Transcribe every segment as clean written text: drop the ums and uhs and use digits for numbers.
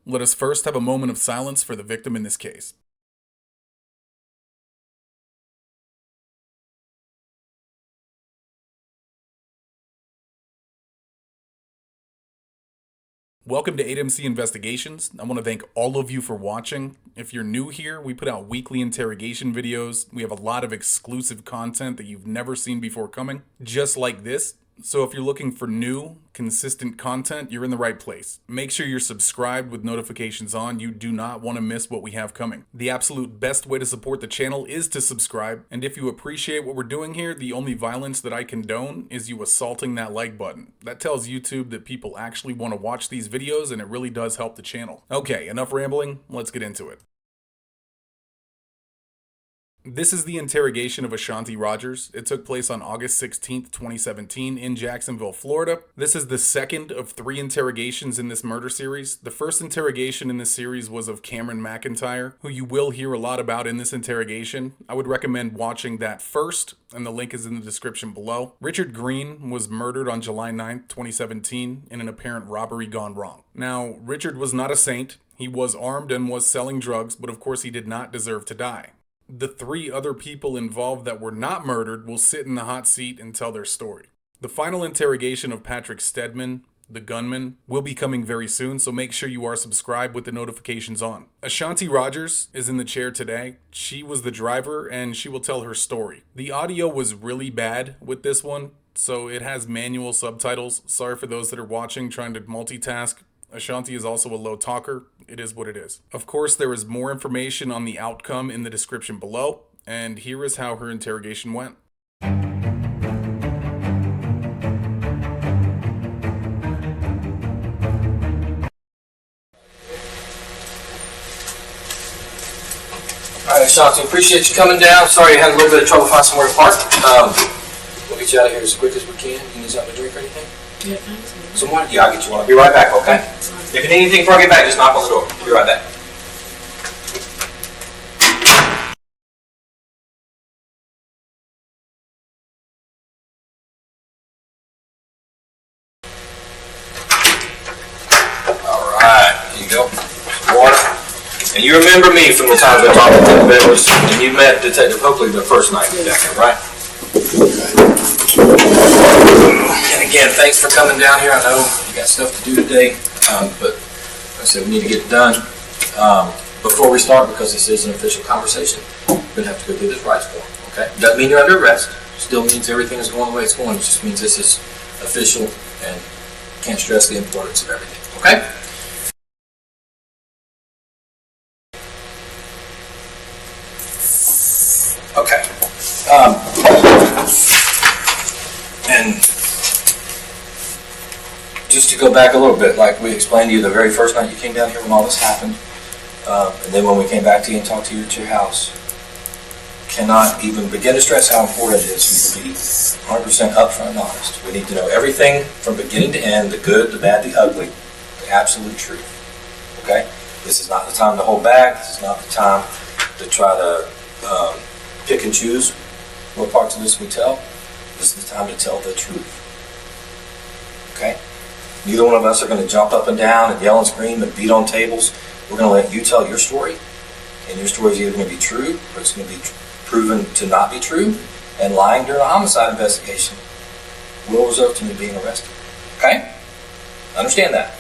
Let us first have a moment of silence for the victim in this case. Welcome to 8MC Investigations. I want to thank all of you for watching. If you're new here, we put out weekly interrogation videos. We have a lot of exclusive content that you've never seen before coming, just like this. So if you're looking for new, consistent content, you're in the right place. Make sure you're subscribed with notifications on. You do not want to miss what we have coming. The absolute best way to support the channel is to subscribe. And if you appreciate what we're doing here, the only violence that I condone is you assaulting that like button. That tells YouTube that people actually want to watch these videos, and it really does help the channel. Okay, enough rambling. Let's get into it. This is the interrogation of Ashanti Rodgers. It took place on August 16th, 2017 in Jacksonville, Florida. This is the second of 3 interrogations in this murder series. The first interrogation in this series was of Cameron McIntyre, who you will hear a lot about in this interrogation. I would recommend watching that first, and the link is in the description below. Richard Green was murdered on July 9th, 2017 in an apparent robbery gone wrong. Now, Richard was not a saint. He was armed and was selling drugs, but of course he did not deserve to die. The 3 other people involved that were not murdered will sit in the hot seat and tell their story. The final interrogation of Patrick Stedman, the gunman, will be coming very soon, so make sure you are subscribed with the notifications on. Ashanti Rodgers is in the chair today. She was the driver, and she will tell her story. The audio was really bad with this one, so it has manual subtitles. Sorry for those that are watching trying to multitask. Ashanti is also a low talker. It is what it is. Of course, there is more information on the outcome in the description below, and here is how her interrogation went. Alright, Ashanti, appreciate you coming down. Sorry you had a little bit of trouble finding somewhere to park. We'll get you out of here as quick as we can. You need something to drink or anything? Yeah, thanks. Someone? Yeah, I'll get you one. I'll be right back, okay? If you need anything before I get back, just knock on the door. I'll be right back. Alright, here you go. Some water. And you remember me from the times I talked to the members, and you met Detective Hoakley the first night down here, right? And again, thanks for coming down here. I know you got stuff to do today, but like I said, we need to get it done. Before we start, because this is an official conversation, we're going to have to go through this rights form, okay? Doesn't mean you're under arrest. Still means everything is going the way it's going. It just means this is official, and can't stress the importance of everything, okay? Okay. And just to go back a little bit, like we explained to you the very first night you came down here when all this happened, and then when we came back to you and talked to you at your house, cannot even begin to stress how important it is for you to be 100% upfront and honest. We need to know everything from beginning to end, the good, the bad, the ugly, the absolute truth. Okay? This is not the time to hold back. This is not the time to try to pick and choose what parts of this we tell. This is the time to tell the truth. Okay? Neither one of us are going to jump up and down and yell and scream and beat on tables. We're going to let you tell your story, and your story is either going to be true or it's going to be proven to not be true, and lying during a homicide investigation will result in you being arrested. Okay? Understand that.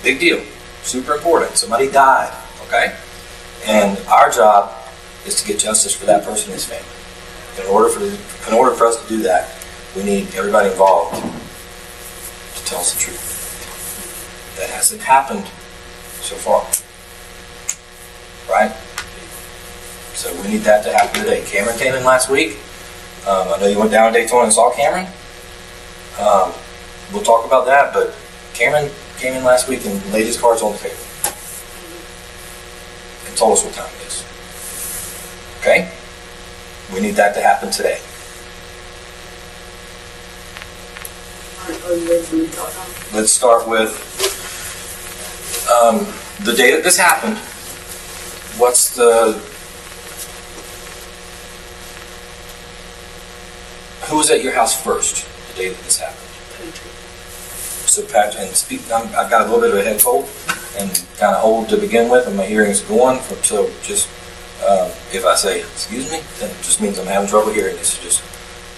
Big deal. Super important. Somebody died. Okay? And our job is to get justice for that person and his family. In order for us to do that, we need everybody involved to tell us the truth. That hasn't happened so far. Right? So we need that to happen today. Cameron came in last week. I know you went down to Daytona and saw Cameron. We'll talk about that, but Cameron came in last week and laid his cards on the table and told us what time it is. Okay? We need that to happen today. Let's start with the day that this happened. Who was at your house first the day that this happened? So Patrick, and speak. I've got a little bit of a head cold. and kind of old to begin with, and my hearing is going. So just if I say excuse me, then it just means I'm having trouble hearing you. So just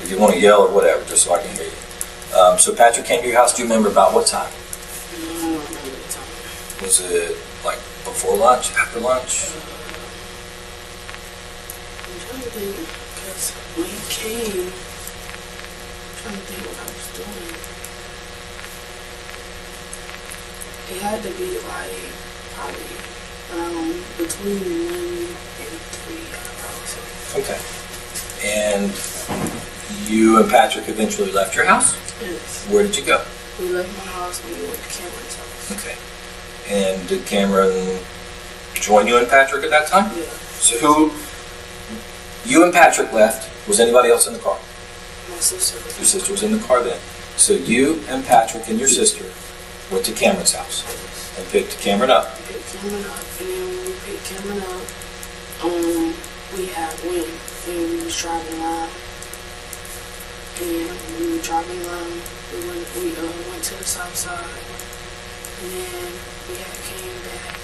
if you want to yell or whatever, just so I can hear you. So Patrick came to your house. Do you remember about what time? I don't remember the time. Was it like before lunch, after lunch? I'm trying to think, because when he came, I'm trying to think what I was doing. It had to be like probably around between 1 and 3 hours. Okay. And you and Patrick eventually left your house? Yes. Where did you go? We left my house and we went to Cameron's house. Okay. And did Cameron join you and Patrick at that time? Yeah. So you and Patrick left. Was anybody else in the car? My sister. Your sister was in the car then. So you and Patrick and your sister went to Cameron's house and picked Cameron up. We picked Cameron up, and then when we picked Cameron up, we had wind, and we was driving around. And when we were driving around, we went to the south side, and then we had came back.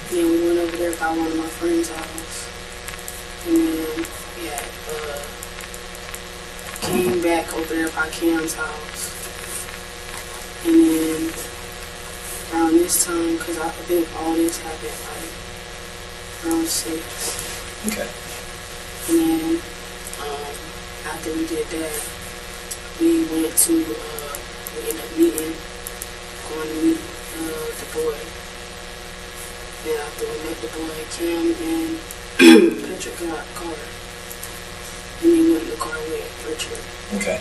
And then we went over there by one of my friend's house, and then we had came back over there by Cam's house. And then around this time, because I think all this happened like around 6. Okay. And then after we did that, we went to, we ended up meeting, going to meet the boy. And after we met the boy, Cam and Patrick got out the car. And then went in the car with Richard. Okay.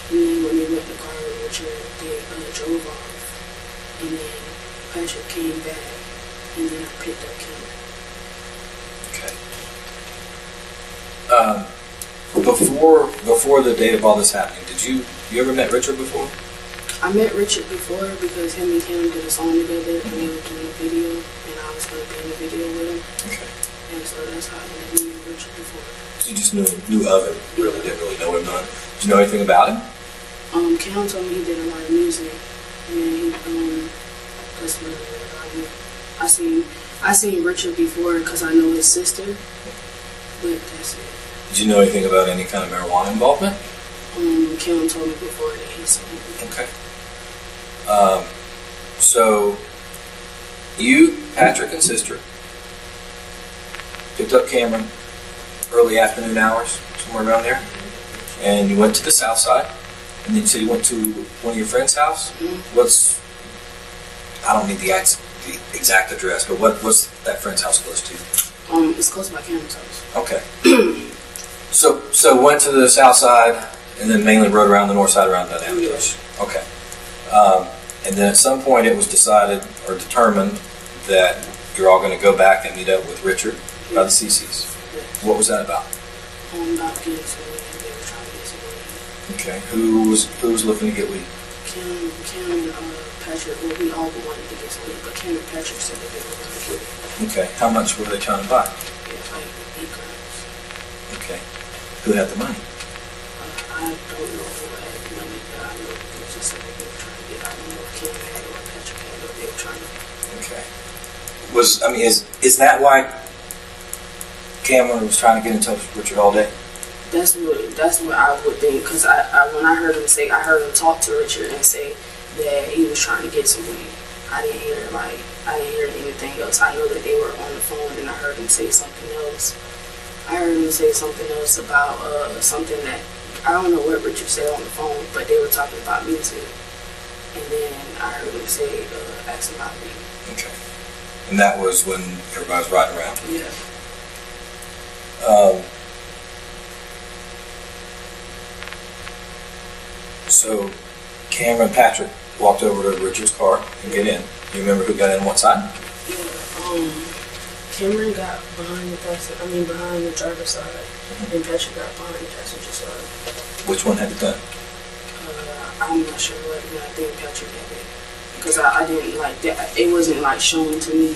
And then when they went in the car with Richard, they drove off. And then Patrick came back, and then I picked up Cam. Okay. Before the date of all this happening, did you ever met Richard before? I met Richard before because him and Cam did a song together, and they were doing a video, and I was going to be in the video with him. Okay. And so that's how I met Richard before. So you just knew of him, really didn't really know him none. Did you know anything about him? Cam told me he did a lot of music, and that's what I knew. I seen Richard before because I know his sister, but that's it. Did you know anything about any kind of marijuana involvement? Cam told me before that he saw me. Okay. So you, Patrick, and sister picked up Cameron early afternoon hours, somewhere around there, and you went to the south side, and then you said you went to one of your friend's house. I don't need the exact address, but what's that friend's house close to? It's close by Cameron's house. Okay. So went to the south side, and then mainly rode around the north side around that area. Yes. Okay. And then at some point it was decided or determined that you're all going to go back and meet up with Richard by the CC's. Yes. What was that about? About getting some weed. They were trying to get some weed. Okay. Who was looking to get weed? Cam and Patrick, well, we all wanted to get some weed, but Cam and Patrick said that they were going to get it. Okay. How much were they trying to buy? Yeah, like 8 grams. Okay. Who had the money? I don't know who had the money, but I know it was just something they were trying to get. I don't know if Cam had it or Patrick had it, but they were trying to. Okay. Is that why Cameron was trying to get in touch with Richard all day? That's what I would think, because when I heard him talk to Richard and say that he was trying to get some weed. I didn't hear anything else. I know that they were on the phone, and I heard him say something else. I heard him say something else about something that I don't know what Richard said on the phone, but they were talking about music. And then I heard him say ask about me. Okay. And that was when everybody was riding around. Yeah. So Cameron and Patrick walked over to Richard's car and get in. Do you remember who got in what side? Yeah. Cameron got behind the driver's side, and Patrick got behind the passenger side. Which one had the gun? I'm not sure what, but I think Patrick had it. Because I didn't like that. It wasn't like shown to me,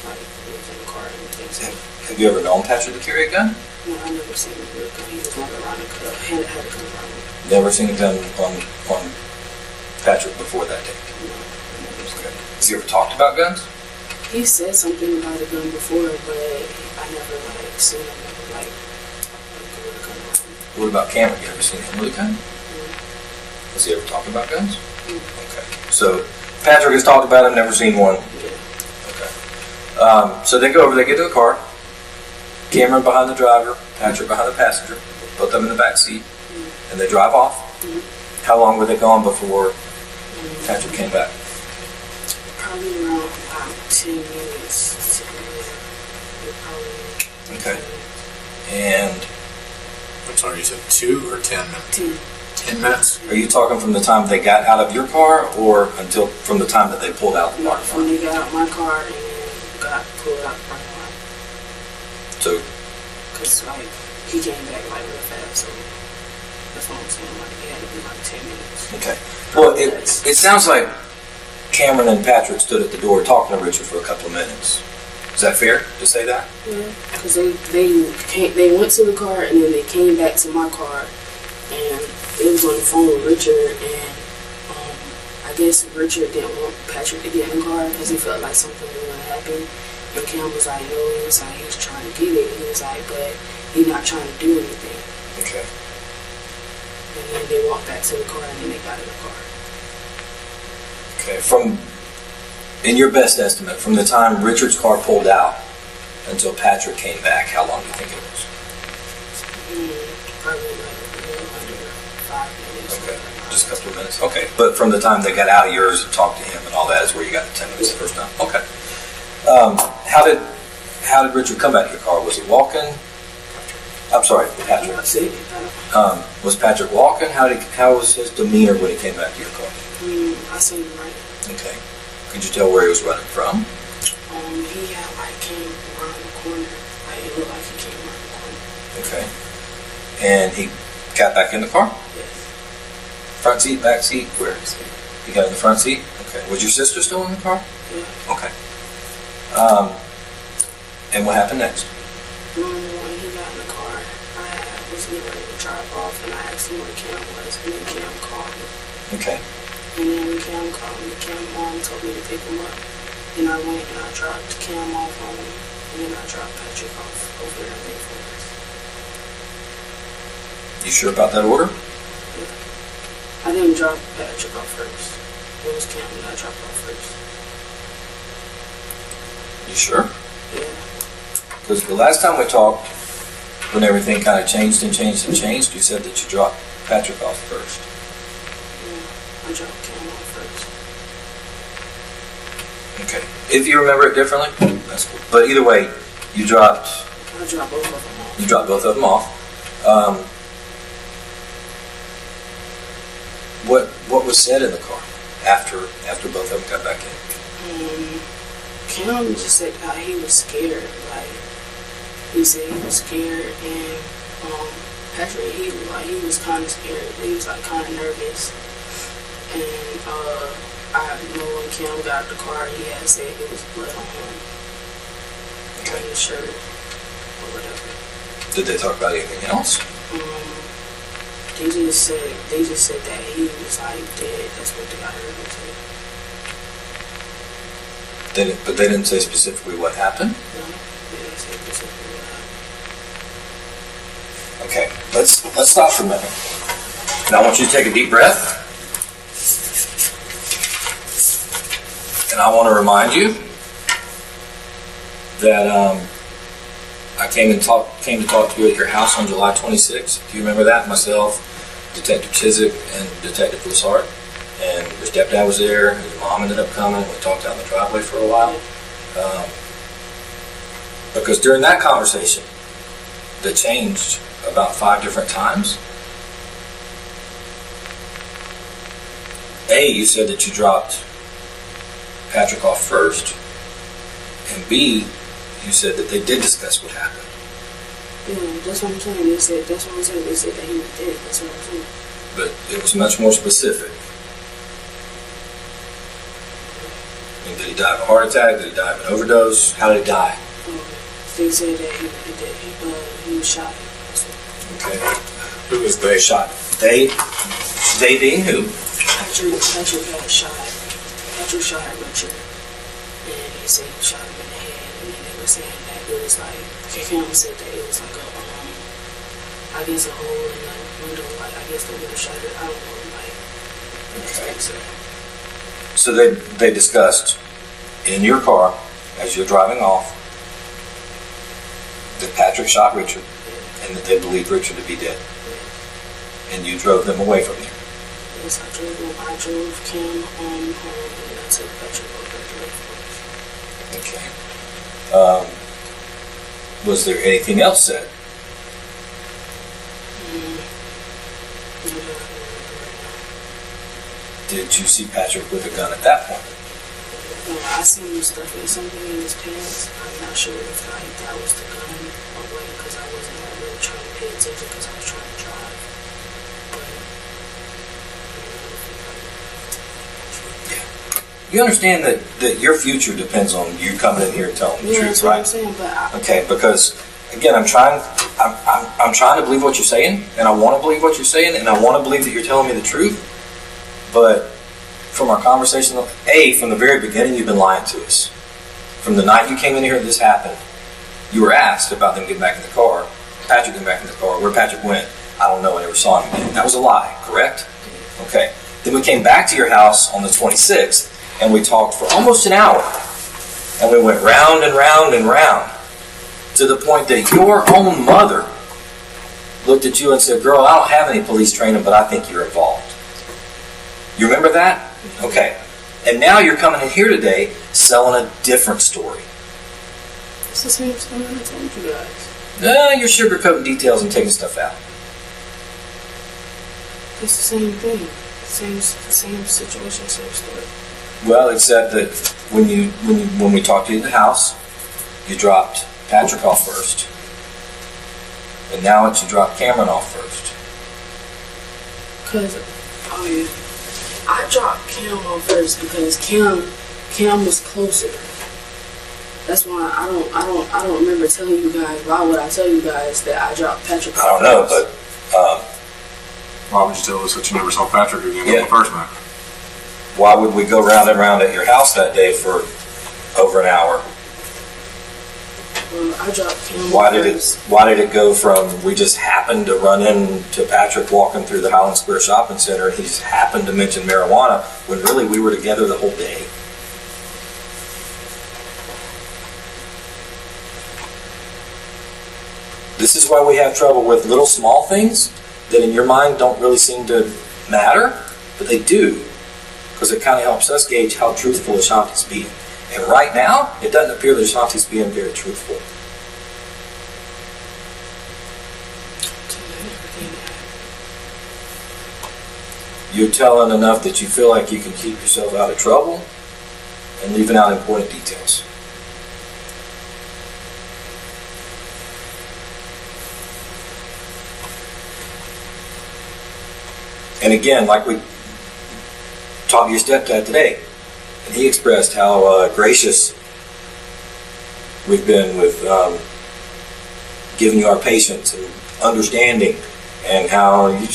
like it was in the car or anything. So. Have you ever known Patrick to carry a gun? No, I never seen him with a gun. He was never around a gun. Had a gun around him. Never seen a gun on Patrick before that date? Okay. Has he ever talked about guns? He said something about a gun before, but I never seen him with a gun around. What about Cameron? You ever seen him with a gun? Has he ever talked about guns? Okay. So Patrick has talked about him, never seen one. Yeah. Okay. So they go over, they get to the car. Cameron behind the driver, Patrick behind the passenger, both of them in the back seat, and they drive off. How long were they gone before Patrick came back? Probably around about 10 minutes. Okay. And I'm sorry, you said 2 or 10 minutes? 10 minutes? are you talking from the time they got out of your car, or until from the time that they pulled out the car? When they got out my car and then got pulled out the parking lot. So, Because, he came back, real fast, so that's what I'm saying, it had to be 10 minutes. okay. Well, it sounds like Cameron and Patrick stood at the door talking to Richard for a couple of minutes. Is that fair to say that? Yeah, because they went to the car and then they came back to my car and they was on the phone with Richard, and I guess Richard didn't want Patrick to get in the car because he felt like something was going to happen. And Cam was like, no, he was like, he's trying to get it. He was like, but he's not trying to do anything. Okay. And then they walked back to the car and then they got in the car. Okay. In your best estimate, from the time Richard's car pulled out until Patrick came back, how long do you think it was? Probably a little under 5 minutes. Okay, just a couple of minutes. Okay, but from the time they got out of yours and talked to him and all that is where you got the 10 minutes the first time. Okay. How did Richard come back to your car? Was he walking? I'm sorry, Patrick. Was Patrick walking? How was his demeanor when he came back to your car? I seen him running. Okay. Could you tell where he was running from? He had came around the corner. It looked like he came around the corner. Okay. And he got back in the car? Yes. Front seat, back seat? Where? He got in the front seat? Okay. Was your sister still in the car? Yeah. Okay. And what happened next? When he got in the car, I was getting ready to drive off, and I asked him where Cam was, and then Cam called me. Okay. And then when Cam called me, Cam mom told me to pick him up. And I went and I dropped Cam off home, and then I dropped Patrick off over there in Lake Forest. You sure about that order? Yeah. I didn't drop Patrick off first. It was Cam that I dropped off first. You sure? Yeah. Because the last time we talked, when everything kind of changed and changed and changed, you said that you dropped Patrick off first. I dropped Cam off first. Okay. If you remember it differently, that's cool. But either way, you dropped. I dropped both of them off. You dropped both of them off. What was said in the car after both of them got back in? Cam just said he was scared. He said he was scared, and Patrick he was kind of scared. He was kind of nervous. And I know when Cam got out the car, he had said it was blood on him, on his shirt or whatever. Did they talk about anything else? They just said that he was dead. That's what I heard them say. But they didn't say specifically what happened? No, they didn't say specifically what happened. Okay, let's stop for a minute. Now I want you to take a deep breath. And I want to remind you that I came to talk to you at your house on July 26th. Do you remember that? Myself, Detective Chiswick, and Detective Lassard. And your stepdad was there, and your mom ended up coming. We talked out in the driveway for a while. Because during that conversation, that changed about 5 different times. A, you said that you dropped Patrick off first, and B, you said that they did discuss what happened. Yeah, that's what I'm saying. They said that he was dead. That's what I'm saying. But it was much more specific. I mean, did he die of a heart attack? Did he die of an overdose? How did he die? They said that he was shot. Okay. Who was they? Shot. They being who? Patrick had shot. Patrick shot at Richard, and he said he shot him in the head. And then they were saying that it was like, Cam said that it was like I guess a hole in the window. Like I guess the window shattered. I don't know. Like, so they discussed in your car as you're driving off that Patrick shot Richard, and that they believed Richard to be dead, and you drove them away from there. Yes, I drove Cam home, and then I took Patrick over to Lake Forest. Okay. Was there anything else said? Did you see Patrick with a gun at that point? I seen him stuffing something in his pants. I'm not sure if that was the gun or what, because I wasn't really trying to pay attention because I was trying to drive. You understand that your future depends on you coming in here and telling the truth, right? That's what I'm saying, okay, because again, I'm trying to believe what you're saying, and I want to believe what you're saying, and I want to believe that you're telling me the truth. But from our conversation, from the very beginning, you've been lying to us. From the night you came in here and this happened, you were asked about them getting back in the car. Patrick getting back in the car. Where Patrick went, I don't know. I never saw him again. That was a lie, correct? Okay. Then we came back to your house on the 26th, and we talked for almost an hour. And we went round and round and round to the point that your own mother looked at you and said, "Girl, I don't have any police training, but I think you're involved." You remember that? Okay. And now you're coming in here today selling a different story. It's the same story I told you guys. No, you're sugarcoating details and taking stuff out. It's the same thing. Same situation, same story. Well, except that when we talked to you at the house, you dropped Patrick off first. And now it's you dropped Cameron off first. I dropped Cam off first because Cam was closer. That's why I don't remember telling you guys. Why would I tell you guys that I dropped Patrick off? I don't know, but why would you tell us that you never saw Patrick again on the first night? Why would we go round and round at your house that day for over an hour? Well, I dropped Cam Why did it go from we just happened to run into Patrick walking through the Highland Square Shopping Center and he just happened to mention marijuana when really we were together the whole day? This is why we have trouble with little small things that in your mind don't really seem to matter, but they do, because it kind of helps us gauge how truthful Ashanti's being. And right now, it doesn't appear that Ashanti's being very truthful. You're telling enough that you feel like you can keep yourself out of trouble and leaving out important details. And again, like we talked to your stepdad today, and he expressed how gracious we've been with giving you our patience and understanding, and how you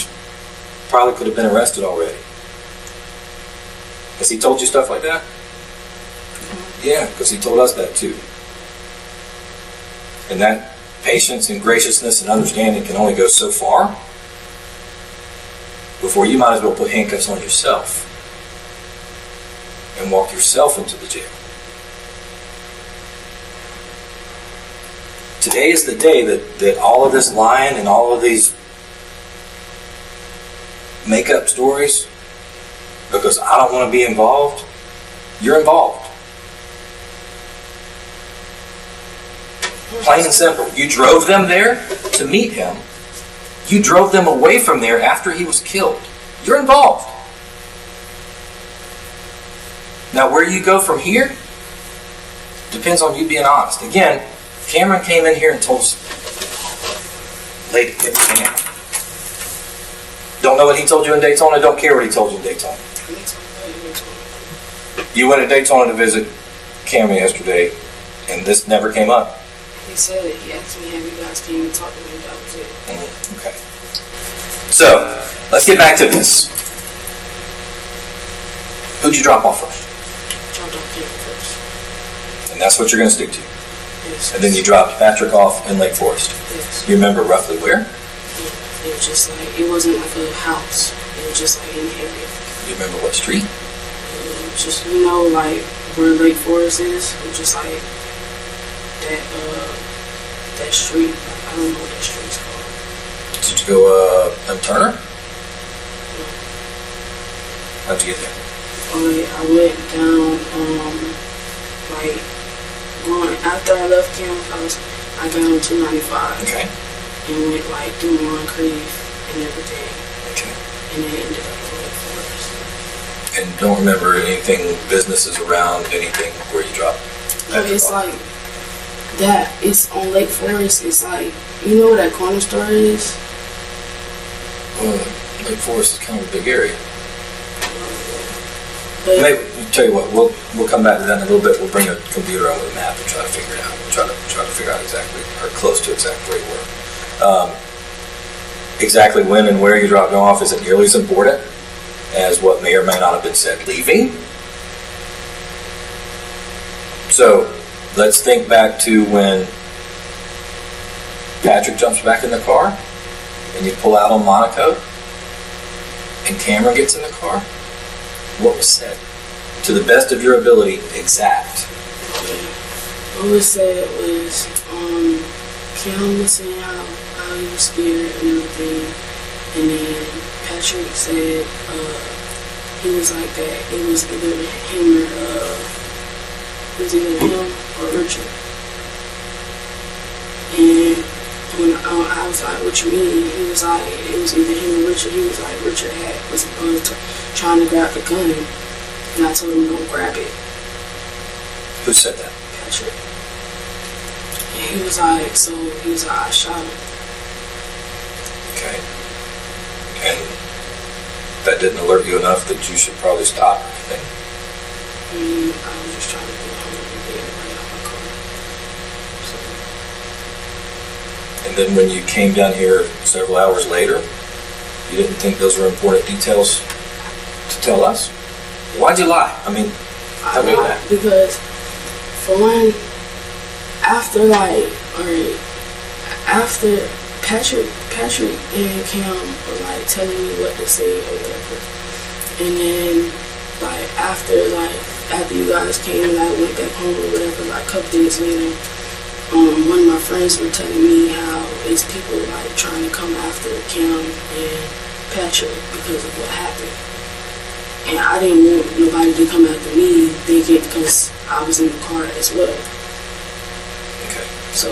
probably could have been arrested already. Has he told you stuff like that? Yeah, because he told us that too. And that patience and graciousness and understanding can only go so far before you might as well put handcuffs on yourself and walk yourself into the jail. Today is the day that all of this lying and all of these make-up stories, because I don't want to be involved, you're involved. Plain and simple. You drove them there to meet him. You drove them away from there after he was killed. You're involved. Now, where you go from here depends on you being honest. Again, Cameron came in here and told us, lady, get your hand. Don't know what he told you in Daytona, don't care what he told you in Daytona. You went to Daytona to visit Cameron yesterday, and this never came up. He said it. He asked me, have you guys came and talked to me? That was it. Okay. So, let's get back to this. Who'd you drop off first? Dropped off Cameron first. And that's what you're going to stick to. Yes. And then you dropped Patrick off in Lake Forest. Yes. Do you remember roughly where? Yeah. It was just like, it wasn't like a house. It was just like in the area. Do you remember what street? Just, you know, like where Lake Forest is. It was just like that street. I don't know what that street's called. Did you go on Turner? No. How'd you get there? I went down, like, going, after I left Cam's house, I got on 295. Okay. And went, like, through Moncrief and everything. Okay. And then ended up in Lake Forest. And don't remember anything, businesses around, anything where you dropped? But it's like that. It's on Lake Forest. It's like, you know where that corner store is? Lake Forest is kind of a big area. But Maybe, tell you what, we'll come back to that in a little bit. We'll bring a computer on with a map and try to figure it out. Try to figure out exactly, or close to exactly where you were. Exactly when and where you dropped off isn't nearly as important as what may or may not have been said leaving. So let's think back to when Patrick jumps back in the car and you pull out on Monaco and Cameron gets in the car. What was said? To the best of your ability, exact. what was said was, Cam was saying how he was scared and everything. And then Patrick said, he was like that. It was either him or Richard. And when I was like, what you mean? He was like, it was either him or Richard. He was like, Richard was trying to grab the gun. And I told him, don't grab it. Who said that? Patrick. And he was like, I shot him. Okay. And that didn't alert you enough that you should probably stop or anything? I was just trying to get home and get everybody out of my car. So. And then when you came down here several hours later, you didn't think those were important details to tell us? Why'd you lie? I mean, tell me that. Because, for one, after Patrick and Cam were like telling me what to say or whatever, and then after you guys came and I went back home or whatever, like a couple days later, one of my friends were telling me how it's people like trying to come after Cam and Patrick because of what happened. And I didn't want nobody to come after me thinking because I was in the car as well. Okay. So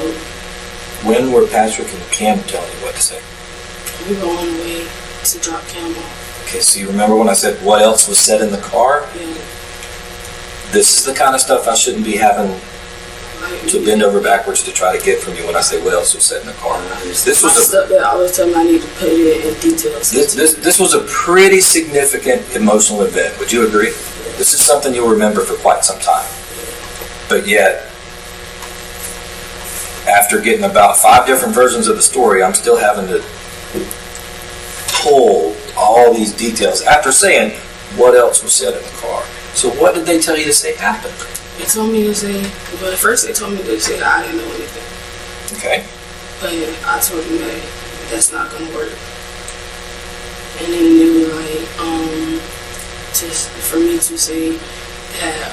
When were Patrick and Cam telling you what to say? we were on the way to drop Cam off. Okay, so you remember when I said what else was said in the car? Yeah. This is the kind of stuff I shouldn't be having to bend over backwards to try to get from you when I say what else was said in the car. This was stuff that I was telling me I need to put it in details. This was a pretty significant emotional event. Would you agree? This is something you'll remember for quite some time. But yet, after getting about 5 different versions of the story, I'm still having to pull all these details after saying what else was said in the car. So what did they tell you to say happened? They told me to say, but first they told me to say I didn't know anything. Okay. But I told them that that's not gonna work. And then they were like, for me to say that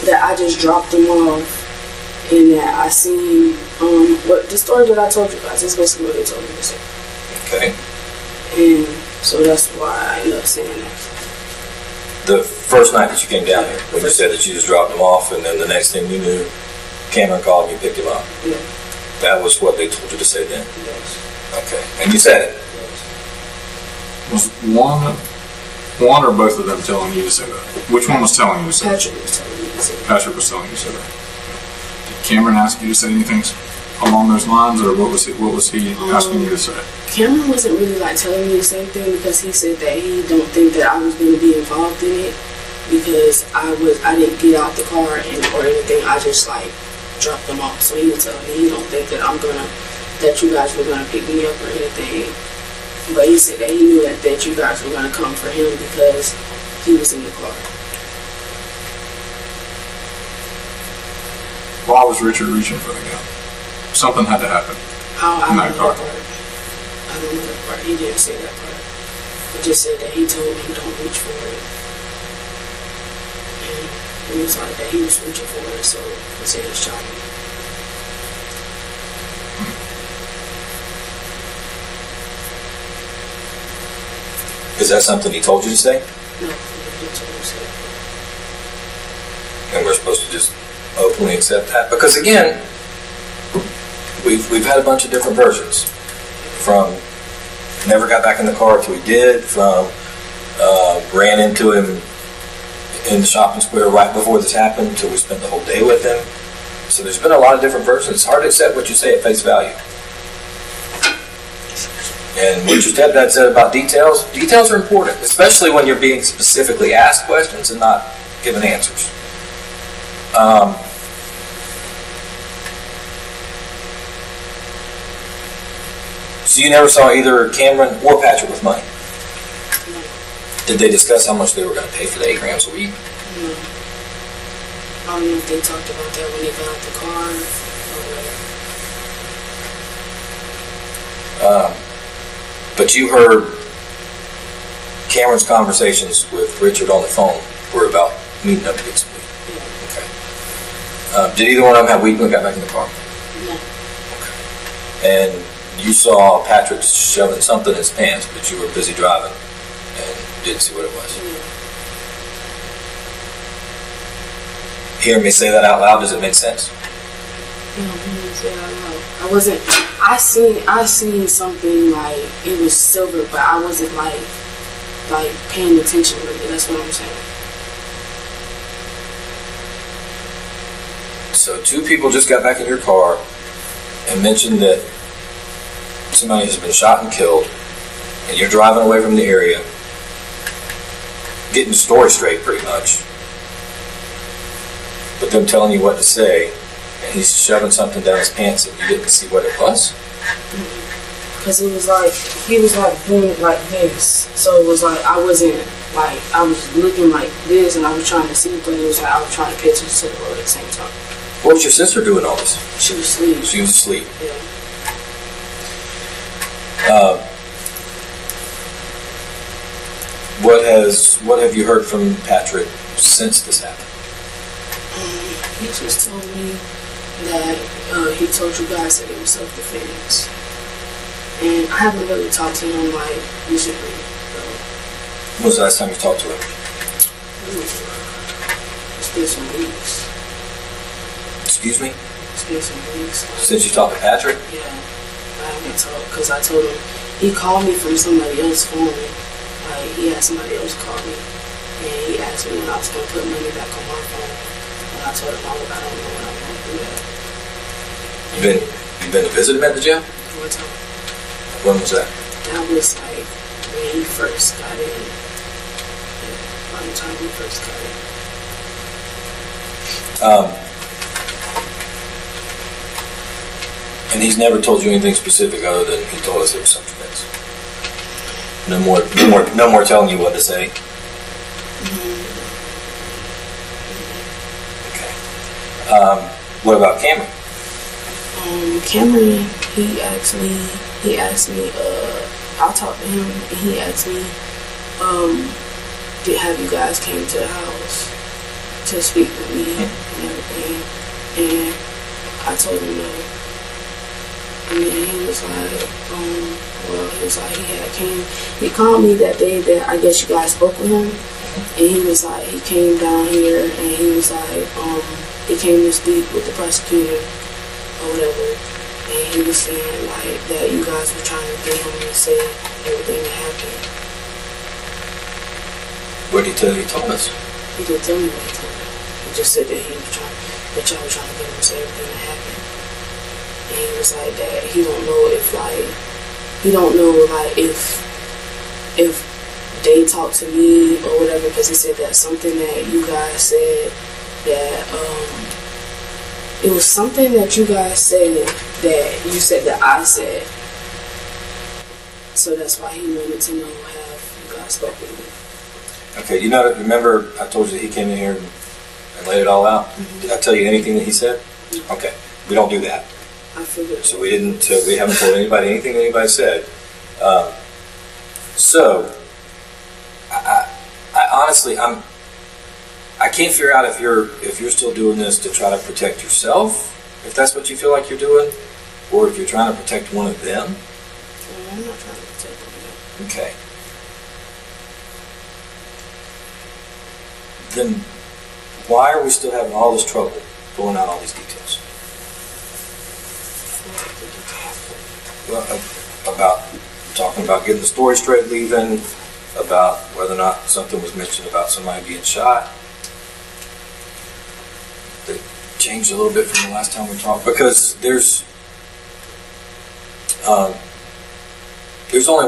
that I just dropped them off and that I seen what the story that I told you guys is basically what they told me to say. Okay. And so that's why I ended up saying that. The first night that you came down here, when you said that you just dropped him off, and then the next thing you knew, Cameron called and you picked him up. Yeah. That was what they told you to say then? Yes. Okay. And you said it? Yes. Was one or both of them telling you to say that? Which one was telling you to say that? Patrick was telling me to say that. Patrick was telling you to say that. Did Cameron ask you to say anything along those lines, or what was he asking you to say? Cameron wasn't really like telling me the same thing because he said that he don't think that I was going to be involved in it because I didn't get out the car or anything. I just like dropped them off. So he was telling me he don't think that that you guys were gonna pick me up or anything. But he said that he knew that you guys were gonna come for him because he was in the car. Why was Richard reaching for the gun? Something had to happen. I In don't that know car. that part. I don't know that part. He didn't say that part. He just said that he told me don't reach for it. And he was like that he was reaching for it, so he said he shot me. Is that something he told you to say? No, he didn't tell me to say that. And we're supposed to just openly accept that? Because again, we've had a bunch of different versions. From never got back in the car till he did, from ran into him in the shopping square right before this happened till we spent the whole day with him. So there's been a lot of different versions. It's hard to accept what you say at face value. And what your stepdad said about details are important, especially when you're being specifically asked questions and not given answers. So you never saw either Cameron or Patrick with money? No. Did they discuss how much they were going to pay for the 8 grams a week? No. I don't know if they talked about that when they got out the car or whatever. But you heard Cameron's conversations with Richard on the phone were about meeting up to get some weed. Yeah. Okay. Did either one of them have weed when they got back in the car? No. And you saw Patrick shoving something in his pants, but you were busy driving and didn't see what it was. Yeah. Hearing me say that out loud, does it make sense? No, he didn't say that out loud. I seen something like it was silver, but I wasn't like paying attention really. That's what I'm saying. So 2 people just got back in your car and mentioned that somebody has been shot and killed, and you're driving away from the area, getting the story straight pretty much, but them telling you what to say, and he's shoving something down his pants and you didn't see what it was? Because it was like, he was like doing it like this. So it was like, I was looking like this and I was trying to see, but it was like I was trying to pay attention to the road at the same time. What was your sister doing all this? She was asleep. She was asleep. Yeah. What have you heard from Patrick since this happened? He just told me that he told you guys that it was self-defense. And I haven't really talked to him like recently. When was the last time you talked to him? It's been some weeks. Excuse me? It's been some weeks. Since you talked to Patrick? Yeah. I haven't talked because I told him, he called me from somebody else's phone. Like, he had somebody else call me. And he asked me when I was going to put money back on my phone. And I told him, I don't know when I'm going to do that. You've been to visit him at the jail? One time. When was that? That was like when he first got in. By the time he first got in. And he's never told you anything specific other than he told us it was self-defense. No more telling you what to say. Okay. What about Cameron? Cameron, he asked me, I talked to him and he asked me, have you guys came to the house to speak with me and everything? And I told him no. And then he was like, he called me that day that I guess you guys spoke with him. And he was like, he came down here and he was like, he came to speak with the prosecutor or whatever. And he was saying like that you guys were trying to get him to say everything that happened. What did he tell you? He told us. He didn't tell me what he told me. He just said that y'all were trying to get him to say everything that happened. And he was like that he don't know if they talk to me or whatever, because he said that something that you guys said that it was something that you guys said that you said that I said. So that's why he wanted to know how you guys spoke with me. Okay, remember I told you that he came in here and laid it all out? Did I tell you anything that he said? Okay, we don't do that. I figured. So we haven't told anybody anything that anybody said. So, I honestly, I can't figure out if you're still doing this to try to protect yourself, if that's what you feel like you're doing, or if you're trying to protect one of them. I'm not trying to protect them. Okay. Then why are we still having all this trouble pulling out all these details? Well, about talking about getting the story straight, leaving, about whether or not something was mentioned about somebody being shot. They changed a little bit from the last time we talked because there's only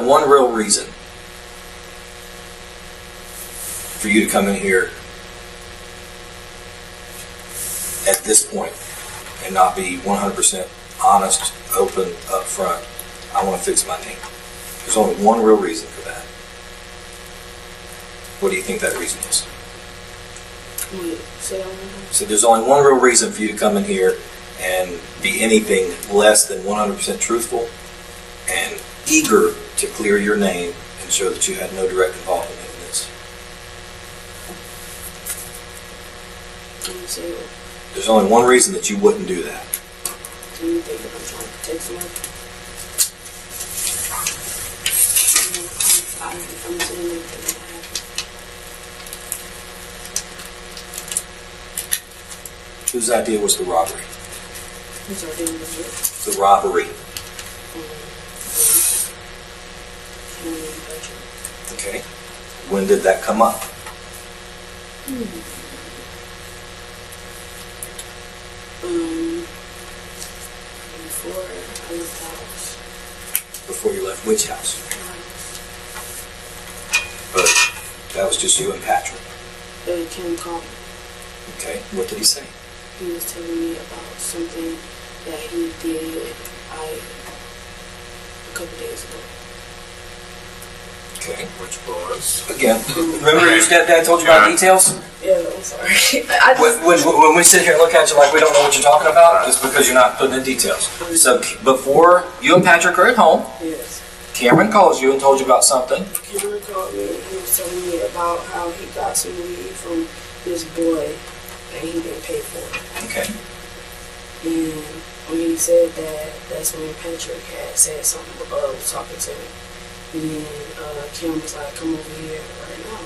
one real reason for you to come in here at this point and not be 100% honest, open, upfront. I want to fix my name. There's only one real reason for that. What do you think that reason is? So there's only one real reason for you to come in here and be anything less than 100% truthful and eager to clear your name and show that you had no direct involvement in this. There's only one reason that you wouldn't do that. Do you think that I'm trying to protect someone? I'm saying anything that happened. Whose idea was the robbery? Whose idea was it? The robbery. Okay. When did that come up? Before I left the house. Before you left which house? But that was just you and Patrick. Kim called me. Okay. What did he say? He was telling me about something that he did a couple days ago. Okay. Which was? Again, remember your stepdad told you about details? Yeah, I'm sorry. When we sit here and look at you like we don't know what you're talking about, it's because you're not putting in details. So before you and Patrick are at home, Yes. Cameron calls you and told you about something. Cameron called me and he was telling me about how he got some weed from this boy and he didn't pay for it. Okay. And when he said that, that's when Patrick had said something about talking to me. And then Kim was like, come over here right now.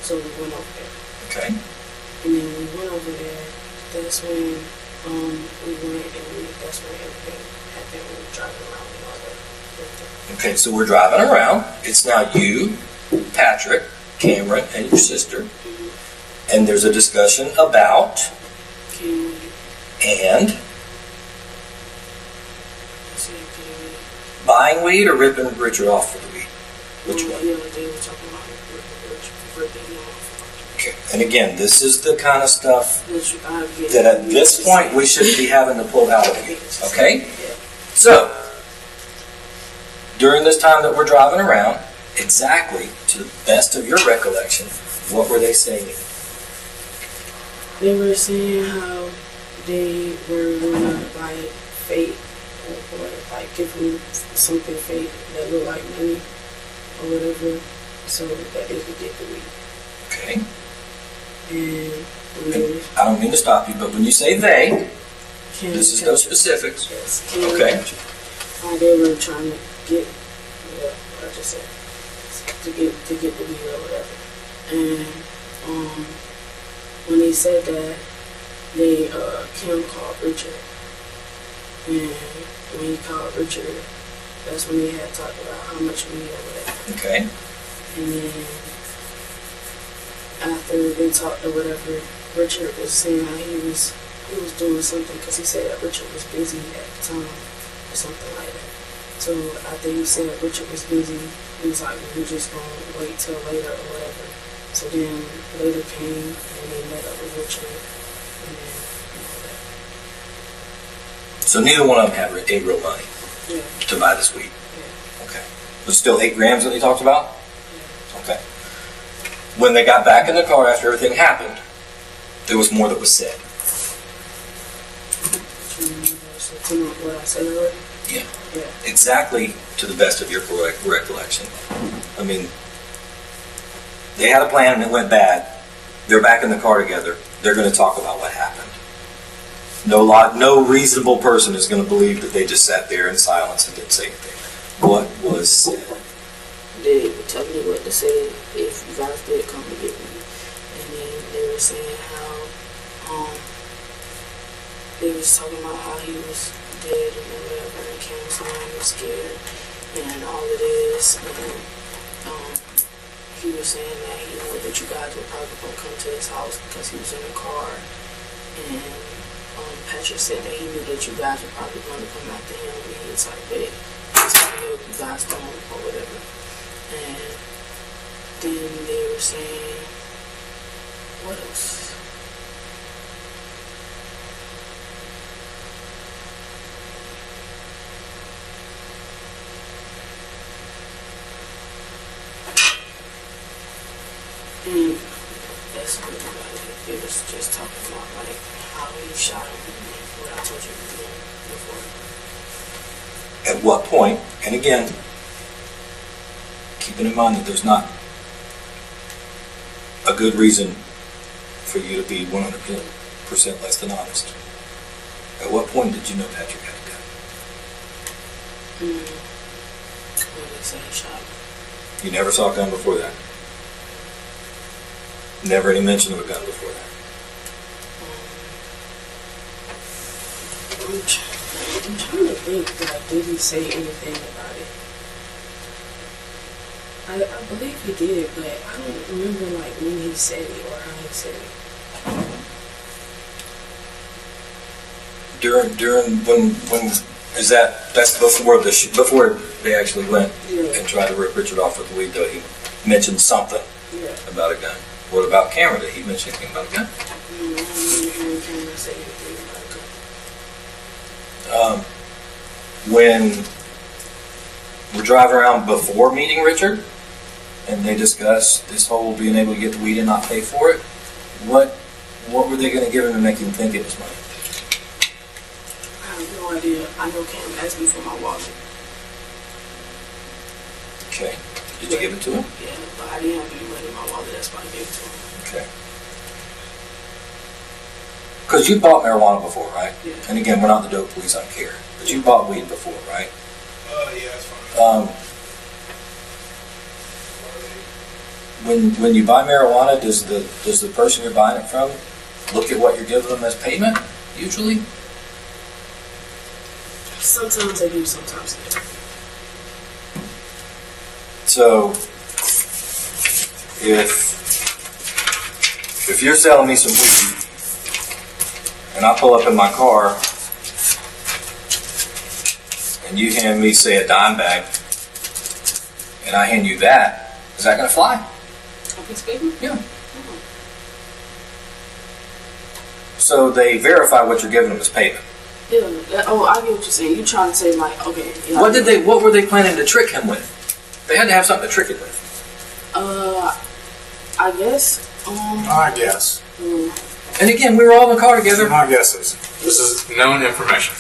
So we went over there. Okay. And then we went over there. That's when we went and that's when everything happened. We were driving around and all that. Okay, so we're driving around. It's now you, Patrick, Cameron, and your sister. Mm-hmm. And there's a discussion about Cameron. and buying weed or ripping Richard off for the weed? Which one? Yeah, they were talking about ripping him off. Okay. And again, this is the kind of stuff Which I get. that at this point we shouldn't be having to pull out of you. Okay? Yeah. So, during this time that we're driving around, exactly to the best of your recollection, what were they saying? They were saying how they were gonna like fake or like give me something fake that looked like money or whatever, so that they could get the weed. Okay. And I don't mean to stop you, but when you say they, Kim this is no specifics. Yes, Kim Okay. How they were trying to get what I just said to get the weed or whatever. And when he said that, they Kim called Richard, and when he called Richard, that's when they had talked about how much weed or whatever. Okay. And then after they talked or whatever, Richard was saying how he was doing something because he said that Richard was busy at the time or something like that. So after he said Richard was busy, he was like, we're just gonna wait till later or whatever. So then later came and they met up with Richard and then So neither one of them had any real money yeah. to buy this weed. Yeah. Okay. But still 8 grams that they talked about? Yeah. Okay. When they got back in the car after everything happened, there was more that was said. What I said already? Yeah. Yeah. Exactly to the best of your recollection. I mean, they had a plan and it went bad. They're back in the car together. They're going to talk about what happened. No reasonable person is going to believe that they just sat there in silence and didn't say anything. What was said? They were telling me what to say if you guys did come to get me. And then they were saying how, they was talking about how he was dead and whatever, and Cam was saying he was scared and all of this. And he was saying that he knew that you guys were probably going to come to his house because he was in the car. And Patrick said that he knew that you guys were probably going to come after him. And he was like, "Bet, he's going to help you guys don't," or whatever. And then they were saying, what else? And that's what about it. It was just talking about like how he shot him and what I told you before. At what point, and again, keeping in mind that there's not a good reason for you to be 100% less than honest. At what point did you know Patrick had a gun? When they say he shot him. You never saw a gun before that? Never any mention of a gun before that? I'm trying to think that I didn't say anything about it. I believe he did, but I don't remember like when he said it or how he said it. During when is that's before before they actually went and tried to rip Richard off with the weed, though he mentioned something about a gun. What about Cameron? Did he mention anything about a gun? I don't remember hearing Cameron say anything about a gun. When we're driving around before meeting Richard, and they discussed this whole being able to get the weed and not pay for it, what were they going to give him to make him think it was money? I have no idea. I know Cam asked me for my wallet. Okay. Did you give it to him? Yeah, but I didn't have any money in my wallet. That's why I gave it to him. Okay. Because you bought marijuana before, right? Yeah. And again, we're not the dope police, I don't care. But you bought weed before, right? Yeah, that's fine. When you buy marijuana, does the person you're buying it from look at what you're giving them as payment, usually? Sometimes they do, sometimes they don't. So, if you're selling me some weed, and I pull up in my car, and you hand me, say, a dime bag, and I hand you that, is that going to fly? A piece of paper? Yeah. So they verify what you're giving them as payment. Yeah. I get what you're saying. You're trying to say like, okay. Yeah, What were they planning to trick him with? They had to have something to trick him with. I guess. I guess. And again, we were all in the car together. My guesses. This is known information.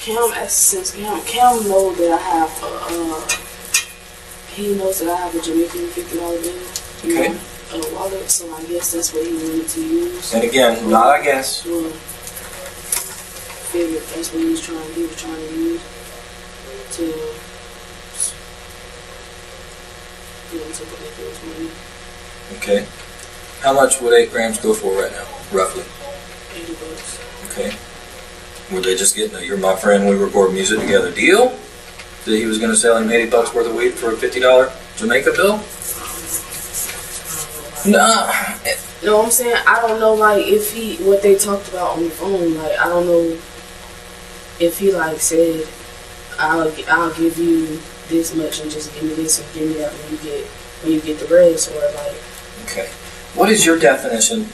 Cam knows that I have he knows that I have a Jamaican $50 bill. Okay. A wallet, so I guess that's what he wanted to use. And again, not I guess. Well, figured that's what he was trying to use to to collect those money. Okay. How much would 8 grams go for right now, roughly? $80. Okay. Were they just getting a "you're my friend, we record music together" deal? That he was going to sell him $80 worth of weed for a $50 Jamaica bill? Nah. No, I'm saying I don't know like if he what they talked about on the phone. Like I don't know if he like said I'll give you this much and just give me this and give me that when you get the rest, or like. Okay. What is your definition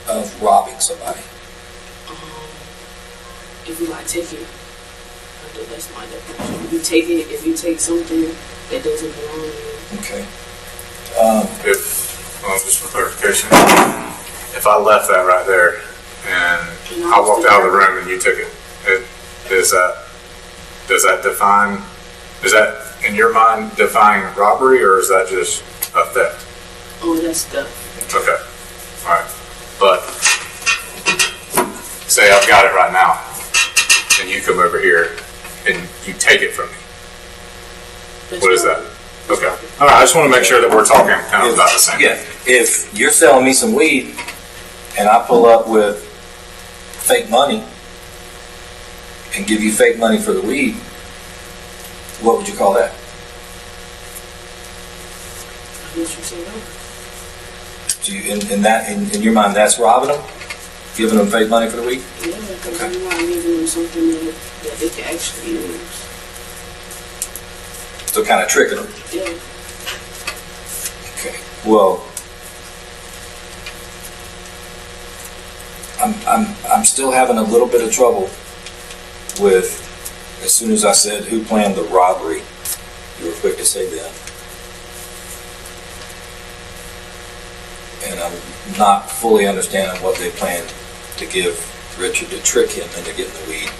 of robbing somebody? If you like take it, that's my definition. If you take something that doesn't belong to you. Okay. Just for clarification, if I left that right there and I walked out of the room and you took it, does that define, is that in your mind define robbery, or is that just a theft? Oh, that's theft. Okay. All right. But say I've got it right now and you come over here and you take it from me. What is that? Okay. All right. I just want to make sure that we're talking kind of about the same. Yeah. If you're selling me some weed and I pull up with fake money and give you fake money for the weed, what would you call that? I guess you say that. Do you, in your mind, that's robbing them? Giving them fake money for the weed? Yeah, because Okay. you're not giving them something that they can actually use. So kind of tricking them. Yeah. Okay. Well, I'm still having a little bit of trouble with, as soon as I said who planned the robbery, you were quick to say that. And I'm not fully understanding what they planned to give Richard to trick him into getting the weed.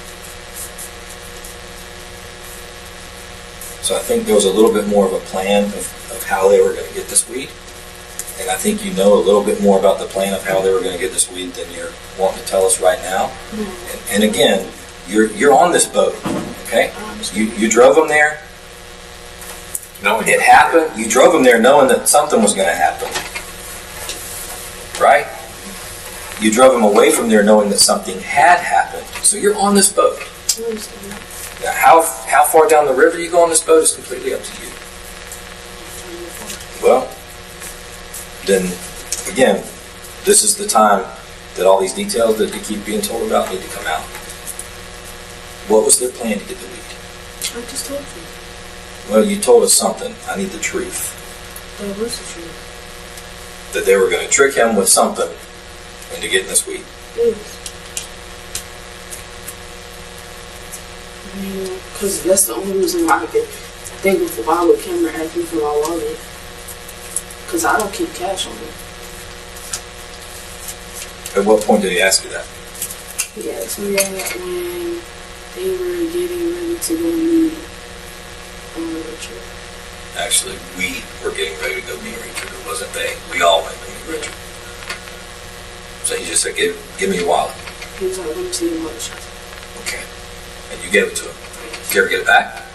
So I think there was a little bit more of a plan of how they were going to get this weed. And I think you know a little bit more about the plan of how they were going to get this weed than you're wanting to tell us right now. And again, you're on this boat, okay? You drove them there. Knowing It happened. You drove them there knowing that something was going to happen, right? You drove them away from there knowing that something had happened. So you're on this boat. I understand. Now, how far down the river you go on this boat is completely up to you. Well, then, again, this is the time that all these details that you keep being told about need to come out. What was their plan to get the weed? I just told you. Well, you told us something. I need the truth. That was the truth. That they were going to trick him with something into getting this weed. Yes. Because that's the only reason why I could think of why would Cameron ask me for my wallet. Because I don't keep cash on me. At what point did he ask you that? He asked me that when they were getting ready to go meet Richard. Actually, we were getting ready to go meet Richard. It wasn't they. We all went to meet Richard. So he just said, give me your wallet. He was like, let me see your wallet. Okay. And you gave it to him. Did you ever get it back?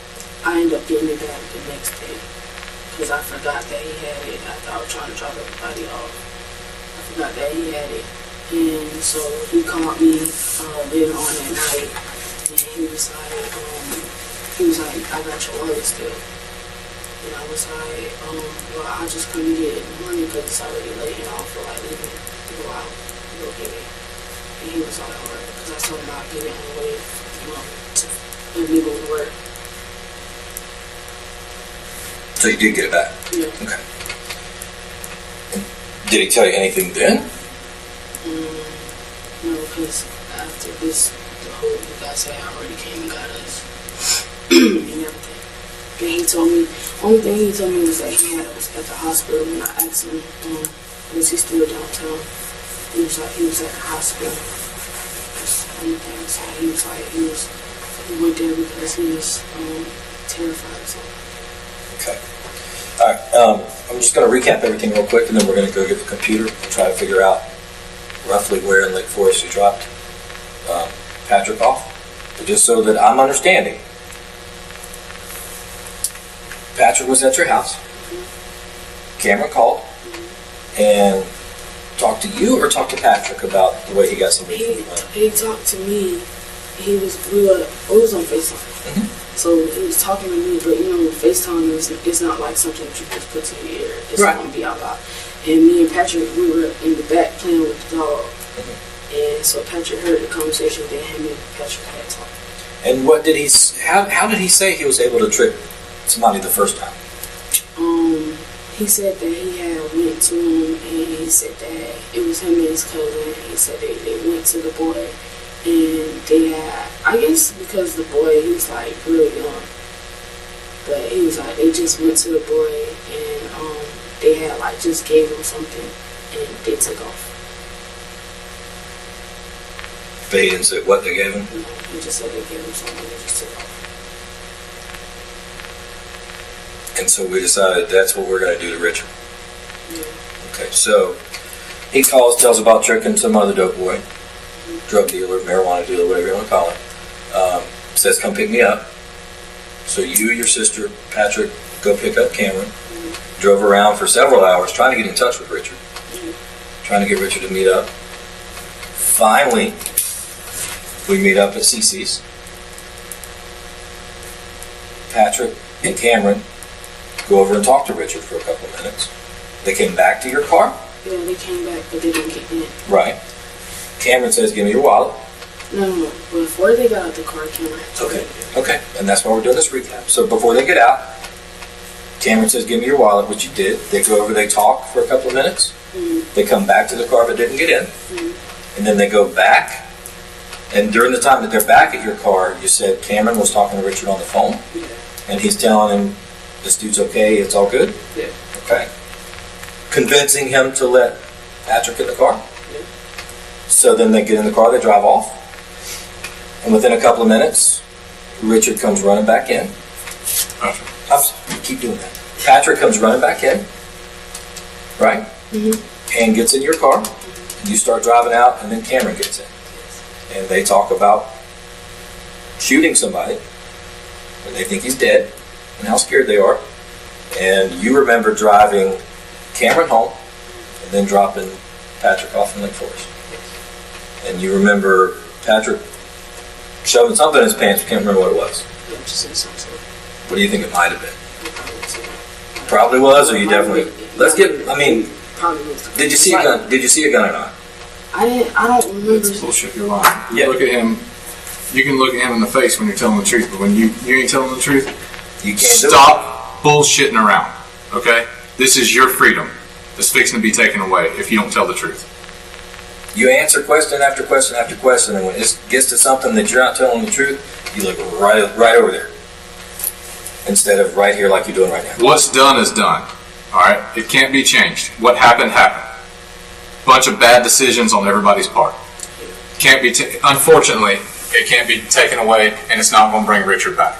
I ended up getting it back the next day. Because I forgot that he had it after I was trying to drop everybody off. I forgot that he had it. And so he called me later on that night. And he was like, I got your wallet still. And I was like, well, I'll just come and get it in the morning because it's already late and I'll feel like leaving to go out and go get it. And he was like, alright, because I told him I'll get it on the way, to me go to work. So you did get it back? Yeah. Okay. And did he tell you anything then? No, because after this, the whole guy said I already came and got us and everything. And he told me, only thing he told me was that he was at the hospital when I asked him, was he still downtown? He was like, he was at the hospital. That's the only thing. So he went there because he was terrified or something. Okay. All right. I'm just going to recap everything real quick, and then we're going to go get the computer and try to figure out roughly where in Lake Forest you dropped Patrick off. But just so that I'm understanding, Patrick was at your house. Cameron called and talked to you or talked to Patrick about the way he got some weed from you? He talked to me. We was on FaceTime. So he was talking to me, but FaceTime it's not like something that you just put to your ear. It's Right. gonna be out loud. And me and Patrick, we were in the back playing with the dog. And so Patrick heard the conversation that him and Patrick had talked. And what did how did he say he was able to trick somebody the first time? He said that he had went to him and he said that it was him and his cousin. He said they went to the boy and they had, I guess because the boy, he was like really young, but he was like, they just went to the boy and they had like just gave him something and they took off. They didn't say what they gave him? No, he just said they gave him something and they just took off. And so we decided that's what we're going to do to Richard. Yeah. Okay, so he calls, tells about tricking some other dope boy, drug dealer, marijuana dealer, whatever you want to call it. Says, come pick me up. So you, your sister, Patrick, go pick up Cameron. Drove around for several hours trying to get in touch with Richard. Trying to get Richard to meet up. Finally, we meet up at CC's. Patrick and Cameron go over and talk to Richard for a couple of minutes. They came back to your car? Yeah, they came back, but they didn't get in. Right. Cameron says, give me your wallet. No. Before they got out the car, Cameron had to Okay. get in. Okay. And that's why we're doing this recap. So before they get out, Cameron says, give me your wallet, which you did. They go over, they talk for a couple of minutes. They come back to the car but didn't get in. And then they go back. And during the time that they're back at your car, you said Cameron was talking to Richard on the phone. Yeah. And he's telling him, this dude's okay, it's all good? Yeah. Okay. Convincing him to let Patrick in the car. Yeah. So then they get in the car, they drive off. And within a couple of minutes, Richard comes running back in. Keep doing that. Patrick comes running back in, right? And gets in your car. And you start driving out, and then Cameron gets in. And they talk about shooting somebody, and they think he's dead, and how scared they are. And you remember driving Cameron home, and then dropping Patrick off in Lake Forest. And you remember Patrick shoving something in his pants. You can't remember what it was. Yeah, just in some sort. What do you think it might have been? Probably was, or you definitely. Let's get. I mean, Probably was. did you see a gun? Did you see a gun or not? I don't remember. It's bullshit. You're lying. You Yeah. look at him. You can look at him in the face when you're telling the truth, but when you ain't telling the truth, You can't do it. stop bullshitting around. Okay, this is your freedom that's fixing to be taken away if you don't tell the truth. You answer question after question after question, and when it gets to something that you're not telling the truth, you look right over there instead of right here like you're doing right now. What's done is done. All right, it can't be changed. What happened happened. Bunch of bad decisions on everybody's part. Can't be. Unfortunately, it can't be taken away, and it's not going to bring Richard back.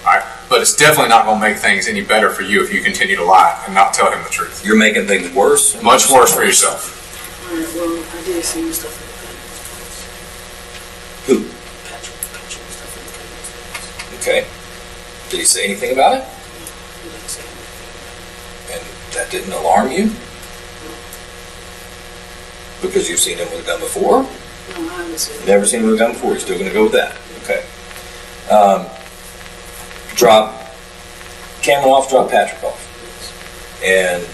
All right, but it's definitely not going to make things any better for you if you continue to lie and not tell him the truth. You're making things worse. Much worse for yourself. Alright, well, I did see you stuff in the Who? Patrick was stuff in the Okay. Did he say anything about it? He didn't say anything. And that didn't alarm you? Because you've seen him with a gun before? No, I haven't seen it. Never seen him with a gun before. You're still going to go with that. Okay. Drop Cameron off, drop Patrick off. And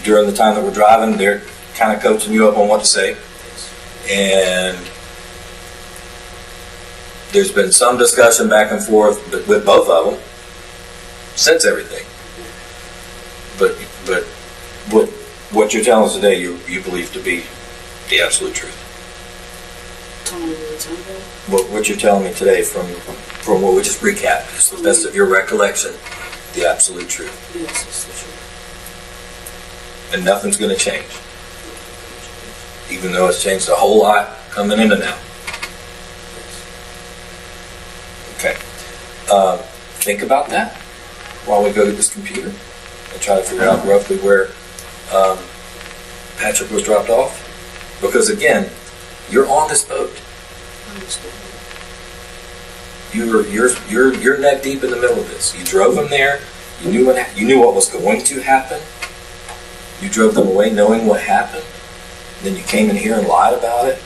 during the time that we're driving, they're kind of coaching you up on what to say. And there's been some discussion back and forth with both of them since everything. But what you're telling us today, you believe to be the absolute truth. Tell me the time ago. What you're telling me today from what we just recapped is the best of your recollection, the absolute truth. Yes, it's the truth. And nothing's going to change. Even though it's changed a whole lot coming in and out. Okay. Think about that while we go to this computer and try to figure out roughly where Patrick was dropped off. Because again, you're on this boat. I understand. You're neck deep in the middle of this. You drove them there. You knew what was going to happen. You drove them away knowing what happened. Then you came in here and lied about it.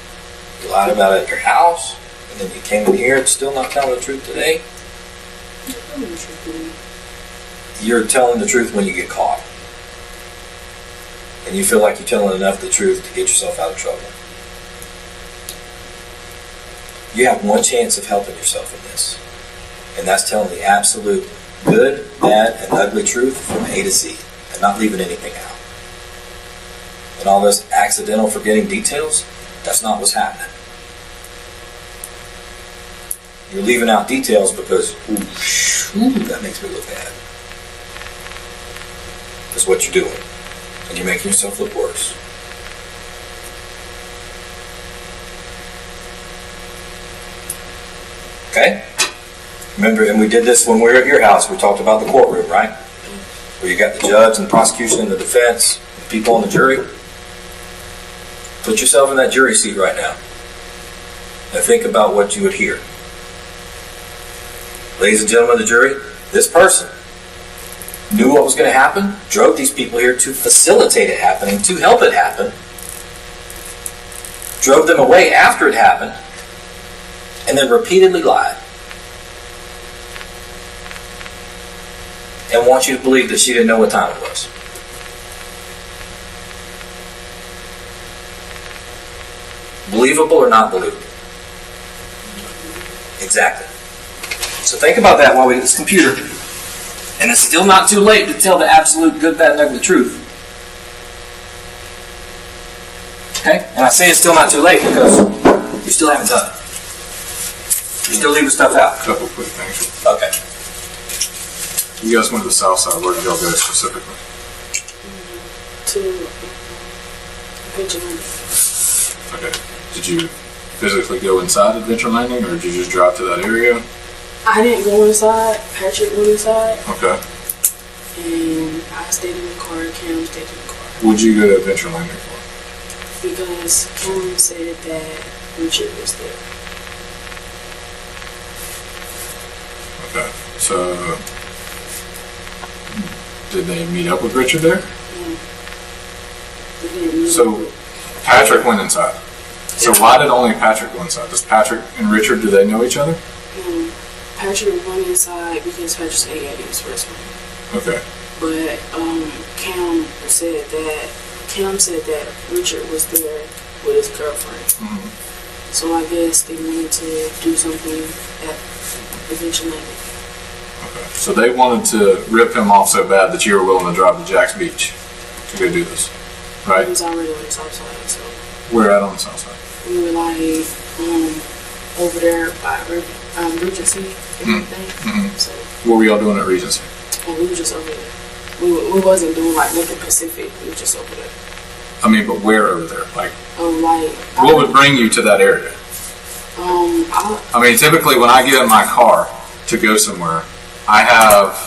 You lied about it at your house. And then you came in here and still not telling the truth today. I'm the truth today. You're telling the truth when you get caught. And you feel like you're telling enough the truth to get yourself out of trouble. You have one chance of helping yourself in this. And that's telling the absolute good, bad, and ugly truth from A to Z. And not leaving anything out. And all those accidental forgetting details, that's not what's happening. You're leaving out details because, ooh, that makes me look bad. That's what you're doing. And you're making yourself look worse. Okay? Remember, and we did this when we were at your house. We talked about the courtroom, right? Where you got the judge and the prosecution and the defense, the people on the jury. Put yourself in that jury seat right now. And think about what you would hear. Ladies and gentlemen of the jury, this person knew what was going to happen, drove these people here to facilitate it happening, to help it happen, drove them away after it happened, and then repeatedly lied. And wants you to believe that she didn't know what time it was. Believable or not believable? Exactly. So think about that while we get this computer. And it's still not too late to tell the absolute good, bad, and ugly truth. Okay? And I say it's still not too late because you still haven't done it. You're still leaving stuff out. A couple quick things. Okay. You guys went to the south side. Where did y'all go specifically? To Vigilante. Okay. Did you physically go inside Adventure Landing, or did you just drive to that area? I didn't go inside. Patrick went inside, Okay. and I stayed in the car. Cam stayed in the car Would you go to Adventure Landing for? because Cam said that Richard was there. Okay. So, did they meet up with Richard there? We didn't meet So, Patrick went inside. So why did only Patrick go inside? Does Patrick and Richard, do they know each other? Patrick went inside because Patrick said he had to use the restroom. Okay. But Cam said that Richard was there with his girlfriend. Mm-hmm. So I guess they wanted to do something at Adventure Landing. Okay. So they wanted to rip him off so bad that you were willing to drive to Jack's Beach to go do this, right? He was already on the south side, so Where at on the south side? we were like over there by Regency and everything. Mm-hmm. So What were y'all doing at Regency? we were just over there. We wasn't doing like nothing Pacific. We were just over there. I mean, but where over there? Like, Like what would bring you to that area? I mean, typically when I get in my car to go somewhere, I have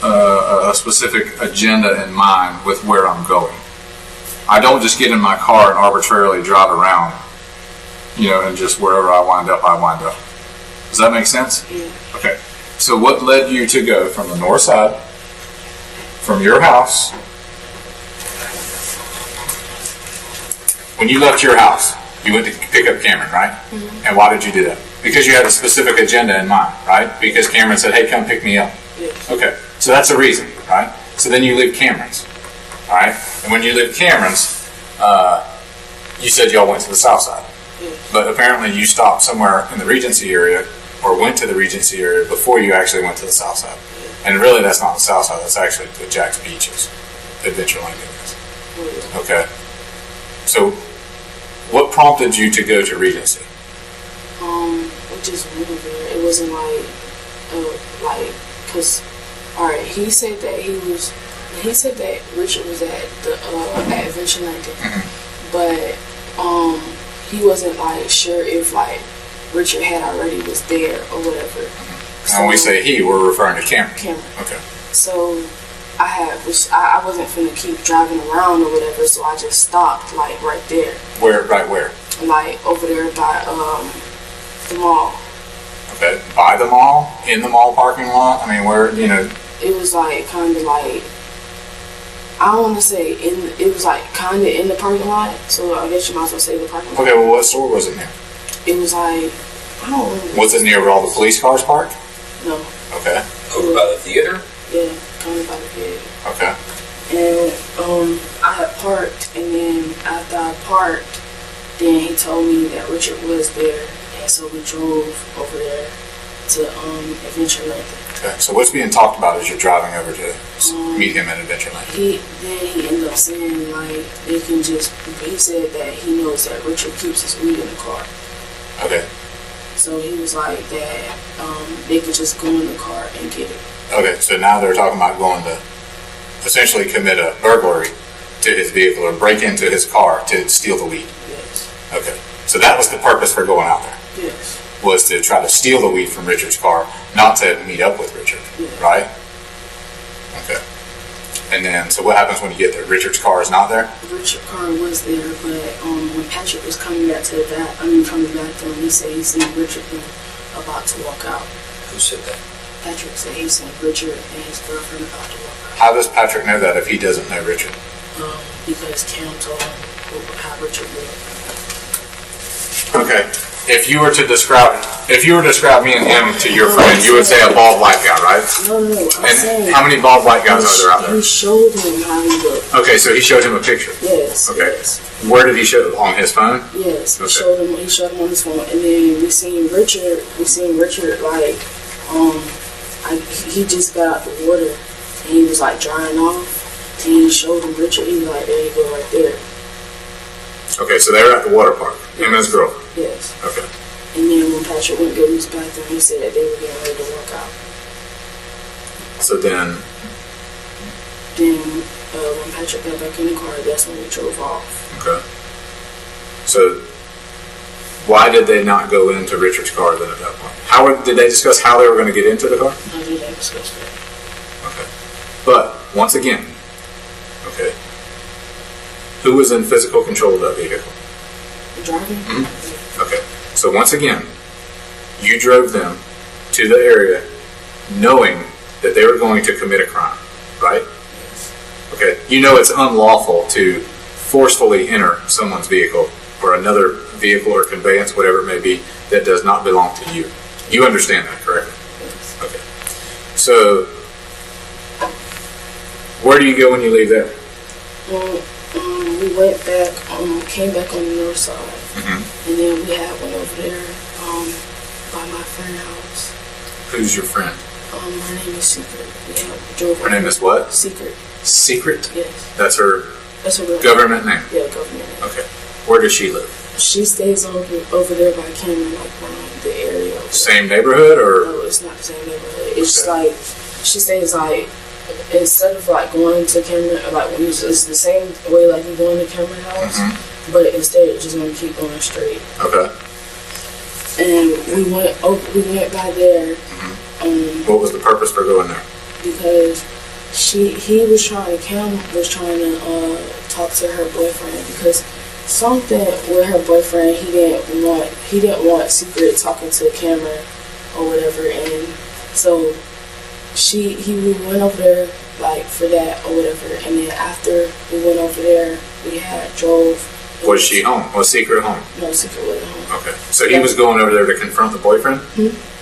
a specific agenda in mind with where I'm going. I don't just get in my car and arbitrarily drive around, and just wherever I wind up, I wind up. Does that make sense? Yeah. Okay. So what led you to go from the north side, from your house, when you left your house, you went to pick up Cameron, right? Mm-hmm. And why did you do that? Because you had a specific agenda in mind, right? Because Cameron said, hey, come pick me up. Yes. Okay. So that's the reason, right? So then you leave Cameron's, all right? And when you leave Cameron's, you said y'all went to the south side. Yes. But apparently you stopped somewhere in the Regency area or went to the Regency area before you actually went to the south side. And really that's not the south side, that's actually the Jack's Beaches, Adventure Landing is. Yes. Okay. So what prompted you to go to Regency? We just went over there. It wasn't cause, alright, he said that Richard was at the at Adventure Landing, but he wasn't sure if Richard had already was there or whatever. So, when we say he, we're referring to Cameron. Cameron. Okay. So I wasn't finna keep driving around or whatever, so I just stopped right there. Where? Right where? Over there by the mall. Okay. By the mall? In the mall parking lot? I mean, where? It was kind of I don't want to say it was kind of in the parking lot, so I guess you might as well say the parking lot. Okay, well, what store was it near? It was I don't remember. Was it near where all the police cars parked? No. Okay. Over by the theater? Yeah, kind of by the head. Okay. And I had parked, and then after I parked, then he told me that Richard was there, and so we drove over there to Adventure Landing. Okay. So what's being talked about as you're driving over to meet him at Adventure Landing? He ended up saying they can just. He said that he knows that Richard keeps his weed in the car. Okay. So he was like that they could just go in the car and get it. Okay. So now they're talking about going to essentially commit a burglary to his vehicle or break into his car to steal the weed? Yes. Okay. So that was the purpose for going out there, Yes. was to try to steal the weed from Richard's car, not to meet up with Richard, right? Okay. And then, so what happens when you get there? Richard's car is not there? Richard's car was there, but when Patrick was coming back to the from the bathroom, he said he seen Richard about to walk out. Who said that? Patrick said he seen Richard and his girlfriend about to walk out. How does Patrick know that if he doesn't know Richard? Because Cam told him how Richard looked. Okay. If you were to describe me and him to your friend, you would say a bald white guy, right? No, I'm saying. And how many bald white guys are there out there? He showed him how he looked. Okay, so he showed him a picture. Yes. Okay. Yes. Where did he show it? On his phone? Yes. Okay. He showed him on his phone, and then we seen Richard like he just got out the water and he was like drying off. And he showed him Richard. He was like, there you go, right there. Okay, so they were at the water park. Him and his girlfriend. Yes. Okay. And then when Patrick went to go to his bathroom, he said that they were getting ready to walk out. So then, When Patrick got back in the car, that's when we drove off. okay. So why did they not go into Richard's car then at that point? Did they discuss how they were going to get into the car? I didn't discuss that. Okay. But, once again, okay, who was in physical control of that vehicle? Driving? Mm-hmm. Okay. So once again, you drove them to the area knowing that they were going to commit a crime, right? Yes. Okay. You know it's unlawful to forcefully enter someone's vehicle or another vehicle or conveyance, whatever it may be, that does not belong to you. You understand that, correct? Yes. Okay. So, where do you go when you leave there? Well, we went back, came back on the north side. Mm-hmm. And then we went over there by my friend's house. Who's your friend? My name is Secret. Drove Her name is what? Secret. Secret? Yes. That's her That's her government name? Yeah, government name. Okay. Where does she live? She stays over there by Cameron, like around the area. Same neighborhood or? No, it's not the same neighborhood. It's just like, she stays like, instead of like going to Cameron, like it's the same way like you going to Cameron house, but instead it's just gonna keep going straight. Okay. And we went by there. What was the purpose for going there? Because Cam was trying to talk to her boyfriend because something with her boyfriend he didn't want Secret talking to Cameron or whatever, and so we went over there like for that or whatever, and then after we went over there we drove. Was she home? Was Secret home? No, Secret wasn't home. Okay. So he was going over there to confront the boyfriend?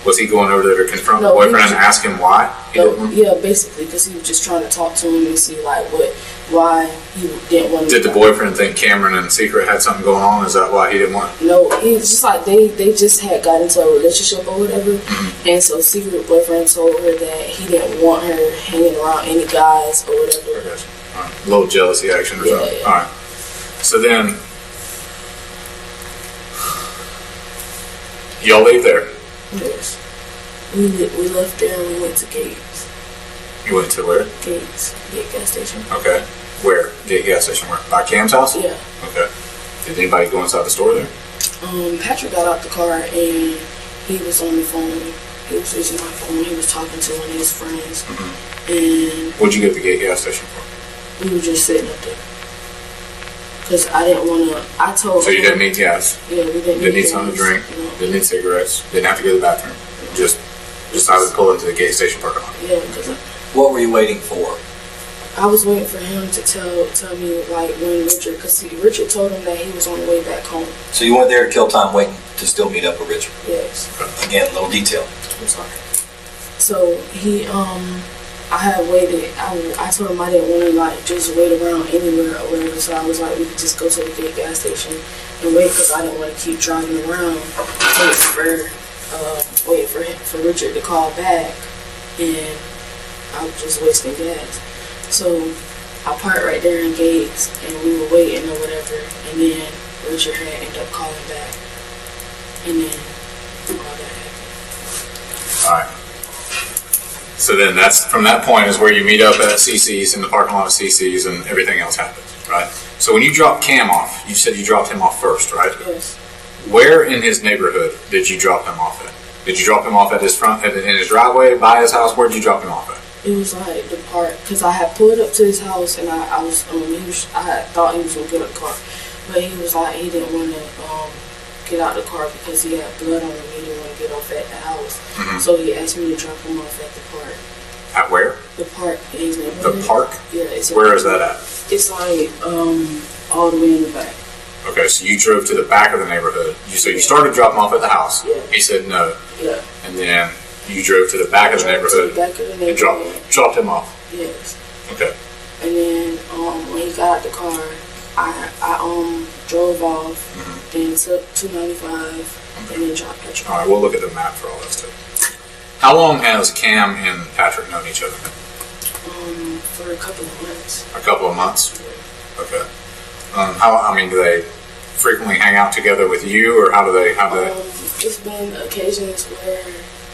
Was he going over there to confront the boyfriend and ask him why? Yeah, basically, because he was just trying to talk to him and see like why he didn't want to. Did the boyfriend think Cameron and Secret had something going on? Is that why he didn't want? No, it's just like they just had got into a relationship or whatever, and so Secret boyfriend told her that he didn't want her hanging around any guys or whatever. All right. A little jealousy action or something. Yeah. All right. So then, y'all leave there. Yes. We left there and we went to Gates. You went to where? Gates. Gate gas station. Okay. Where? Gate gas station where? By Cam's house? Yeah. Okay. Did anybody go inside the store there? Patrick got out the car and he was on the phone. He was using my phone. He was talking to one of his friends. And What'd you get the gate gas station for? we were just sitting up there. Because I didn't want to, I told So you didn't need gas? Yeah, we didn't Didn't need something to drink? No. Didn't need cigarettes? Didn't have to go to the bathroom? Just decided to pull into the gate station parking lot? Yeah, because What were you waiting for? I was waiting for him to tell me like when because Richard told him that he was on the way back home. So you went there to kill time waiting to still meet up with Richard? Yes. Again, a little detail. I'm sorry. So I had waited. I told him I didn't want to like just wait around anywhere or whatever. So I was like, we could just go to the gate gas station and wait because I didn't want to keep driving around wait for Richard to call back, and I was just wasting gas. So I parked right there in Gates and we were waiting or whatever, and then Richard had ended up calling back, and then all that happened. All right. So then from that point is where you meet up at CC's in the parking lot of CC's and everything else happens, right? So when you dropped Cam off, you said you dropped him off first, right? Yes. Where in his neighborhood did you drop him off at? Did you drop him off at his in his driveway, by his house? Where did you drop him off at? It was like the park, because I had pulled up to his house and I had thought he was gonna get a car, but he was like, he didn't want to get out the car because he had blood on him. He didn't want to get off at the house, so he asked me to drop him off at the park. At where? The park in his neighborhood. The park? Yeah. Where is that at? It's like all the way in the back. Okay, so you drove to the back of the neighborhood. So you started dropping him off at the house. Yeah. He said no. Yeah. And then you drove to the back of the neighborhood. And dropped him off. Yes. Okay. And then when he got out the car, I drove off and took 295 and then dropped that truck. All right, we'll look at the map for all this too. How long has Cam and Patrick known each other? For a couple of months. A couple of months. Okay. Do they frequently hang out together with you, or how do they? It's been occasions where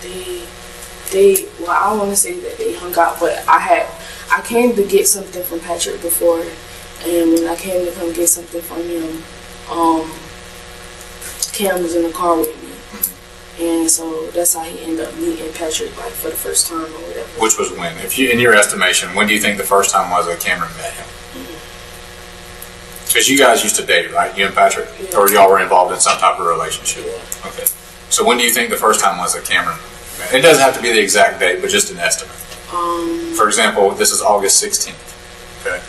they. Well, I don't want to say that they hung out, but I came to get something from Patrick before, and when I came to come get something from him, Cam was in the car with me, and so that's how he ended up meeting Patrick, like for the first time or whatever. Which was when? In your estimation, when do you think the first time was that Cameron met him? Because you guys used to date, right? You and Patrick? Yeah. Or y'all were involved in some type of relationship? Yeah. Okay. So when do you think the first time was that Cameron met? It doesn't have to be the exact date, but just an estimate. For example, this is August 16th. Okay.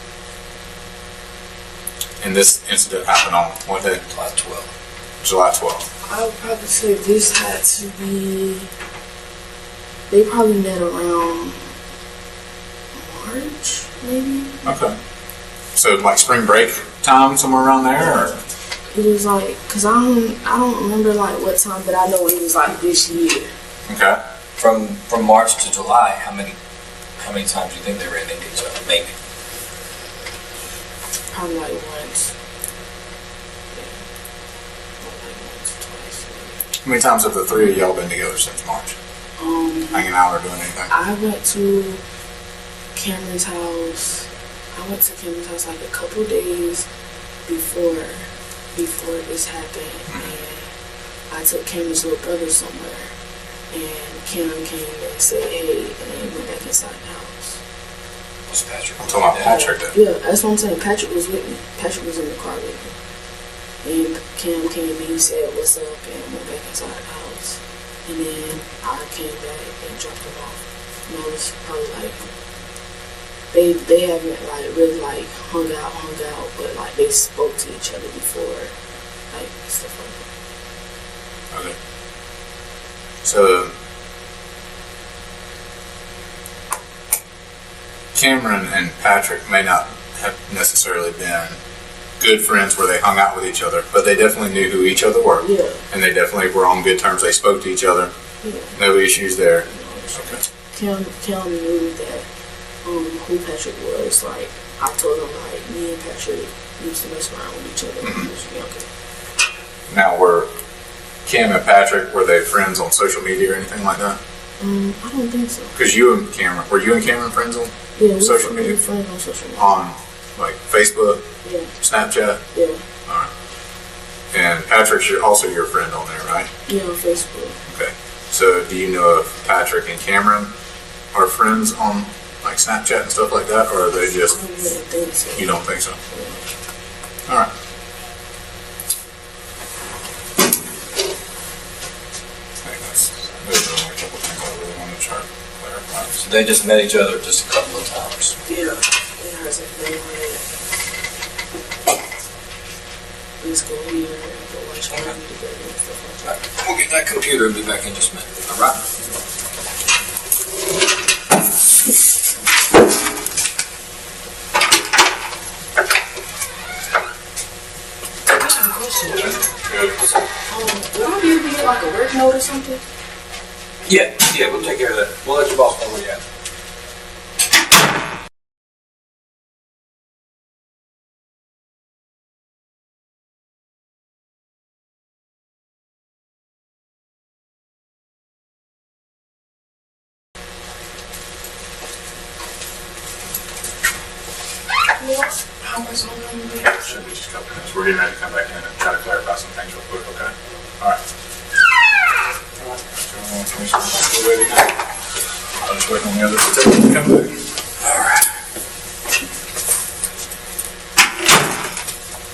And this incident happened on what day? July 12th. July 12th. I would probably say this had to be. They probably met around March, maybe. Okay. So like spring break time, somewhere around there? Or? It was like, cause I don't remember like what time, but I know it was like this year. Okay. From March to July, how many times do you think they ran into each other? Maybe. Probably like once. Yeah. Like once or twice. Maybe. How many times have the three of y'all been together since March? Hanging out or doing anything? I went to Cameron's house. I went to Cameron's house like a couple days before this happened, and I took Cameron's little brother somewhere, and Cam came and said hey, and then went back inside the house. Was Patrick? I'm talking about Patrick then. Yeah, that's what I'm saying. Patrick was with me. Patrick was in the car with me. And Cam came and he said what's up and went back inside the house. And then I came back and dropped him off. And I was probably like, they haven't like really like hung out, but like they spoke to each other before, like stuff like that. Okay. So Cameron and Patrick may not have necessarily been good friends where they hung out with each other, but they definitely knew who each other were. Yeah. And they definitely were on good terms. They spoke to each other. Yeah. No issues there. Okay. Cam knew that who Patrick was. Like I told him like me and Patrick used to mess around with each other when we was younger. Now, were Cam and Patrick, were they friends on social media or anything like that? I don't think so. Because were you and Cameron friends on social media? We're friends on social media. On like Facebook, Yeah. Snapchat? Yeah. All right. And Patrick's also your friend on there, right? Yeah, on Facebook. Okay. So do you know if Patrick and Cameron are friends on like Snapchat and stuff like that, or are they just? I don't really think so. You don't think so? Yeah. All right. I think those are only a couple things I really want to try to clarify. So they just met each other just a couple of times. Yeah. It hasn't been like, let's go here and go watch a movie together and stuff like that. Right. We'll get that computer and be back in just a minute. All right. I have a question. Would I be able to get like a work note or something? Yeah, we'll take care of that. We'll let your boss know where you're at. How much on them? Should be just a couple minutes. We're getting ready to come back in and try to clarify some things real quick, okay? All right. We're ready now. I'll just wait on the other detective to come back. All right.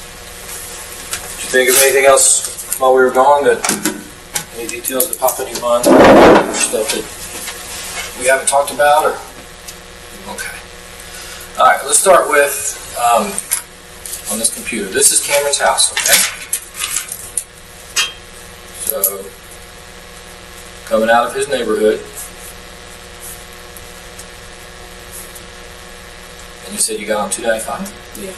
Did you think of anything else while we were gone? Any details that popped in your mind? Stuff that we haven't talked about, or? Okay. All right. Let's start with on this computer. This is Cameron's house. Okay. So coming out of his neighborhood. And you said you got on 295? Yeah.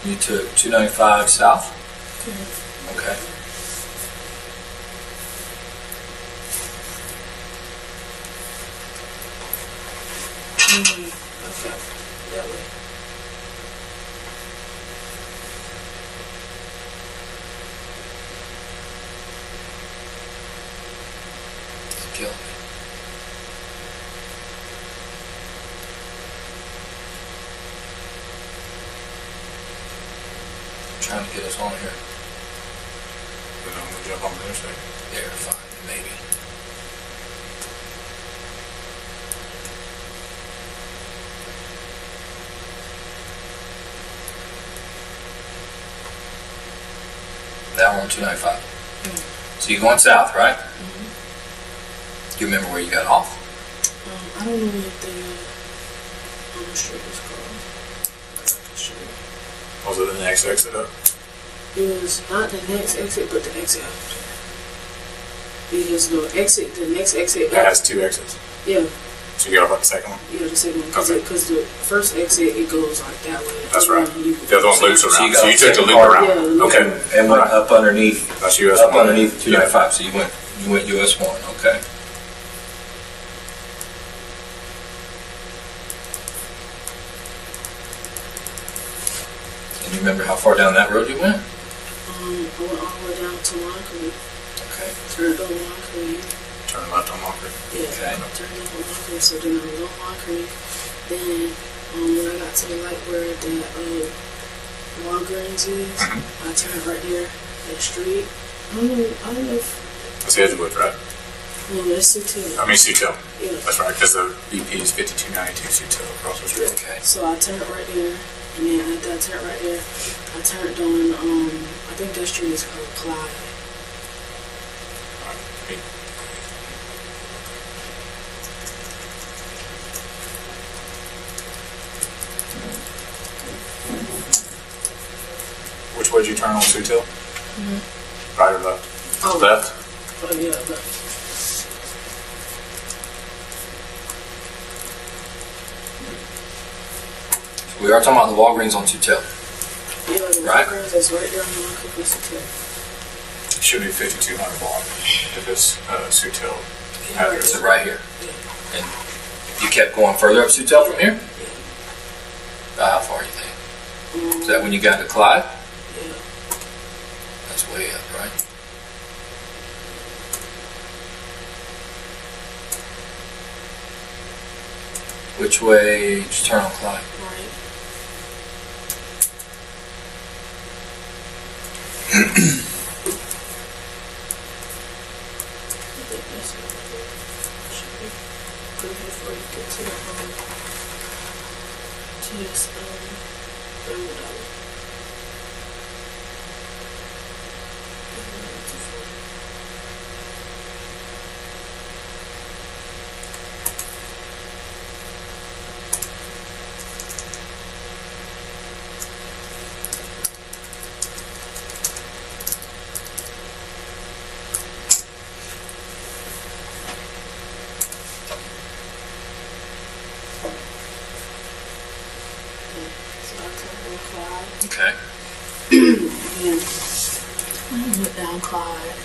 You took 295 south? Okay. Okay. That way. It's killing me. Trying to get us on here. Then I'm gonna jump on the interstate. Yeah, fine, maybe. Now we're on 295. So you're going south, right? Do you remember where you got off? I don't know what the street was called. Was it the next exit up? It was not the next exit, but the exit out. Because the next exit. It has two exits. Yeah, So you got off at the second one? yeah, the second one. Okay. Because the first exit, it goes like that way. That's right. The other one loops So around. you So got you took the second loop part, around. yeah, loop. Okay. And went up underneath. That's US Up 1. underneath 295. So you went US 1. Okay. And you remember how far down that road you went? I went all the way down to Moncrief. Okay. Turned on Moncrief. Turn left on Walker. Yeah, Okay. turned on Moncrief. So then I was on Moncrief. Then when I got to the light where the Walgreens is, I turned right there. That street. I don't know if. That's Edgewood, right? No, that's Sutil. I mean, Sutil. Yeah. That's right, because the BP is 5292 Sutil across the street. Okay. So I turned right there, and then after I turned right there, I turned on, I think that street is called Clyde. Which way did you turn on Sutil? Right or left? Oh. Left? Oh, yeah, but We are talking about the Walgreens on Sutil. yeah, the Right. Walgreens is right there on the Moncrief and Sutil. It should be 5200 block if it's Sutil. So right here. And you kept going further up Sutil from here? About how far you think? Is that when you got to Clyde? Yeah. That's way up, right? Which way did you turn on Clyde? Right. I think that's what it should be. Good before you get to this, roundabout. So I turned on Clyde. Okay. And I went down Clyde.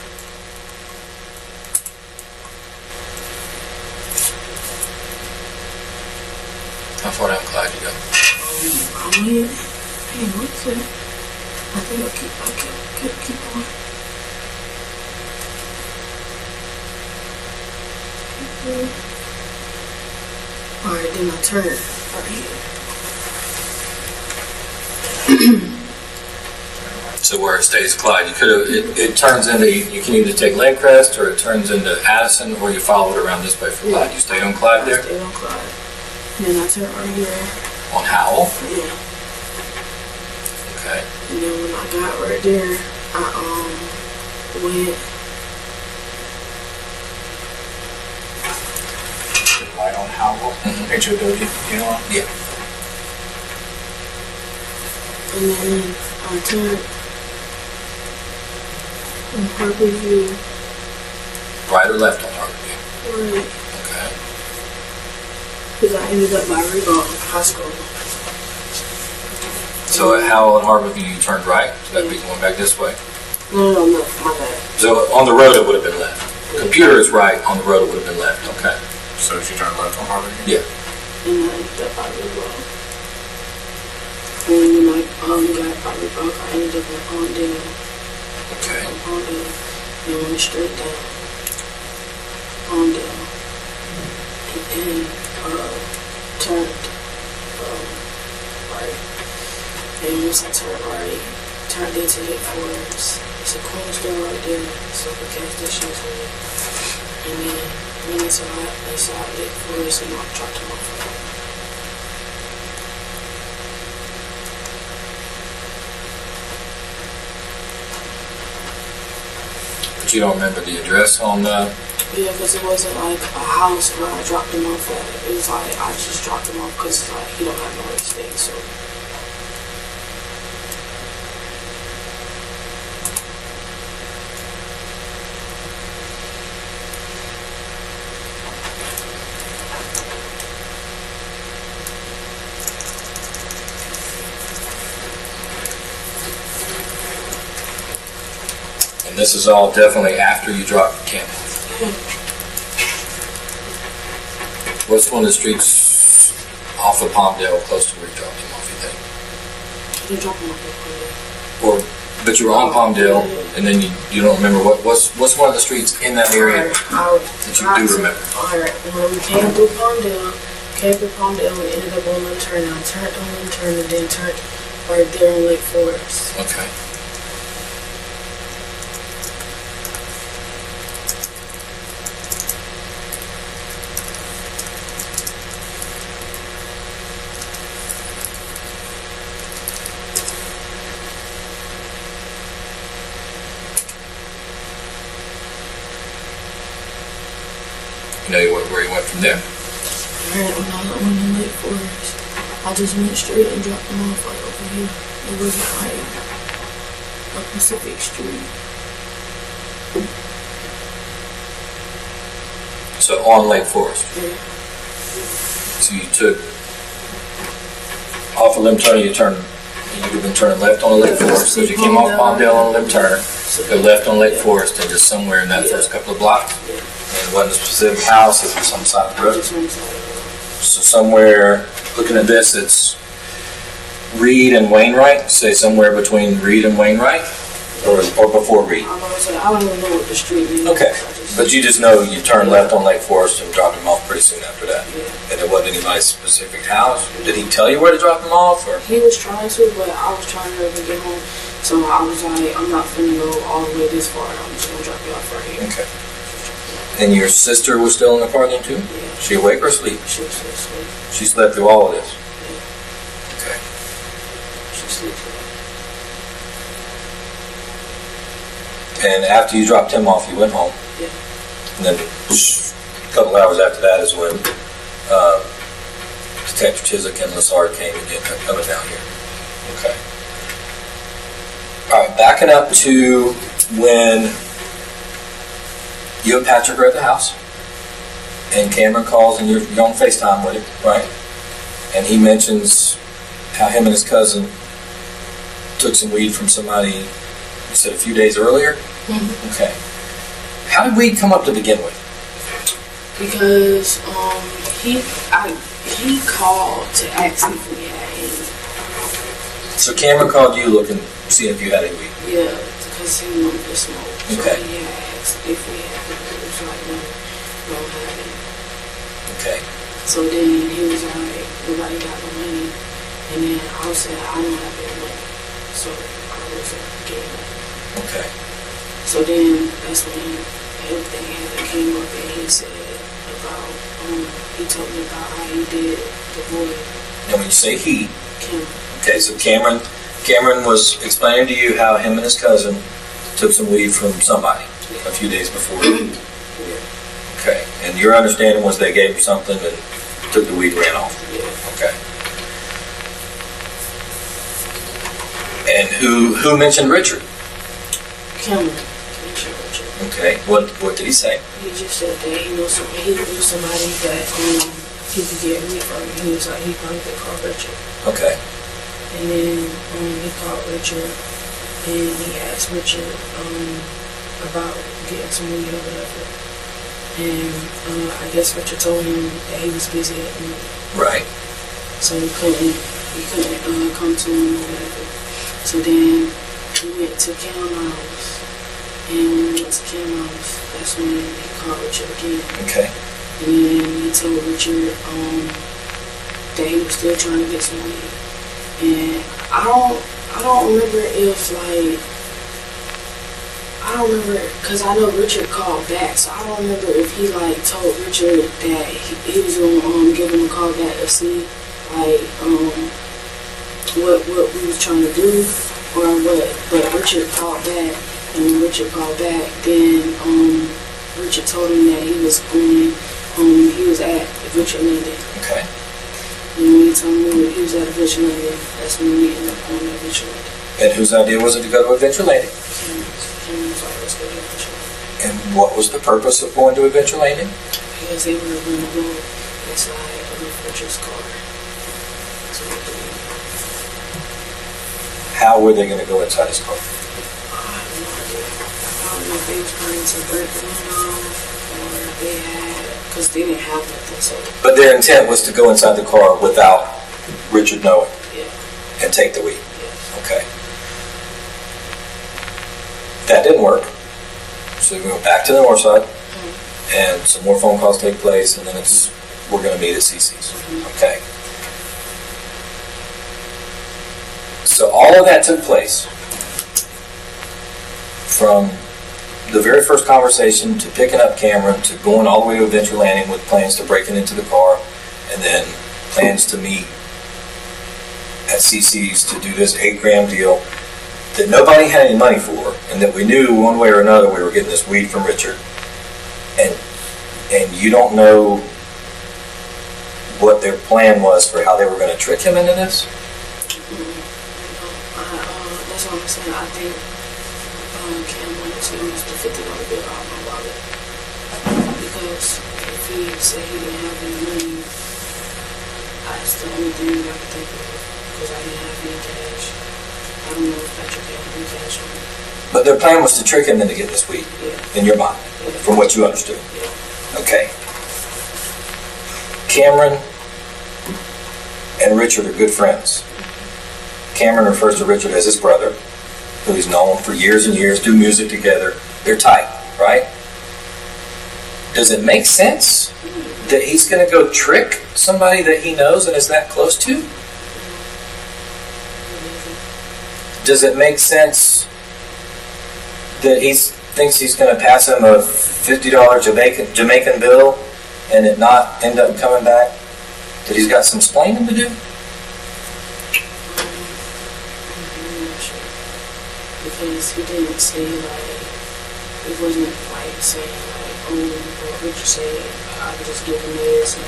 How far down Clyde you go? I went Hey, what's it? I think I'll keep going. Alright, then I turn right here. So where it stays Clyde, you could have, it turns into, you can either take Lakecrest or it turns into Addison, or you follow it around this way for Clyde. You stayed on Clyde there? I stayed on Clyde. And then I turn right here. On Howell? Yeah. Okay. And then when I got right there, I went. Right on Howell, H-O-W, you know? Yeah. And then I turned on Harborview. Right or left on Harborview? Right. Okay. Because I ended up by Regal High School. So at Howell and Harborview, you turned right? So that'd be going back this way? No, my bad. So on the road, it would have been left. Computer is right, on the road, it would have been left. Okay. So if you turn left on Harvard? Yeah. And I ended up by Regal. And when I got by Regal, I ended up at Pondale. Okay. Pondale. And went straight down. Pondale. And then turned right. And once I turned right, turned into Lake Forest. It's a corner store right there. So the gas station for me. And then went inside Lake Forest and I dropped him off. But you don't remember the address on the... Yeah, because it wasn't like a house where I dropped him off at. It was like I just dropped him off because like he don't have nowhere to stay. So. And this is all definitely after you dropped Cam. What's one of the streets off of Palmdale close to where you dropped him off, you think? You dropped him off at Palmdale. But you were on Palmdale, and then you don't remember what's one of the streets in that area that you do remember? Alright, when we came through Palmdale, we ended up on Lantern. I turned on Lantern and then turned right there in Lake Forest. Okay. You know where he went from there? Alright, when I went in Lake Forest, I just went straight and dropped him off right over here. It wasn't like a Pacific street. So on Lake Forest. Yeah. So you took off of Limb Turner, you'd have been turning left on Lake Forest. So you came off Palmdale on Limb Turner, go left on Lake Forest, and just somewhere in that first couple of blocks. And it wasn't a specific house, it was on the side of the road. Just on the side of the road. So somewhere, looking at this, it's Reed and Wainwright. Say somewhere between Reed and Wainwright, or before Reed. I don't even know what the street is. Okay, but you just know you turned left on Lake Forest and dropped him off pretty soon after that. Yeah. And there wasn't anybody's specific house. Did he tell you where to drop him off, or? He was trying to, but I was trying to hurry up and get home. So I was like, I'm not finna go all the way this far. I'm just gonna drop you off right here. Okay. And your sister was still in the car then too? Yeah. She awake or asleep? She was asleep. She slept through all of this? Yeah. Okay. She sleeps. And after you dropped him off, you went home? Yeah. And then a couple hours after that is when Detective Chiswick and Lassard came and ended up coming down here. Okay. All right, backing up to when you and Patrick are at the house, and Cameron calls, and you're on FaceTime with him, right? And he mentions how him and his cousin took some weed from somebody, you said a few days earlier? Mm-hmm. Okay. How did weed come up to begin with? Because he called to ask me if we had any. So Cameron called you looking, seeing if you had any weed. Yeah, because he wanted to smoke. So Okay. he had asked if we had it. It was like, no, we don't have it. Okay. So then he was like, nobody got no money. And then I said, I don't have any money. So I was getting it. Okay. So then that's when everything came up and he said about, he told me about how he did the boy, And when you say he, Kim. okay, so Cameron was explaining to you how him and his cousin took some weed from somebody a few days before. Yeah. Okay. And your understanding was they gave him something and took the weed and ran off. Yeah. Okay. And who mentioned Richard? Cameron. Okay. What did he say? He just said that he knew somebody that he could get weed from. He was like, he probably could call Richard. Okay. And then he called Richard and he asked Richard about getting some weed or whatever. And I guess Richard told him that he was busy at work. Right. So he couldn't come to him or whatever. So then we went to Cam's house. And when we went to Cam's house, that's when he called Richard again. Okay. And then he told Richard that he was still trying to get some weed. And I don't remember if I don't remember, because I know Richard called back, so I don't remember if he told Richard that he was going to give him a call back to see what we was trying to do or what. But Richard called back, and when Richard called back, then Richard told him that he was at Richard Landing. Okay. And when he told me he was at Richard Landing, that's when we ended up going to Richard Landing. And whose idea was it to go to Adventure Landing? Cameron was like, let's go to Adventure Landing. And what was the purpose of going to Adventure Landing? Because they were going to go inside of Richard's car. So we did. How were they going to go inside his car? I have no idea. I don't know if they was planning to break the window or they had, because they didn't have nothing. So But their intent was to go inside the car without Richard knowing yeah, and take the weed. yeah. Okay. That didn't work. So we went back to the north side, and some more phone calls take place, and then we're going to meet at CC's. Okay. So all of that took place from the very first conversation to picking up Cameron to going all the way to Adventure Landing with plans to breaking into the car, and then plans to meet at CC's to do this $8,000 deal that nobody had any money for, and that we knew one way or another we were getting this weed from Richard. And you don't know what their plan was for how they were going to trick him into this? That's what I'm saying. I think Cam wanted to use the $50 bill out of my wallet. Because if he said he didn't have any money, that's the only thing I could think of. Because I didn't have any cash. I don't know if Patrick had any cash on me. But their plan was to trick him into getting this weed, Yeah. in your mind, Yeah. from what you understood. Yeah. Okay. Cameron and Richard are good friends. Cameron refers to Richard as his brother, who he's known for years and years, do music together. They're tight, right? Does it make sense that he's going to go trick somebody that he knows and is that close to? Does it make sense that he thinks he's going to pass him a $50 Jamaican bill and it not end up coming back? That he's got some explaining to do? I'm not sure. Because he didn't say it wasn't saying what Richard said, I could just give him this and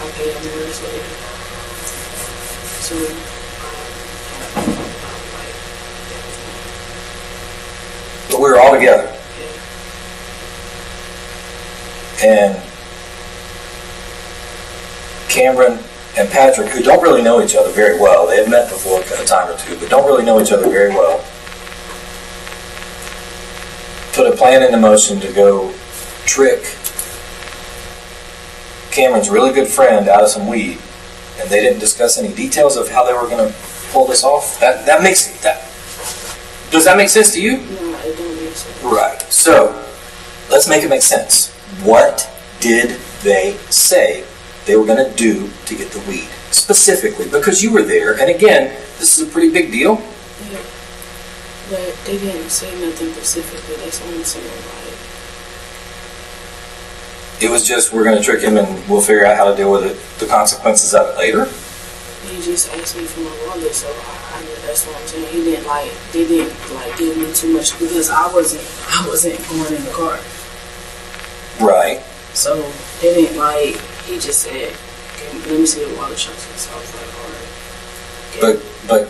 I'll pay him the rest later. So, But we were all together. And Cameron and Patrick, who don't really know each other very well, they have met before a time or two, but don't really know each other very well, put a plan into motion to go trick Cameron's really good friend out of some weed, and they didn't discuss any details of how they were going to pull this off? That makes that. Does that make sense to you? No, it don't make sense. Right. So let's make it make sense. What did they say they were going to do to get the weed? Specifically, because you were there, and again, this is a pretty big deal. Yeah. But they didn't say nothing specifically. That's what I'm saying. Like, It was just, we're going to trick him and we'll figure out how to deal with it, the consequences of it later. he just asked me for my wallet, so that's what I'm saying. They didn't give me too much because I wasn't going in the car. Right. So they didn't he just said, okay, let me see the wallet transfer. So I was like, all right. Okay. But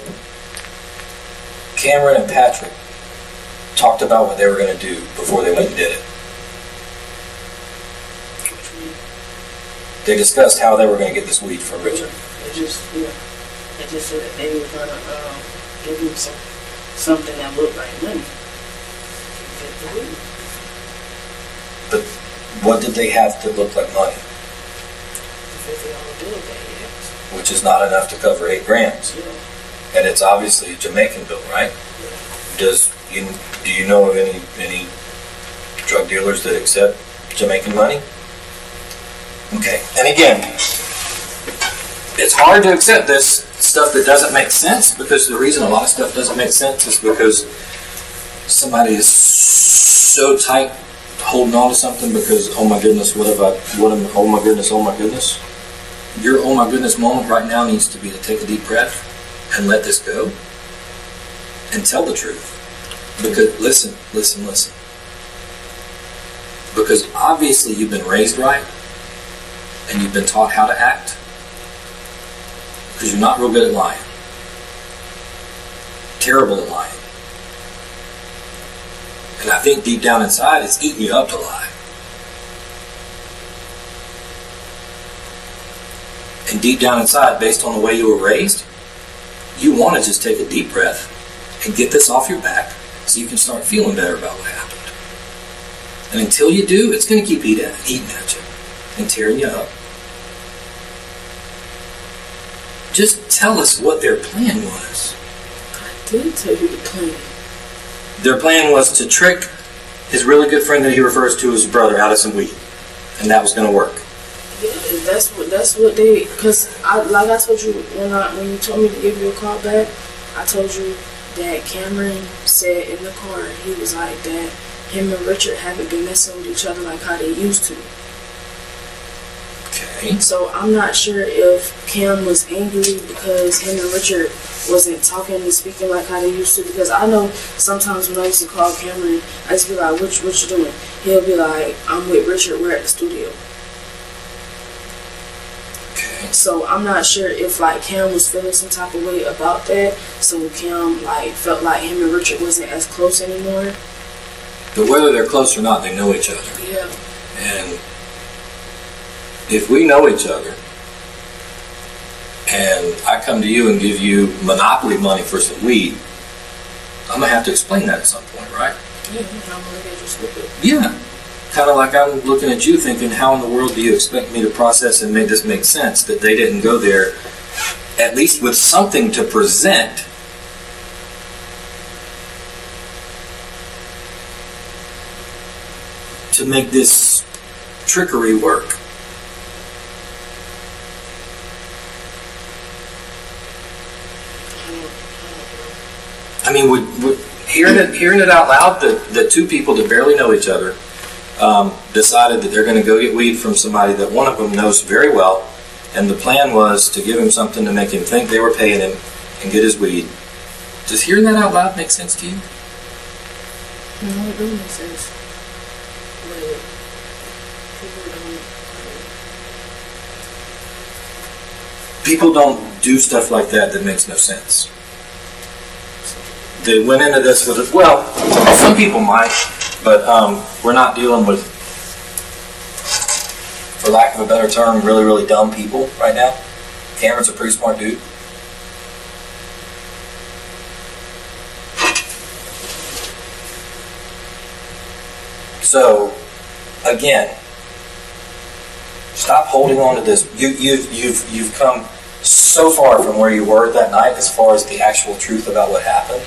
Cameron and Patrick talked about what they were going to do before they went and did it. They discussed how they were going to get this weed from Richard. They just said that they were gonna give him something that looked like money. Get the weed. But what did they have to look like money? The $50 bill that he asked. Which is not enough to cover 8 grams. Yeah. And it's obviously a Jamaican bill, right? Yeah. Do you know of any drug dealers that accept Jamaican money? Okay, and again, it's hard to accept this stuff that doesn't make sense, because the reason a lot of stuff doesn't make sense is because somebody is so tight holding on to something because, oh my goodness, oh my goodness. Your oh my goodness moment right now needs to be to take a deep breath and let this go and tell the truth. Because, listen. Because obviously you've been raised right, and you've been taught how to act, because you're not real good at lying. Terrible at lying. And I think deep down inside it's eating you up to lie. And deep down inside, based on the way you were raised, you want to just take a deep breath and get this off your back so you can start feeling better about what happened. And until you do, it's going to keep eating at you and tearing you up. Just tell us what their plan was. I did tell you the plan. Their plan was to trick his really good friend that he refers to as his brother out of some weed. And that was going to work. Yeah, that's what they, because I told you when you told me to give you a call back, I told you that Cameron said in the car, he was like that him and Richard haven't been messing with each other like how they used to. Okay. So I'm not sure if Cam was angry because him and Richard wasn't talking and speaking like how they used to, because I know sometimes when I used to call Cameron, I used to be like, what you doing? He'll be like, I'm with Richard, we're at the studio. Okay. So I'm not sure if Cam was feeling some type of way about that, so Cam felt like him and Richard wasn't as close anymore. But whether they're close or not, they know each other. Yeah. And if we know each other, and I come to you and give you monopoly money for some weed, I'm going to have to explain that at some point, right? Yeah, I'm going to get you stupid. Yeah. Kind of like I'm looking at you thinking, how in the world do you expect me to process and make this make sense that they didn't go there at least with something to present? To make this trickery work. I mean, would hearing it out loud that two people that barely know each other decided that they're going to go get weed from somebody that one of them knows very well, and the plan was to give him something to make him think they were paying him and get his weed. Does hearing that out loud make sense to you? No, it doesn't make sense. People don't do stuff like that makes no sense. They went into this with it. Well, some people might, but we're not dealing with, for lack of a better term, really, really dumb people right now. Cameron's a pretty smart dude. So, again, stop holding on to this. You've come so far from where you were that night as far as the actual truth about what happened?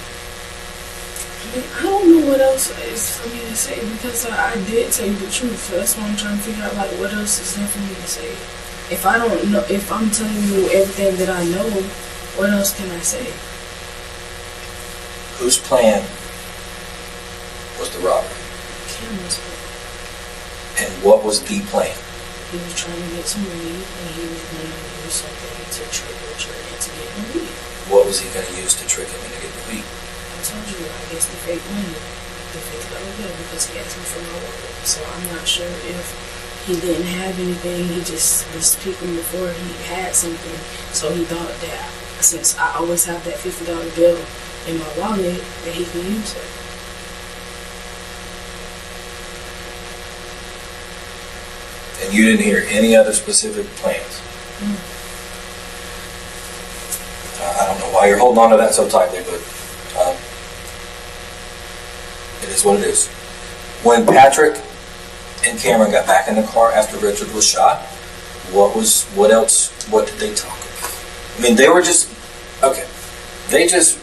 I don't know what else is for me to say because I did tell you the truth. So that's why I'm trying to figure out like what else is there for me to say. If I don't know, if I'm telling you everything that I know, what else can I say? Whose plan was the robbery? Cameron's plan. And what was the plan? He was trying to get some weed and he was going to use something to trick Richard into getting the weed. What was he going to use to trick him into getting the weed? I told you, I guess the fake money, the $50 bill, because he asked me for my wallet. So I'm not sure if he didn't have anything, he just was speaking before he had something. So he thought that since I always have that $50 bill in my wallet, that he can use it. And you didn't hear any other specific plans? I don't know why you're holding on to that so tightly, but it is what it is. When Patrick and Cameron got back in the car after Richard was shot, what did they talk about? I mean, they were just, okay, they just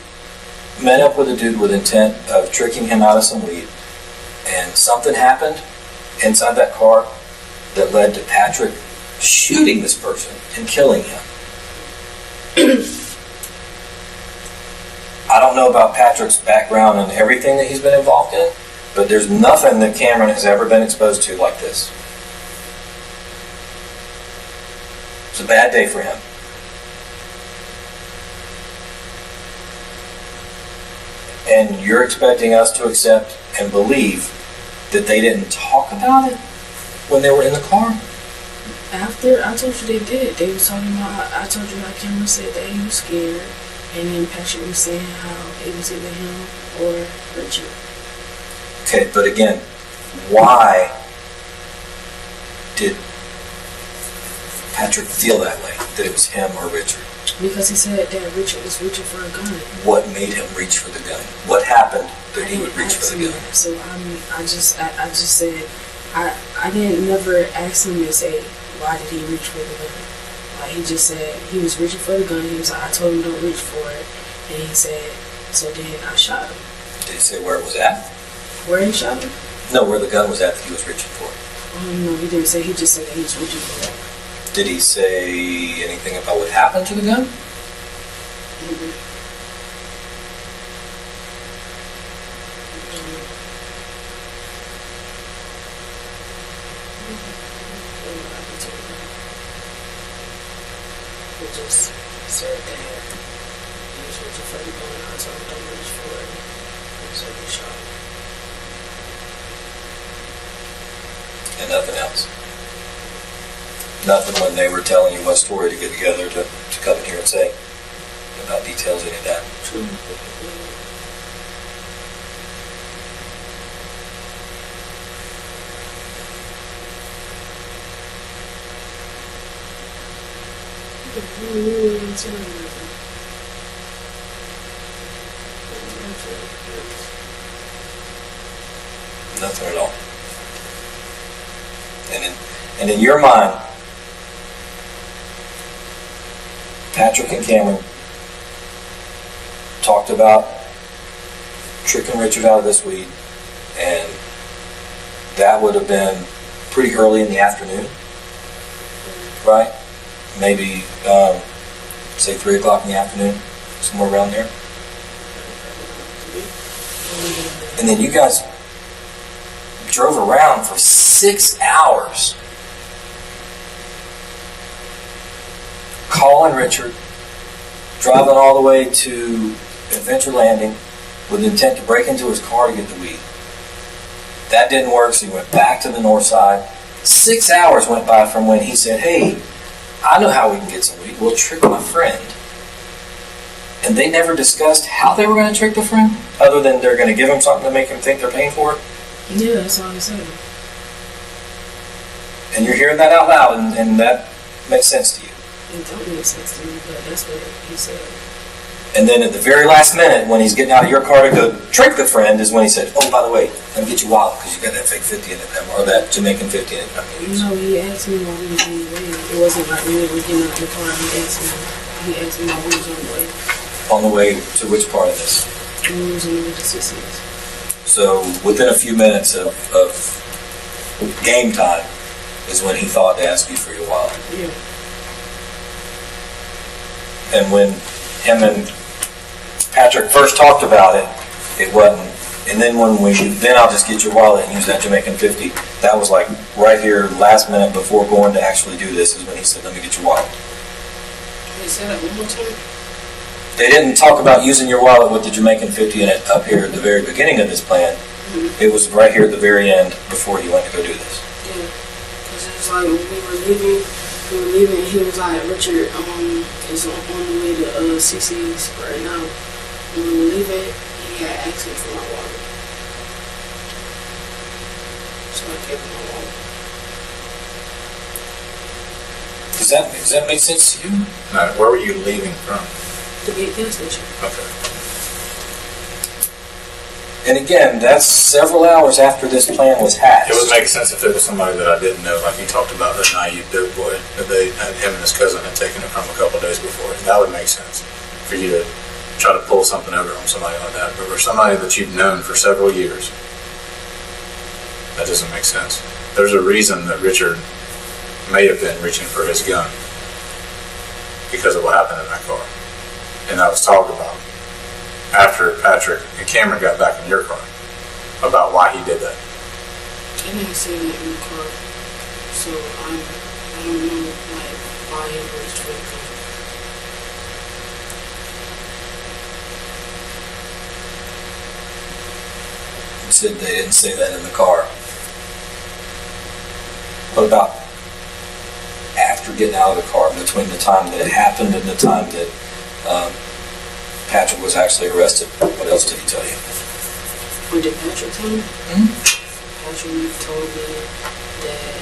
met up with a dude with intent of tricking him out of some weed, and something happened inside that car that led to Patrick shooting this person and killing him. I don't know about Patrick's background and everything that he's been involved in, but there's nothing that Cameron has ever been exposed to like this. It's a bad day for him. And you're expecting us to accept and believe that they didn't talk about it when they were in the car? After, I told you they did. They was talking about, I told you how Cameron said that he was scared. And then Patrick was saying how it was either him or Richard. Okay, but again, why did Patrick feel that way, that it was him or Richard? Because he said that Richard was reaching for a gun. What made him reach for the gun? What happened that he would reach for the gun? So I just said, I didn't never ask him to say, why did he reach for the gun? Like, he just said he was reaching for the gun. He was like, I told him don't reach for it. And he said, so then I shot him. Did he say where it was at? Where he shot him? No, where the gun was at that he was reaching for. No, he didn't say. He just said that he was reaching for it. Did he say anything about what happened to the gun? He just said that he was reaching for the gun. I told him don't reach for it. So he shot him. And nothing else? Nothing when they were telling you what story to get together to come in here and say about details, any of that? True. Nothing at all. And in your mind, Patrick and Cameron talked about tricking Richard out of this weed, and that would have been pretty early in the afternoon, right? Maybe, say 3 o'clock in the afternoon, somewhere around there. And then you guys drove around for 6 hours calling Richard, driving all the way to Adventure Landing with intent to break into his car to get the weed. That didn't work, so he went back to the north side. 6 hours went by from when he said, hey, I know how we can get some weed. We'll trick my friend. And they never discussed how they were going to trick the friend, other than they're going to give him something to make him think they're paying for it. Yeah, that's all he said. And you're hearing that out loud, and that makes sense to you. It don't make sense to me, but that's what he said. And then at the very last minute, when he's getting out of your car to go trick the friend, is when he said, oh, by the way, let me get you wallet, because you got that fake 50 in it, or that Jamaican 50 in it. No, he asked me while we were getting ready. It wasn't like when we were getting out of the car, he asked me. He asked me who was on the way. On the way to which part of this? Who was on the way to CC's. So within a few minutes of game time is when he thought to ask you for your wallet. Yeah. And when him and Patrick first talked about it, it wasn't. And then then I'll just get your wallet and use that Jamaican 50. That was like right here, last minute before going to actually do this is when he said, let me get your wallet. They said that one more time? They didn't talk about using your wallet with the Jamaican 50 in it up here at the very beginning of this plan. Mm-hmm. It was right here at the very end before he went to go do this. Yeah. Because it was like when we were leaving, he was like, Richard is on the way to CC's right now. When we were leaving, he had asked me for my wallet. So I gave him my wallet. Does that make sense to you? No, where were you leaving from? The gas station. Okay. And again, that's several hours after this plan was hatched. It would make sense if it was somebody that I didn't know, like you talked about that naive dope boy that him and his cousin had taken it from a couple of days before. That would make sense for you to try to pull something over on somebody like that. But for somebody that you've known for several years, that doesn't make sense. There's a reason that Richard may have been reaching for his gun because of what happened in that car. And that was talked about after Patrick and Cameron got back in your car about why he did that. I didn't say that in the car, so I don't know why he reached for the gun. You said they didn't say that in the car. What about after getting out of the car, between the time that it happened and the time that Patrick was actually arrested? What else did he tell you? What did Patrick tell me? Mm-hmm. Patrick told me that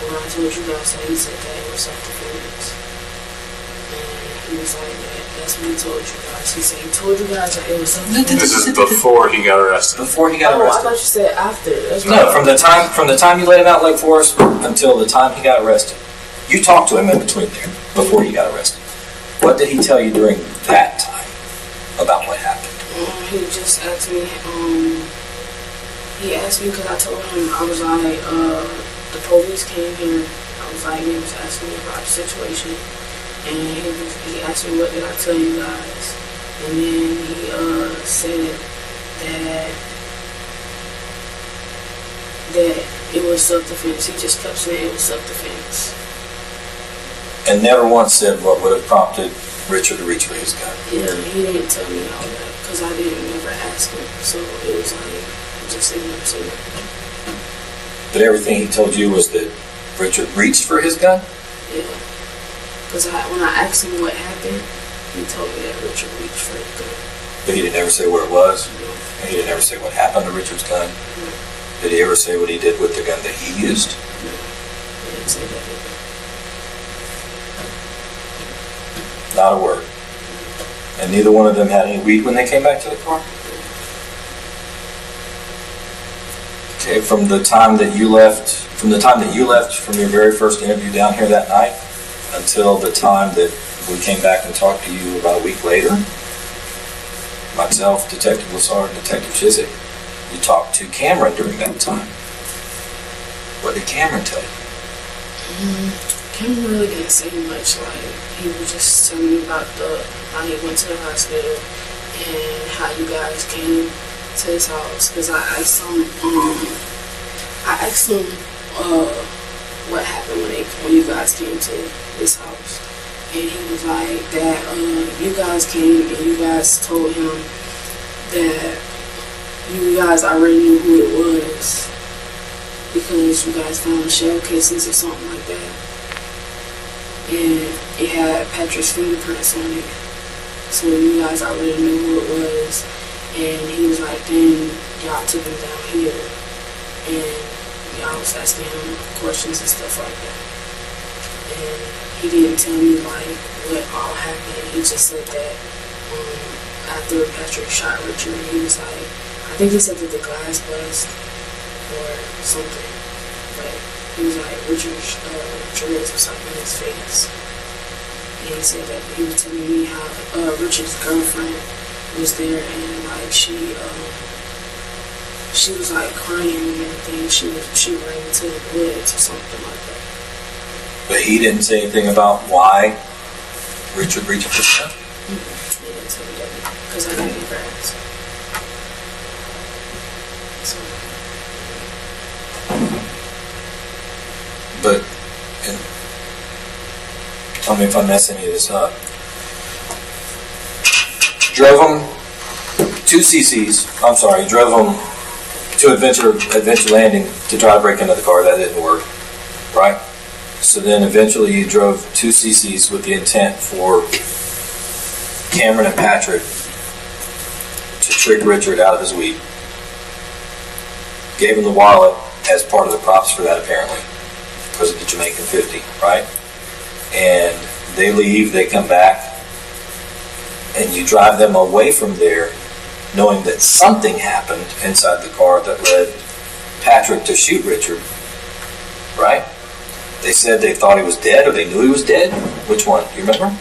when I told you guys that he said that it was self-defense. And he was like, that's what he told you guys. He said he told you guys that it was self-defense. This is before he got arrested. Before he got I arrested. thought you said after. That's No, from the time you let him out Lake Forest until the time he got arrested. You talked to him in between there, before he got arrested. What did he tell you during that time about what happened? He just asked me, he asked me because I told him, I was like, the police came here. I was like, he was asking me about the situation. And he asked me, what did I tell you guys? And then he said that it was self-defense. He just kept saying it was self-defense. And never once said what would have prompted Richard to reach for his gun. Yeah, he didn't tell me all that because I didn't ever ask him. So it was like, just didn't ever say that. But everything he told you was that Richard reached for his gun? Yeah. Because when I asked him what happened, he told me that Richard reached for his gun. But he didn't ever say where it was? No. And he didn't ever say what happened to Richard's gun? No. Did he ever say what he did with the gun that he used? No. He didn't say that either. Not a word. And neither one of them had any weed when they came back to the car? Okay, from the time that you left from your very first interview down here that night until the time that we came back and talked to you about a week later, myself, Detective Lassard, and Detective Chiswick, you talked to Cameron during that time. What did Cameron tell you? Cameron really didn't say much. Like, he was just telling me about how he went to the hospital and how you guys came to his house. Because I asked him, what happened when you guys came to his house. And he was like that you guys came and you guys told him that you guys already knew who it was because you guys found shell casings or something like that. And it had Patrick's fingerprints on it. So you guys already knew who it was. And he was like, then y'all took him down here. And y'all was asking him questions and stuff like that. And he didn't tell me like what all happened. He just said that after Patrick shot Richard, he was like, I think he said that the glass buzzed or something. But he was like, Richard's dreads or something in his face. And he said that he was telling me how Richard's girlfriend was there, and like she was like crying and everything. She ran into the woods or something like that. But he didn't say anything about why Richard reached for the gun? He didn't tell me that because I didn't get asked. So. But, and tell me if I mess any of this up. Drove them to CC's. I'm sorry, drove them to Adventure Landing to try to break into the car. That didn't work, right? So then eventually you drove to CC's with the intent for Cameron and Patrick to trick Richard out of his weed. Gave him the wallet as part of the props for that, apparently, because of the Jamaican 50, right? And they leave, they come back, and you drive them away from there, knowing that something happened inside the car that led Patrick to shoot Richard, right? They said they thought he was dead, or they knew he was dead. Which one? Do you remember?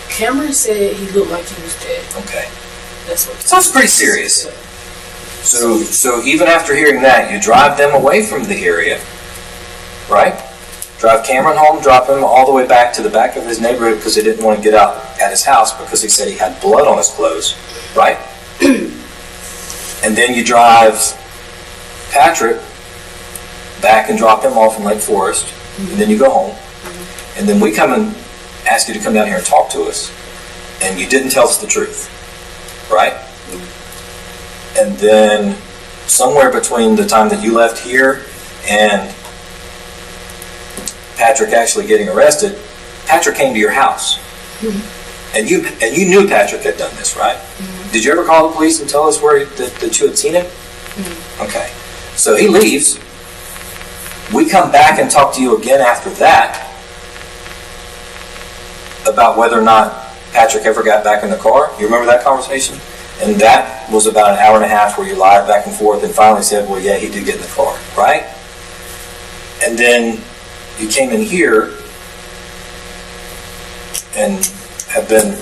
Cameron said he looked like he was dead. Okay. That's what. Sounds pretty serious. So even after hearing that, you drive them away from the area, right? Drive Cameron home, drop him all the way back to the back of his neighborhood because they didn't want to get out at his house because he said he had blood on his clothes, right? And then you drive Patrick back and drop him off in Lake Forest, and then you go home. And then we come and ask you to come down here and talk to us, and you didn't tell us the truth, right? And then somewhere between the time that you left here and Patrick actually getting arrested, Patrick came to your house. And you knew Patrick had done this, right? Did you ever call the police and tell us that you had seen him? Okay. So he leaves. We come back and talk to you again after that about whether or not Patrick ever got back in the car. You remember that conversation? And that was about an hour and a half where you lied back and forth and finally said, well, yeah, he did get in the car, right? And then you came in here and have been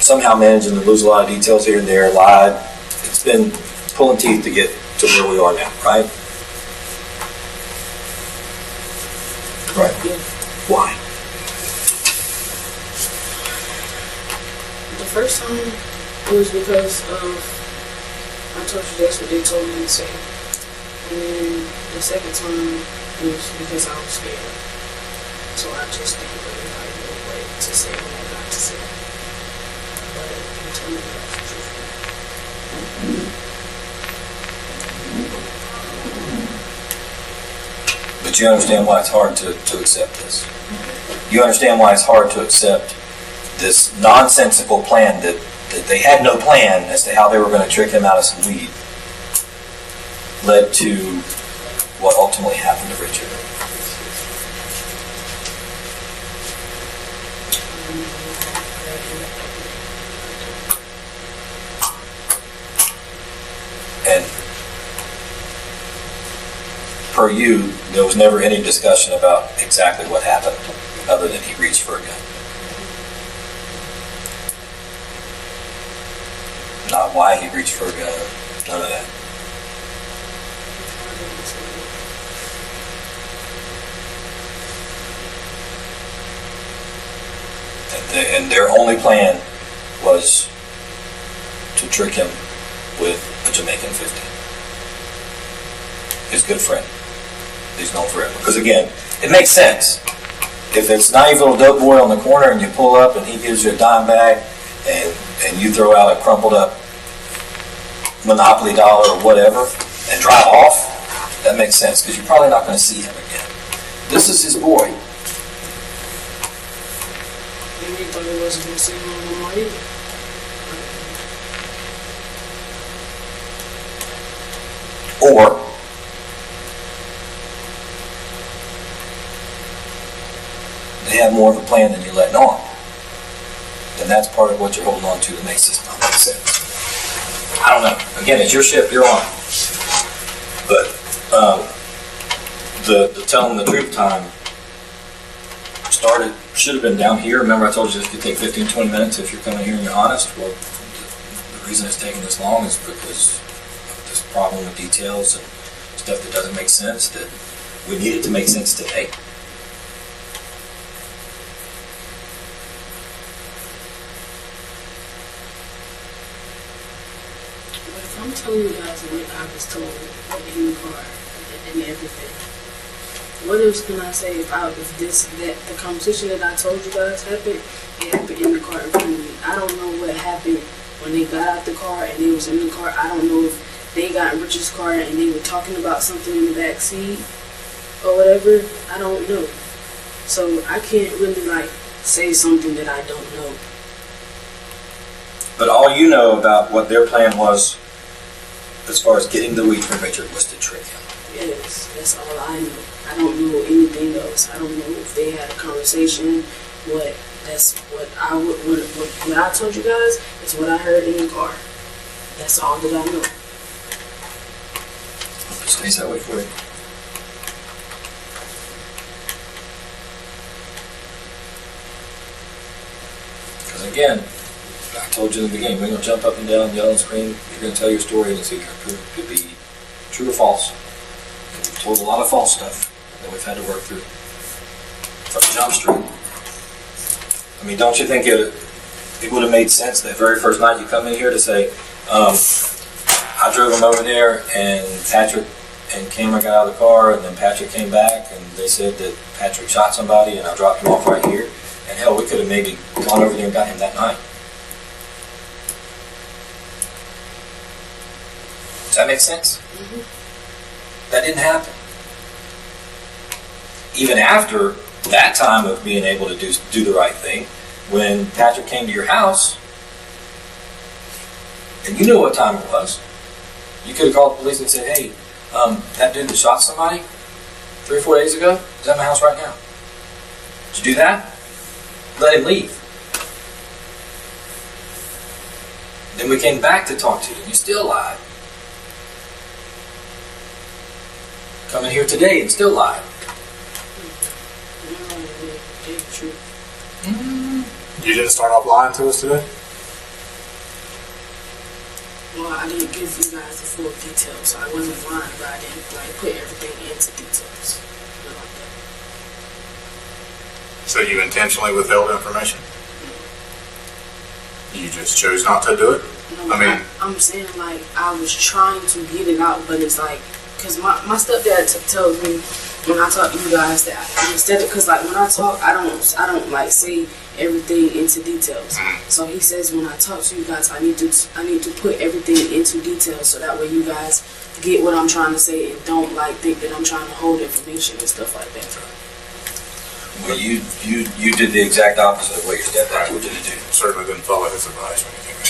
somehow managing to lose a lot of details here and there, lied. It's been pulling teeth to get to where we are now, right? Right. Yeah. Why? The first time it was because of, I told you that's what they told me to say. And then the second time it was because I was scared. So I just didn't really like know what to say when I got to say it. But you told me that's the truth. But you understand why it's hard to accept this. You understand why it's hard to accept this nonsensical plan that they had no plan as to how they were going to trick him out of some weed led to what ultimately happened to Richard. And per you, there was never any discussion about exactly what happened other than he reached for a gun. Not why he reached for a gun, none of that. And their only plan was to trick him with a Jamaican 50. His good friend. He's known forever. Because again, it makes sense. If it's naive little dope boy on the corner and you pull up and he gives you a dime bag and you throw out a crumpled up Monopoly dollar or whatever and drive off, that makes sense because you're probably not going to see him again. This is his boy. And he thought he wasn't going to see him no more either. Or they have more of a plan than you're letting on. And that's part of what you're holding on to that makes this not make sense. I don't know. Again, it's your ship, you're on. But the telling the truth time started, should have been down here. Remember I told you this could take 15, 20 minutes if you're coming here and you're honest? Well, the reason it's taking this long is because of this problem with details and stuff that doesn't make sense, that we need it to make sense today. But if I'm telling you guys what I was told in the car and everything, what else can I say about if the conversation that I told you guys happened, it happened in the car in front of me. I don't know what happened when they got out the car and they was in the car. I don't know if they got in Richard's car and they were talking about something in the back seat or whatever. I don't know. So I can't really say something that I don't know. But all you know about what their plan was as far as getting the weed from Richard was to trick him. Yes, that's all I know. I don't know anything else. I don't know if they had a conversation. That's what I told you guys is what I heard in the car. That's all that I know. It stays that way for you. Because again, I told you in the beginning, we're going to jump up and down, yell and scream. You're going to tell your story and it's either could be true or false. And we've told a lot of false stuff that we've had to work through from Jump Street. I mean, don't you think it would have made sense that very first night you come in here to say, I drove him over there and Patrick and Cameron got out of the car and then Patrick came back and they said that Patrick shot somebody and I dropped him off right here. And hell, we could have maybe gone over there and got him that night. Does that make sense? Mm-hmm. That didn't happen. Even after that time of being able to do the right thing, when Patrick came to your house, and you knew what time it was, you could have called the police and said, hey, that dude that shot somebody 3 or 4 days ago is at my house right now. Did you do that? Let him leave. Then we came back to talk to you, and you still lied. Come in here today and still lied. You didn't start off lying to us today? Well, I didn't give you guys the full details, so I wasn't lying, but I didn't put everything into details. Not like that. So you intentionally withheld information? You just chose not to do it? No, I mean, I'm saying I was trying to get it out, but it's because my stepdad tells me when I talk to you guys that instead of, because when I talk, I don't say everything into details. So he says when I talk to you guys, I need to put everything into details so that way you guys get what I'm trying to say and don't think that I'm trying to hold information and stuff like that. Well, you did the exact opposite of what your stepdad told you to do. Certainly didn't follow his advice when he came in.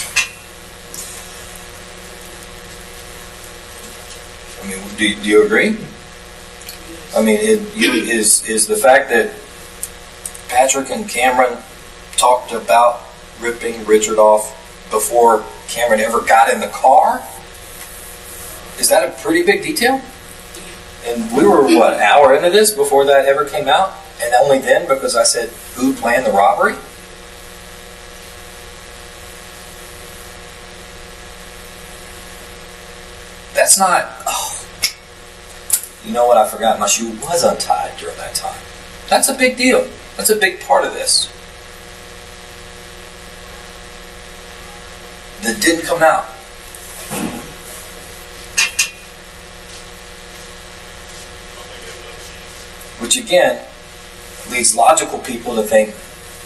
I mean, do you agree? I mean, is the fact that Patrick and Cameron talked about ripping Richard off before Cameron ever got in the car? Is that a pretty big deal? And we were, an hour into this before that ever came out? And only then because I said, who planned the robbery? That's not... You know what? I forgot my shoe was untied during that time. That's a big deal. That's a big part of this. That didn't come out. Which again leads logical people to think,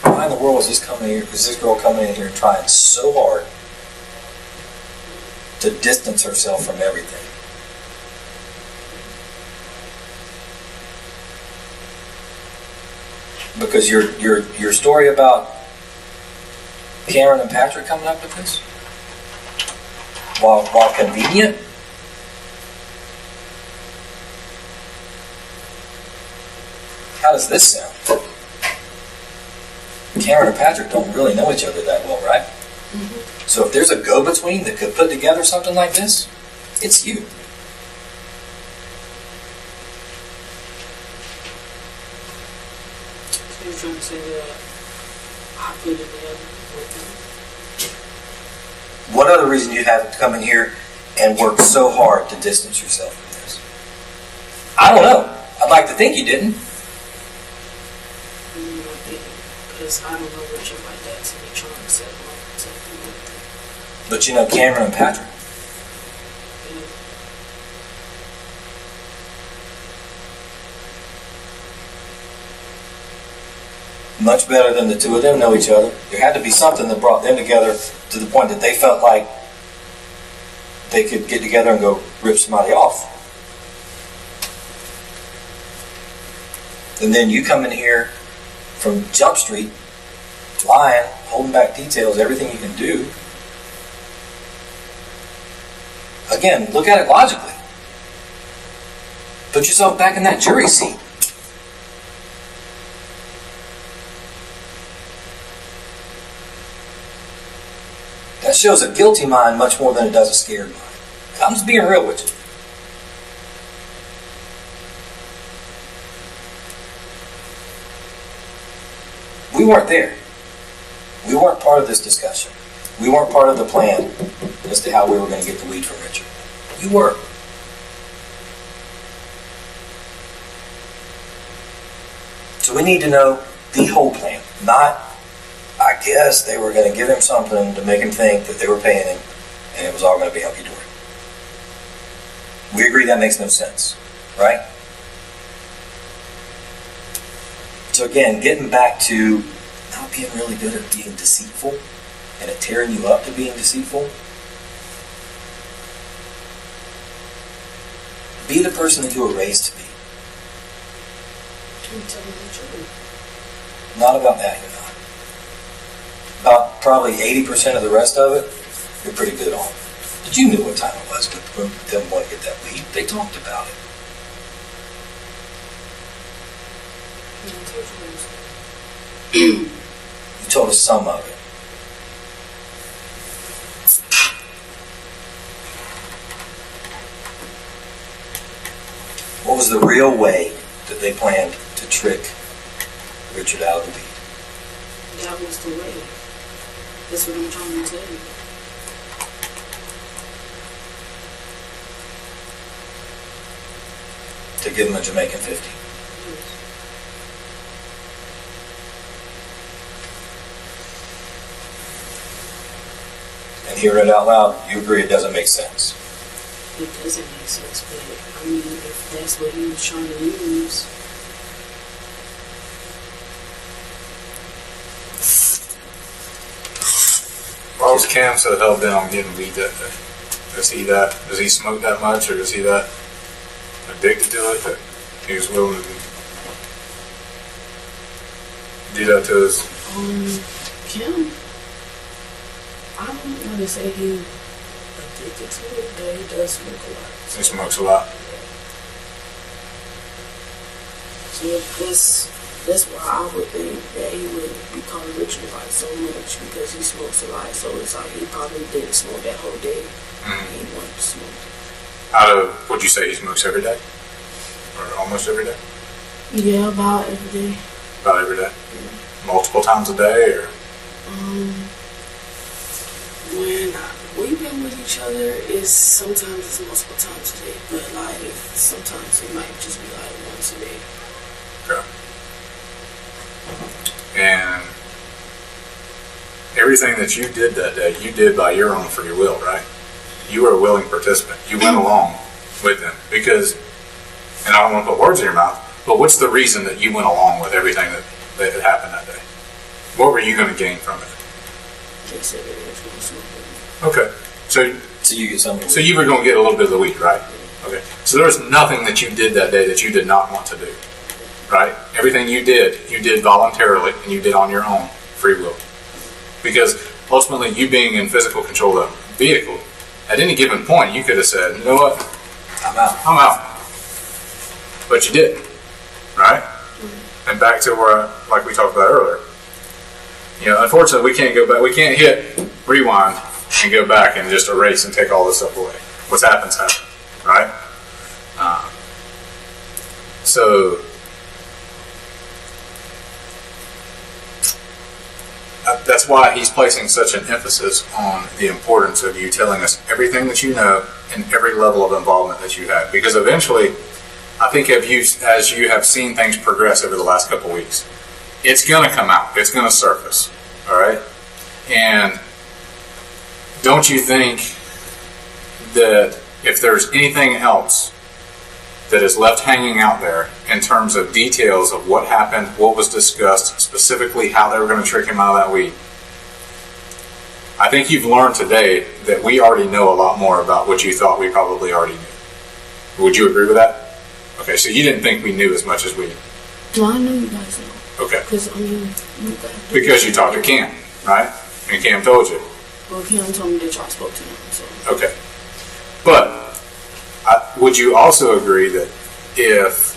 why in the world is this girl coming in here and trying so hard to distance herself from everything? Because your story about Cameron and Patrick coming up with this, while convenient, how does this sound? Cameron and Patrick don't really know each other that well, right? Mm-hmm. So if there's a go-between that could put together something like this, it's you. You're trying to say that I put it together with them. What other reason do you have to come in here and work so hard to distance yourself from this? I don't know. I'd like to think you didn't. Because I don't know Richard like that to be trying to set him up for something like that. But you know Cameron and Patrick. Much better than the two of them know each other. There had to be something that brought them together to the point that they felt like they could get together and go rip somebody off. And then you come in here from Jump Street, lying, holding back details, everything you can do. Again, look at it logically. Put yourself back in that jury seat. That shows a guilty mind much more than it does a scared mind. I'm just being real with you. We weren't there. We weren't part of this discussion. We weren't part of the plan as to how we were going to get the weed from Richard. You were. So we need to know the whole plan, not, I guess they were going to give him something to make him think that they were paying him and it was all going to be hunky-dory. We agree that makes no sense, right? So again, getting back to not being really good at being deceitful and at tearing you up to being deceitful. Be the person that you were raised to be. Can you tell me the truth? Not about that, you're not. About probably 80% of the rest of it, you're pretty good on. But you knew what time it was when them wanted to get that weed. They talked about it. You told us some of it. What was the real way that they planned to trick Richard out of the weed? That was the way. That's what I'm trying to tell you. To give him a Jamaican 50. And hear it out loud, you agree it doesn't make sense. It doesn't make sense, but I mean, if that's what he was trying to use. Why was Cam so hell bent on getting weed that day? Does he smoke that much, or is he that addicted to it that he was willing to do that to us? Kim, I don't want to say he addicted to it, but he does smoke a lot. He smokes a lot. So that's why I would think that he would be calling Richard like so much, because he smokes a lot. So it's like he probably didn't smoke that whole day. He wanted to smoke. Out of, would you say he smokes every day? Or almost every day? Yeah, about every day. About every day? Multiple times a day, or? When we've been with each other, sometimes it's multiple times a day, but like sometimes it might just be like once a day. Okay. And everything that you did that day, you did by your own free will, right? You were a willing participant. You went along with them because, and I don't want to put words in your mouth, but what's the reason that you went along with everything that had happened that day? What were you going to gain from it? They said they was going to smoke with me. Okay. So you get something. So you were going to get a little bit of the weed, right? Okay. So there was nothing that you did that day that you did not want to do, right? Everything you did voluntarily, and you did on your own free will. Because ultimately, you being in physical control of the vehicle, at any given point, you could have said, you know what? I'm out. But you didn't, right? And back to where, like we talked about earlier, you know, unfortunately, we can't go back. We can't hit rewind and go back and just erase and take all this stuff away. What's happened's happened, right? So That's why he's placing such an emphasis on the importance of you telling us everything that you know and every level of involvement that you have. Because eventually, I think as you have seen things progress over the last couple of weeks, it's going to come out. It's going to surface. All right? And don't you think that if there's anything else that is left hanging out there in terms of details of what happened, what was discussed, specifically how they were going to trick him out of that weed, I think you've learned today that we already know a lot more about what you thought we probably already knew. Would you agree with that? Okay, so you didn't think we knew as much as we knew. No, I know you guys know. Okay. Because you talked to Cam, right? And Cam told you. Well, Cam told me that y'all spoke to him, so. Okay. But would you also agree that if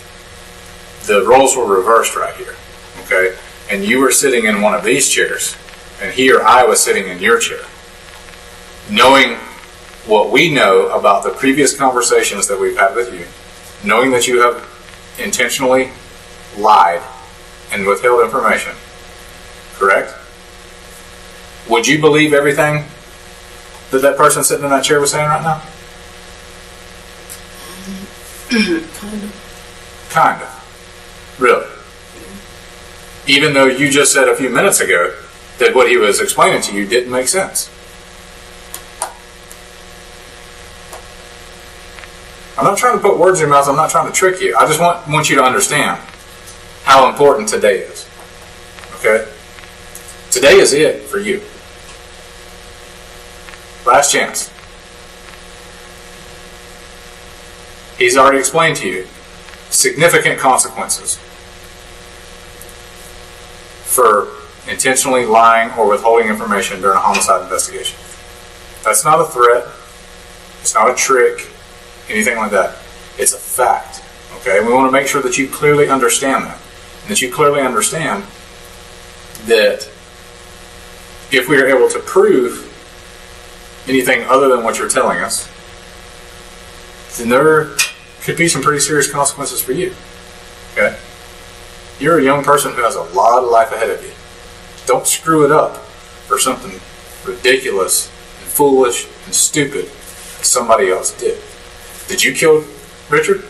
the roles were reversed right here, okay, and you were sitting in one of these chairs, and he or I was sitting in your chair, knowing what we know about the previous conversations that we've had with you, knowing that you have intentionally lied and withheld information, correct? Would you believe everything that person sitting in that chair was saying right now? Kind of. Really? Even though you just said a few minutes ago that what he was explaining to you didn't make sense. I'm not trying to put words in your mouth. I'm not trying to trick you. I just want you to understand how important today is. Okay? Today is it for you. Last chance. He's already explained to you significant consequences for intentionally lying or withholding information during a homicide investigation. That's not a threat. It's not a trick. Anything like that. It's a fact. Okay? And we want to make sure that you clearly understand that. And that you clearly understand that if we are able to prove anything other than what you're telling us, then there could be some pretty serious consequences for you. Okay? You're a young person who has a lot of life ahead of you. Don't screw it up for something ridiculous and foolish and stupid that somebody else did. Did you kill Richard?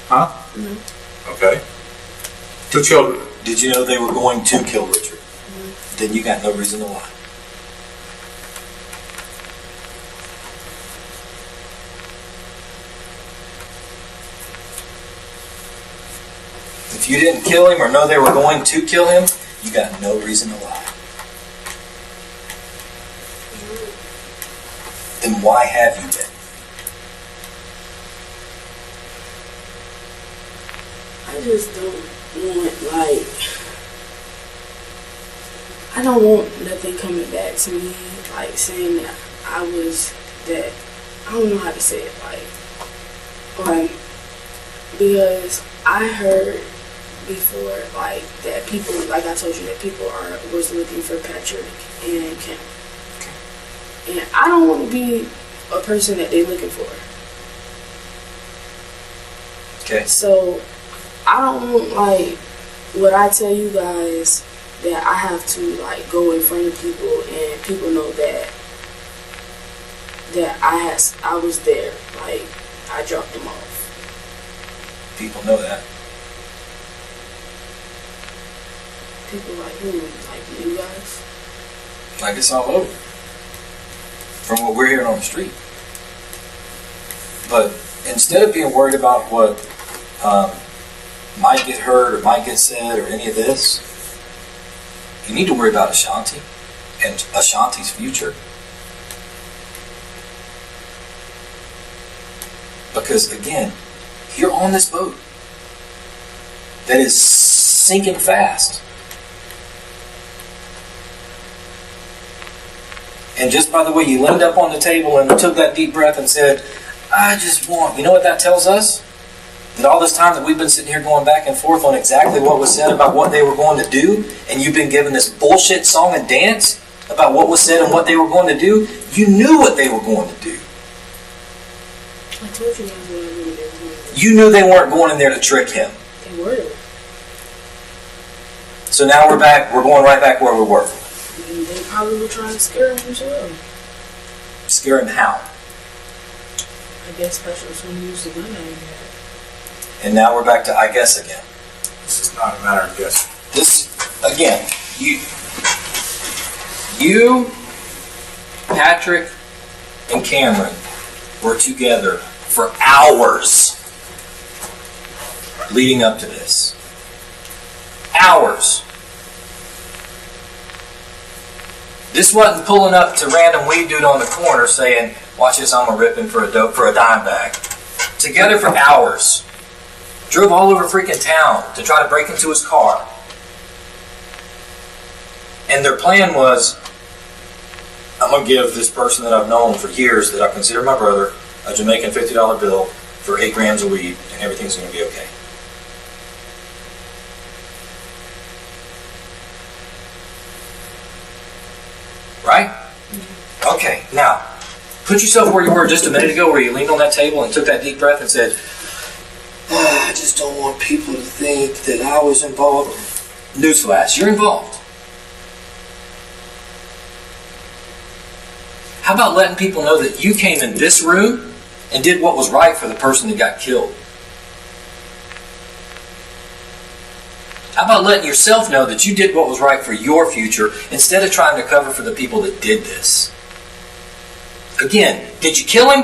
Huh? No. Okay. Who killed? Did you know they were going to kill Richard? Then you got no reason to lie. If you didn't kill him or know they were going to kill him, you got no reason to lie. Then why have you been? I just don't want, I don't want nothing coming back to me, saying that I don't know how to say it, because I heard before, that people, like I told you, that people was looking for Patrick and Kim. And I don't want to be a person that they're looking for. Okay. So, I don't want, what I tell you guys, that I have to, go in front of people and people know that I was there. I dropped them off. People know that. People who? You guys? It's all over. From what we're hearing on the street. But instead of being worried about what might get heard or might get said or any of this, you need to worry about Ashanti and Ashanti's future. Because again, you're on this boat that is sinking fast. And just by the way you leaned up on the table and took that deep breath and said, I just want, you know what that tells us? That all this time that we've been sitting here going back and forth on exactly what was said about what they were going to do, and you've been given this bullshit song and dance about what was said and what they were going to do, you knew what they were going to do. I told you guys what I knew they were going to do. You knew they weren't going in there to trick him. They were. So now we're going right back where we were. And they probably were trying to scare him as well. Scare him how? I guess Patrick was going to use the gun at him. And now we're back to I guess again. This is not a matter of guessing. This, again, you, Patrick, and Cameron were together for hours leading up to this. Hours. This wasn't pulling up to random weed dude on the corner saying, watch this, I'm gonna rip him for a dime bag. Together for hours. Drove all over freaking town to try to break into his car. And their plan was, I'm gonna give this person that I've known for years that I consider my brother a Jamaican $50 bill for 8 grams of weed and everything's gonna be okay. Right? Okay, now, put yourself where you were just a minute ago, where you leaned on that table and took that deep breath and said, I just don't want people to think that I was involved. Newsflash, you're involved. How about letting people know that you came in this room and did what was right for the person that got killed? How about letting yourself know that you did what was right for your future instead of trying to cover for the people that did this? Again, did you kill him?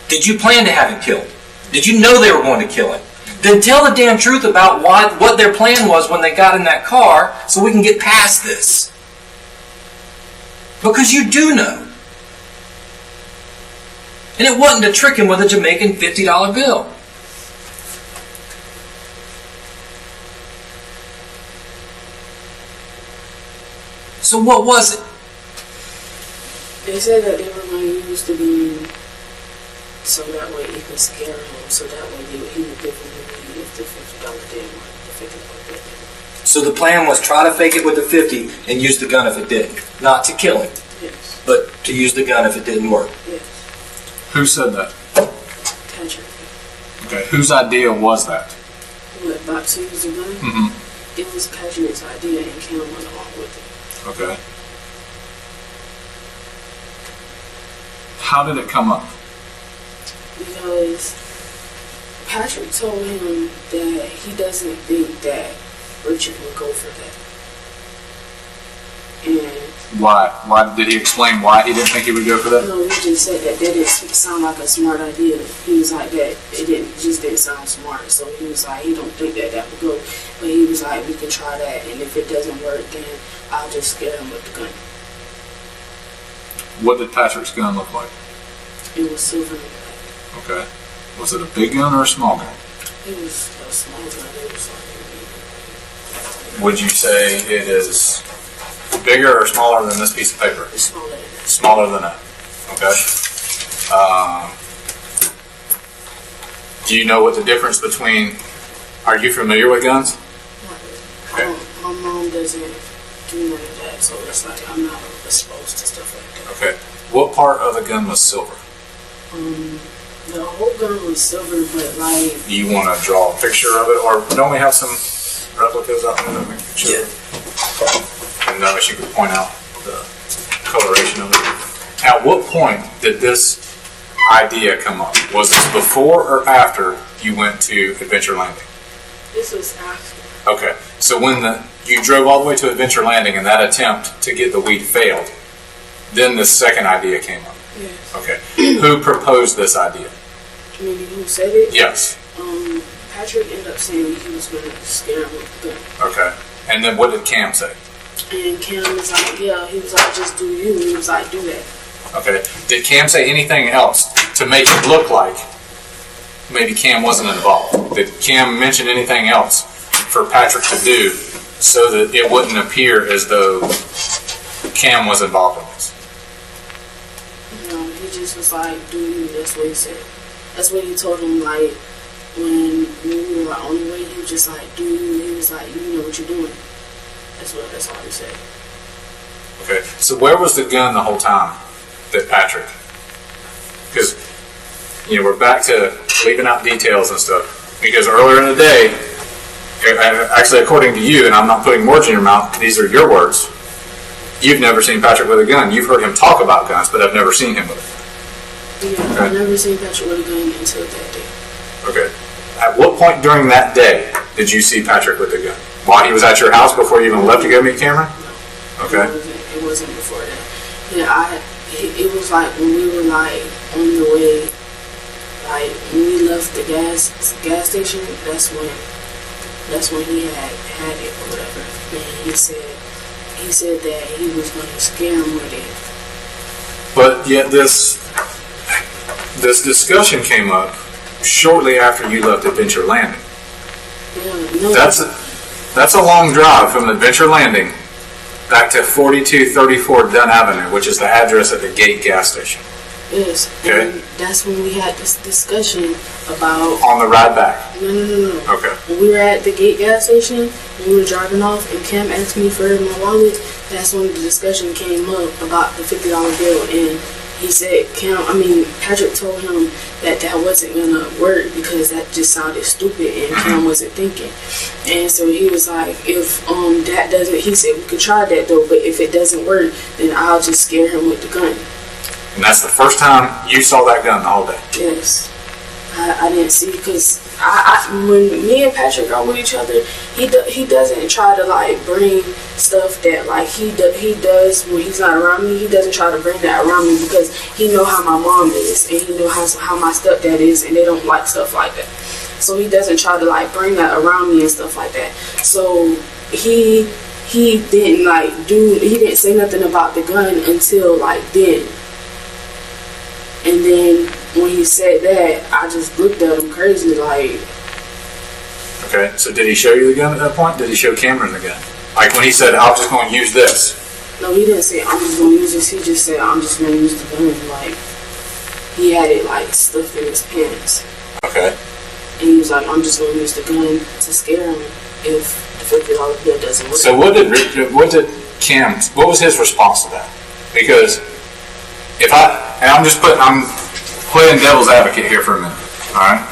Did you plan to have him killed? Did you know they were going to kill him? Then tell the damn truth about what their plan was when they got in that car so we can get past this. Because you do know. And it wasn't to trick him with a Jamaican $50 bill. So what was it? They said that they were going to use the gun so that way it could scare him, so that way he would give him the weed if the $50 didn't work, the $50 didn't. So the plan was try to fake it with the 50 and use the gun if it didn't. Not to kill him, Yes. but to use the gun if it didn't work. Yes. Who said that? Patrick. Okay, whose idea was that? What, about to use the gun? Mm-hmm. It was Patrick's idea and Cam went along with it. Okay. How did it come up? Because Patrick told him that he doesn't think that Richard would go for that. And Why did he explain why he didn't think he would go for that? no, he just said that didn't sound like a smart idea. He was like that just didn't sound smart. So he was like, he don't think that would go. But he was like, we can try that, and if it doesn't work, then I'll just scare him with the gun. What did Patrick's gun look like? It was silver and black. Okay. Was it a big gun or a small gun? It was a small gun. It was like Would you say it is bigger or smaller than this piece of paper? it's smaller than that. Smaller than that. Okay. Do you know what the difference between? Are you familiar with guns? Okay. My mom doesn't do none of that, so it's like I'm not exposed to stuff like that. Okay. What part of the gun was silver? The whole gun was silver, but like Do you want to draw a picture of it, or don't we have some replicas out there that we can show? Yeah. And notice you could point out the coloration of it. At what point did this idea come up? Was this before or after you went to Adventure Landing? this was after. Okay, so when you drove all the way to Adventure Landing and that attempt to get the weed failed, then the second idea came up. Yes. Okay, who proposed this idea? Maybe who said it? Yes. Patrick ended up saying he was going to scare him with the gun. Okay, and then what did Cam say? And Cam was like, yeah, he was like, just do you. He was like, do that. Okay, did Cam say anything else to make it look like maybe Cam wasn't involved? Did Cam mention anything else for Patrick to do so that it wouldn't appear as though Cam was involved in this? He just was like, do you. That's what he said. That's what he told him, like, when we were on the way, he was just like, do you. He was like, you know what you're doing. That's all he said. Okay, so where was the gun the whole time that Patrick? Because, we're back to leaving out details and stuff. Because earlier in the day, Actually, according to you, and I'm not putting words in your mouth, these are your words. You've never seen Patrick with a gun. You've heard him talk about guns, but I've never seen him with it. Yeah, Okay. I've never seen Patrick with a gun until that day. Okay. At what point during that day did you see Patrick with the gun? While he was at your house before you even left to go meet Cameron? Okay. It wasn't before that. Yeah, it was like when we were like on the way, like when we left the gas station. That's when he had it or whatever. And he said that he was going to scare him with it. But yet this discussion came up shortly after you left Adventure Landing. Yeah, no, That's a long drive from Adventure Landing back to 4234 Dunn Avenue, which is the address at the Gate gas station. yes. Okay. And that's when we had this discussion about. On the ride back. No. Okay. When we were at the Gate gas station, when we were driving off, and Cam asked me for my wallet, that's when the discussion came up about the $50 bill, and he said, Patrick told him that wasn't gonna work because that just sounded stupid, and Cam wasn't thinking. And so he was like, if that doesn't, he said we could try that though, but if it doesn't work, then I'll just scare him with the gun. And that's the first time you saw that gun the whole day. Yes. I didn't see, because when me and Patrick are with each other, he doesn't try to like bring stuff that like he does when he's not around me. He doesn't try to bring that around me because he know how my mom is, and he know how my stepdad is, and they don't like stuff like that. So he doesn't try to like bring that around me and stuff like that. So he didn't he didn't say nothing about the gun until like then. And then when he said that, I just looked at him crazy, like. Okay, so did he show you the gun at that point? Did he show Cameron the gun? Like when he said, I'm just going to use this. No, he didn't say, I'm just going to use this. He just said, I'm just going to use the gun. Like, he had it, like, stuffed in his pants. Okay. And he was like, I'm just going to use the gun to scare him if the $50 bill doesn't work. So what was his response to that? Because I'm playing devil's advocate here for a minute, all right?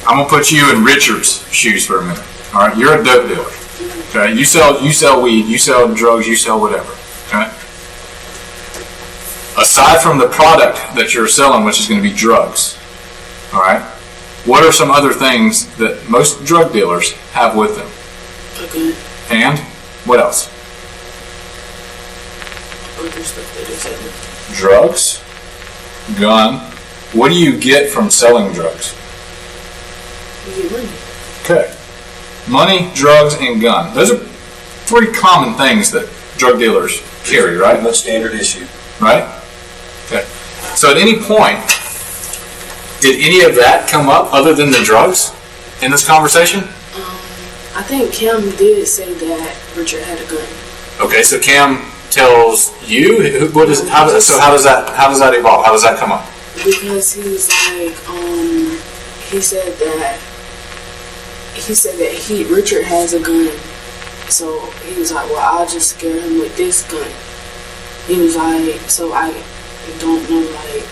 I'm gonna put you in Richard's shoes for a minute, all right? You're a dope dealer, okay? You sell weed, you sell drugs, you sell whatever, okay? Aside from the product that you're selling, which is going to be drugs, all right? What are some other things that most drug dealers have with them? Okay. And what else? Other stuff that is in it. Drugs, gun. What do you get from selling drugs? You get money. Okay. Money, drugs, and gun. Those are three common things that drug dealers carry, right? Pretty much standard issue. Right? Okay. So at any point, did any of that come up other than the drugs in this conversation? I think Cam did say that Richard had a gun. Okay, so Cam tells you how does that evolve? How does that come up? Because he was like, he said that Richard has a gun. So he was like, well, I'll just scare him with this gun. He was like, so I don't know, like,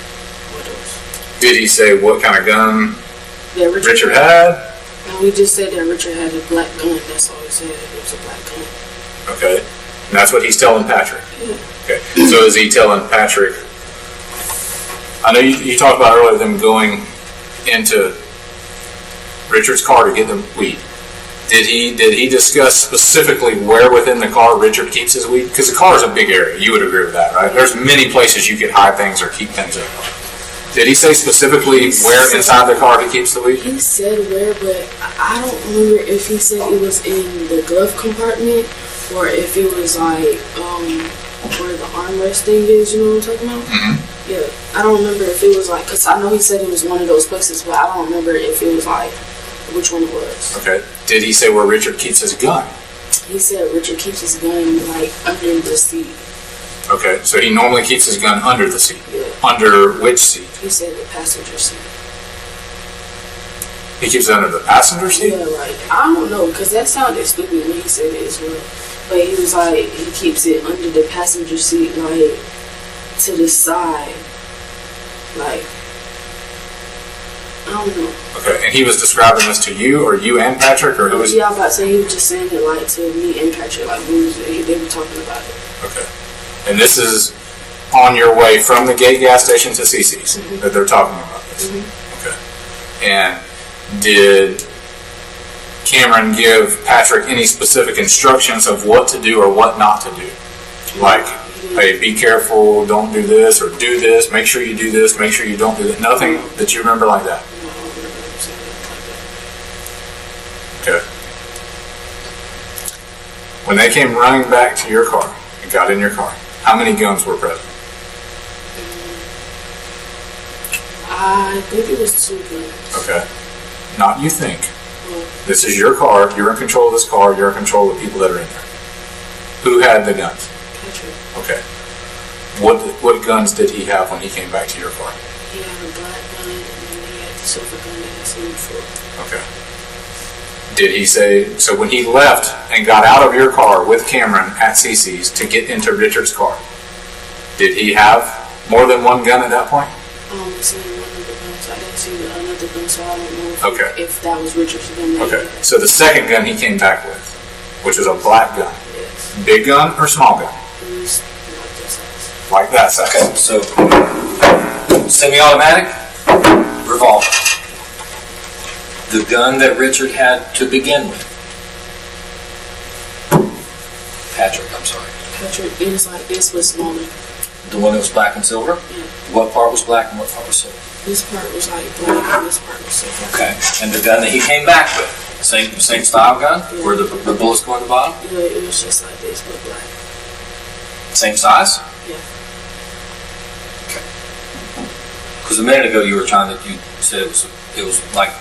what else. Did he say what kind of gun Yeah, Richard had? No, we just said that Richard had a black gun. That's all he said. It was a black gun. Okay. And that's what he's telling Patrick? Yeah. Okay. So is he telling Patrick, I know you talked about earlier them going into Richard's car to get the weed. Did he discuss specifically where within the car Richard keeps his weed? Because the car is a big area. You would agree with that, right? There's many places you could hide things or keep things in. Did he say specifically where inside the car he keeps the weed? He said where, but I don't remember if he said it was in the glove compartment or if it was like where the armrest thing is. You know what I'm talking about? Mm-hmm. Yeah, I don't remember if it was like, because I know he said it was one of those places, but I don't remember if it was like which one it was. Okay. Did he say where Richard keeps his gun? He said Richard keeps his gun like under the seat. Okay, so he normally keeps his gun under the seat. Yeah. Under which seat? He said the passenger seat. He keeps it under the passenger seat? Yeah, like, I don't know, because that sounded stupid when he said it as well. But he was like, he keeps it under the passenger seat, like, to the side. Like, don't know. Okay, and he was describing this to you, or you and Patrick, or who was? Yeah, I was about to say, he was just saying it like to me and Patrick, like they were talking about it. Okay. And this is on your way from the gate gas station to CC's that they're talking about this. Okay. And did Cameron give Patrick any specific instructions of what to do or what not to do? Like, hey, be careful, don't do this, or do this, make sure you do this, make sure you don't do that. Nothing that you remember like that? Okay. When they came running back to your car and got in your car, how many guns were present? I think it was 2 guns. Okay. Not you think. This is your car. You're in control of this car. You're in control of the people that are in there. Who had the guns? Patrick. Okay. What guns did he have when he came back to your car? He had a black gun and then he had the silver gun that I seen before. Okay. Did he say, so when he left and got out of your car with Cameron at CC's to get into Richard's car, did he have more than one gun at that point? I seen one of the guns. I didn't see another gun, so I don't know if that was Richard's gun. Okay. So the second gun he came back with, which was a black gun. Yes. Big gun or small gun? It was like this size. Like that size. Okay, so semi-automatic, revolver. The gun that Richard had to begin with. Patrick, I'm sorry. Patrick, it was like this, but smaller. The one that was black and silver? Yeah. What part was black and what part was silver? This part was like black and this part was silver. Okay. And the gun that he came back with? Same style gun? Yeah. Where the bullets go in the bottom? Yeah, it was just like this, but black. Same size? Yeah. Okay. Because a minute ago you said it was like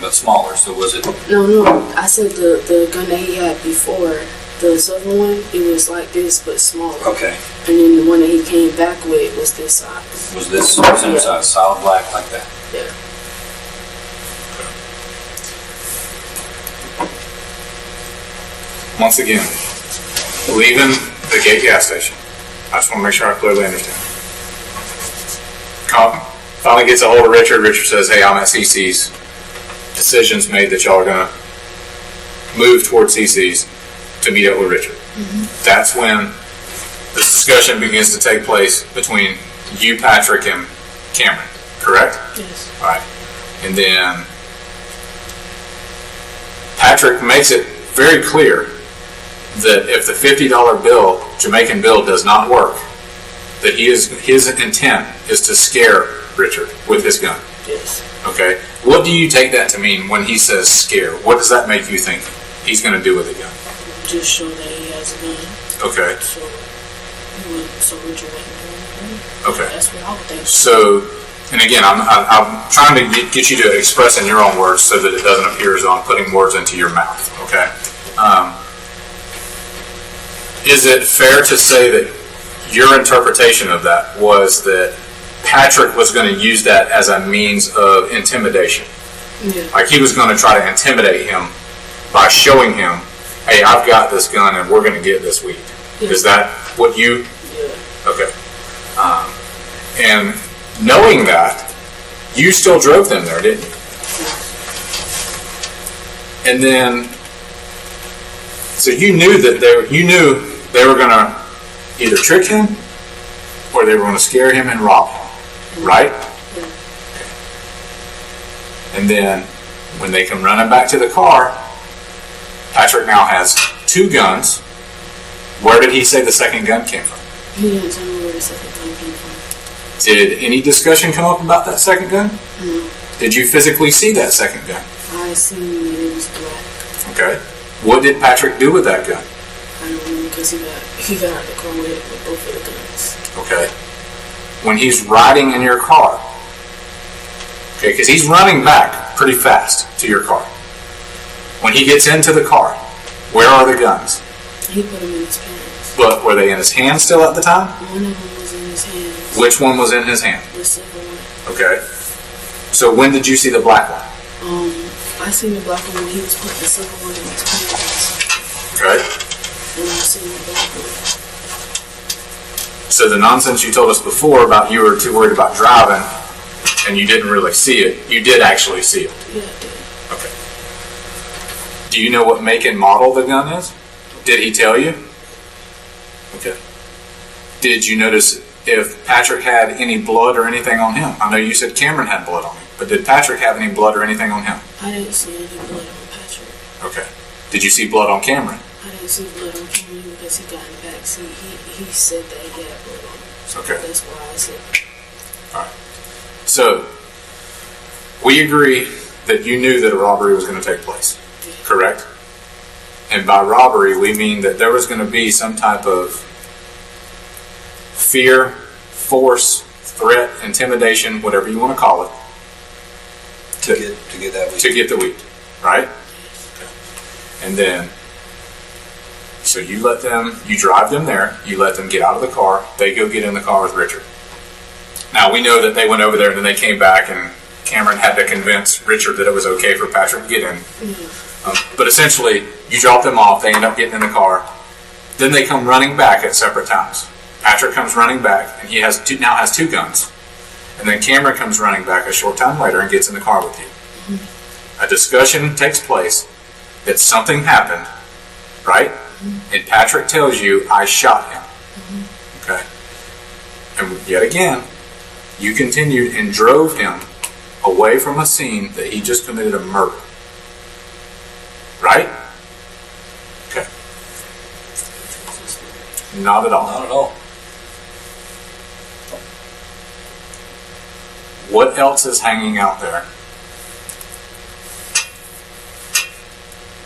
but smaller, so was it? No, I said the gun that he had before, the silver one, it was like this but smaller. Okay. And then the one that he came back with was this size. Was this same size, solid black like that? Yeah. Once again, leaving the gate gas station. I just want to make sure I clearly understand. Finally gets a hold of Richard. Richard says, hey, I'm at CC's. Decisions made that y'all are going to move towards CC's to meet up with Richard. That's when this discussion begins to take place between you, Patrick, and Cameron, correct? Yes. All right. And then Patrick makes it very clear that if the $50 bill, Jamaican bill, does not work, that his intent is to scare Richard with his gun. Yes. Okay. What do you take that to mean when he says scare? What does that make you think he's going to do with a gun? Just show that he has a gun. Okay. So Richard wouldn't do anything. Okay. That's what I would think. So, and again, I'm trying to get you to express in your own words so that it doesn't appear as though I'm putting words into your mouth. Okay. Is it fair to say that your interpretation of that was that Patrick was going to use that as a means of intimidation? Yeah. Like he was going to try to intimidate him by showing him, hey, I've got this gun and we're going to get this weed. Yeah. Is that what you? Yeah. Okay. And knowing that, you still drove them there, didn't you? And then, so you knew that they were going to either trick him or they were going to scare him and rob him, right? Yeah. And then when they come running back to the car, Patrick now has 2 guns. Where did he say the second gun came from? He didn't tell me where the second gun came from. Did any discussion come up about that second gun? No. Did you physically see that second gun? I seen that it was black. Okay. What did Patrick do with that gun? I don't know because he got out of the car with both of the guns. Okay. When he's riding in your car, okay, because he's running back pretty fast to your car. When he gets into the car, where are the guns? He put them in his pants. But were they in his hand still at the time? One of them was in his hands. Which one was in his hand? The silver one. Okay. So when did you see the black one? I seen the black one when he was putting the silver one in his pants. Okay. And I seen the black one. So the nonsense you told us before about you were too worried about driving, And you didn't really see it. You did actually see it. Yeah, I did. Okay. Do you know what make and model the gun is? Did he tell you? Okay. Did you notice if Patrick had any blood or anything on him? I know you said Cameron had blood on him, but did Patrick have any blood or anything on him? I didn't see any blood on Patrick. Okay. Did you see blood on Cameron? I didn't see blood on Cameron because he got in the back seat. He said that he had blood on him. Okay. That's why I said. Alright. So, we agree that you knew that a robbery was going to take place, correct? And by robbery, we mean that there was going to be some type of fear, force, threat, intimidation, whatever you want to call it, To get that weed. to get the weed, right? Okay. And then, so you drive them there, you let them get out of the car, they go get in the car with Richard. Now, we know that they went over there and then they came back and Cameron had to convince Richard that it was okay for Patrick to get in. But essentially, you drop them off, they end up getting in the car, then they come running back at separate times. Patrick comes running back and he now has two guns. And then Cameron comes running back a short time later and gets in the car with you. A discussion takes place that something happened, right? And Patrick tells you, I shot him. Okay? And yet again, you continued and drove him away from a scene that he just committed a murder. Right? Okay. Not at all. Not at all. What else is hanging out there?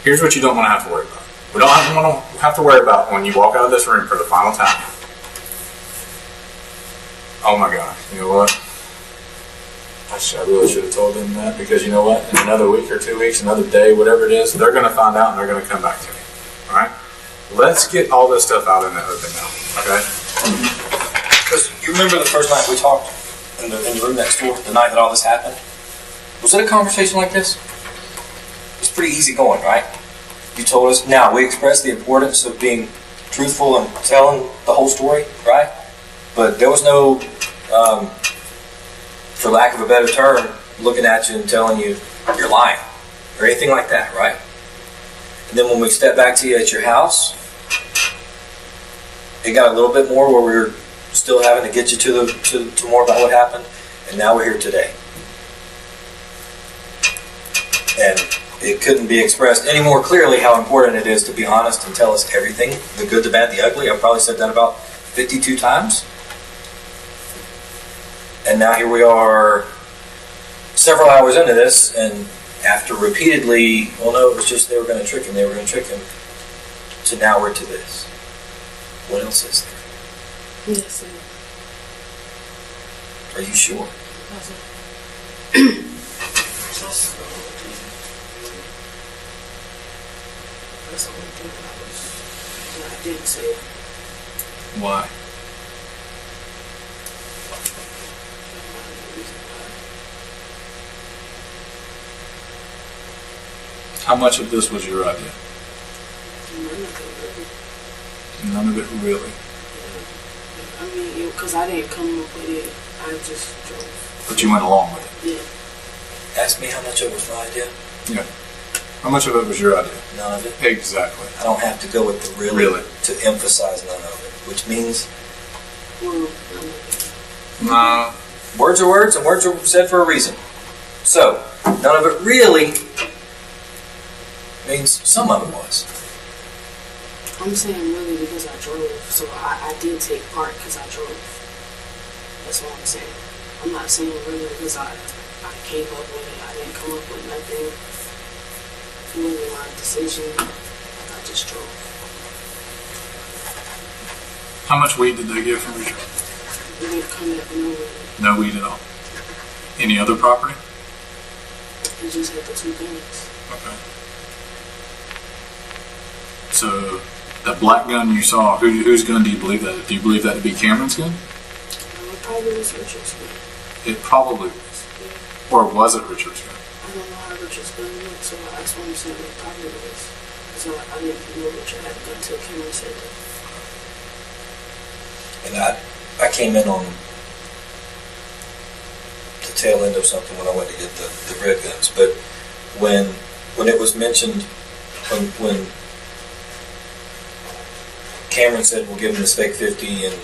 Here's what you don't want to have to worry about. We don't want to have to worry about when you walk out of this room for the final time. Oh my God. You know what? I really should have told them that because you know what? In another week or 2 weeks, another day, whatever it is, they're going to find out and they're going to come back to me. All right? Let's get all this stuff out in the open now. Okay? Because you remember the first night we talked in the room next door, the night that all this happened? Was it a conversation like this? It was pretty easy going, right? You told us, now we expressed the importance of being truthful and telling the whole story, right? But there was no, for lack of a better term, looking at you and telling you you're lying or anything like that, right? And then when we stepped back to you at your house, it got a little bit more where we were still having to get you to more about what happened, and now we're here today. And it couldn't be expressed any more clearly how important it is to be honest and tell us everything, the good, the bad, the ugly. I've probably said that about 52 times. And now here we are several hours into this, and after repeatedly, well no, it was just they were going to trick him, to now we're to this. What else is there? Yes, sir. Are you sure? That's the only thing that I didn't say. Why? How much of this was your idea? None of it really. I mean, because I didn't come up with it. I just drove. But you went along with it. Yeah. Ask me how much of it was my idea. Yeah. How much of it was your idea? None of it. Exactly. I don't have to go with the really to emphasize none of it, which means Well, No. words are words and words are said for a reason. So, none of it really means some of it was. I'm saying really because I drove. So I did take part because I drove. That's what I'm saying. I'm not saying really because I came up with it. I didn't come up with nothing. It wasn't my decision. I just drove. How much weed did they get from Richard? We didn't come up with no weed. No weed at all. Any other property? We just had the two guns. Okay. So, that black gun you saw, whose gun do you believe that? Do you believe that to be Cameron's gun? It probably was Richard's gun. It probably was. Or was it Richard's gun? I don't know how Richard's gun looked, so that's what I'm saying. It probably was. So I didn't know Richard had a gun until Cameron said that. And I came in on the tail end of something when I went to get the red guns. But when it was mentioned, when Cameron said we'll give him this fake 50, and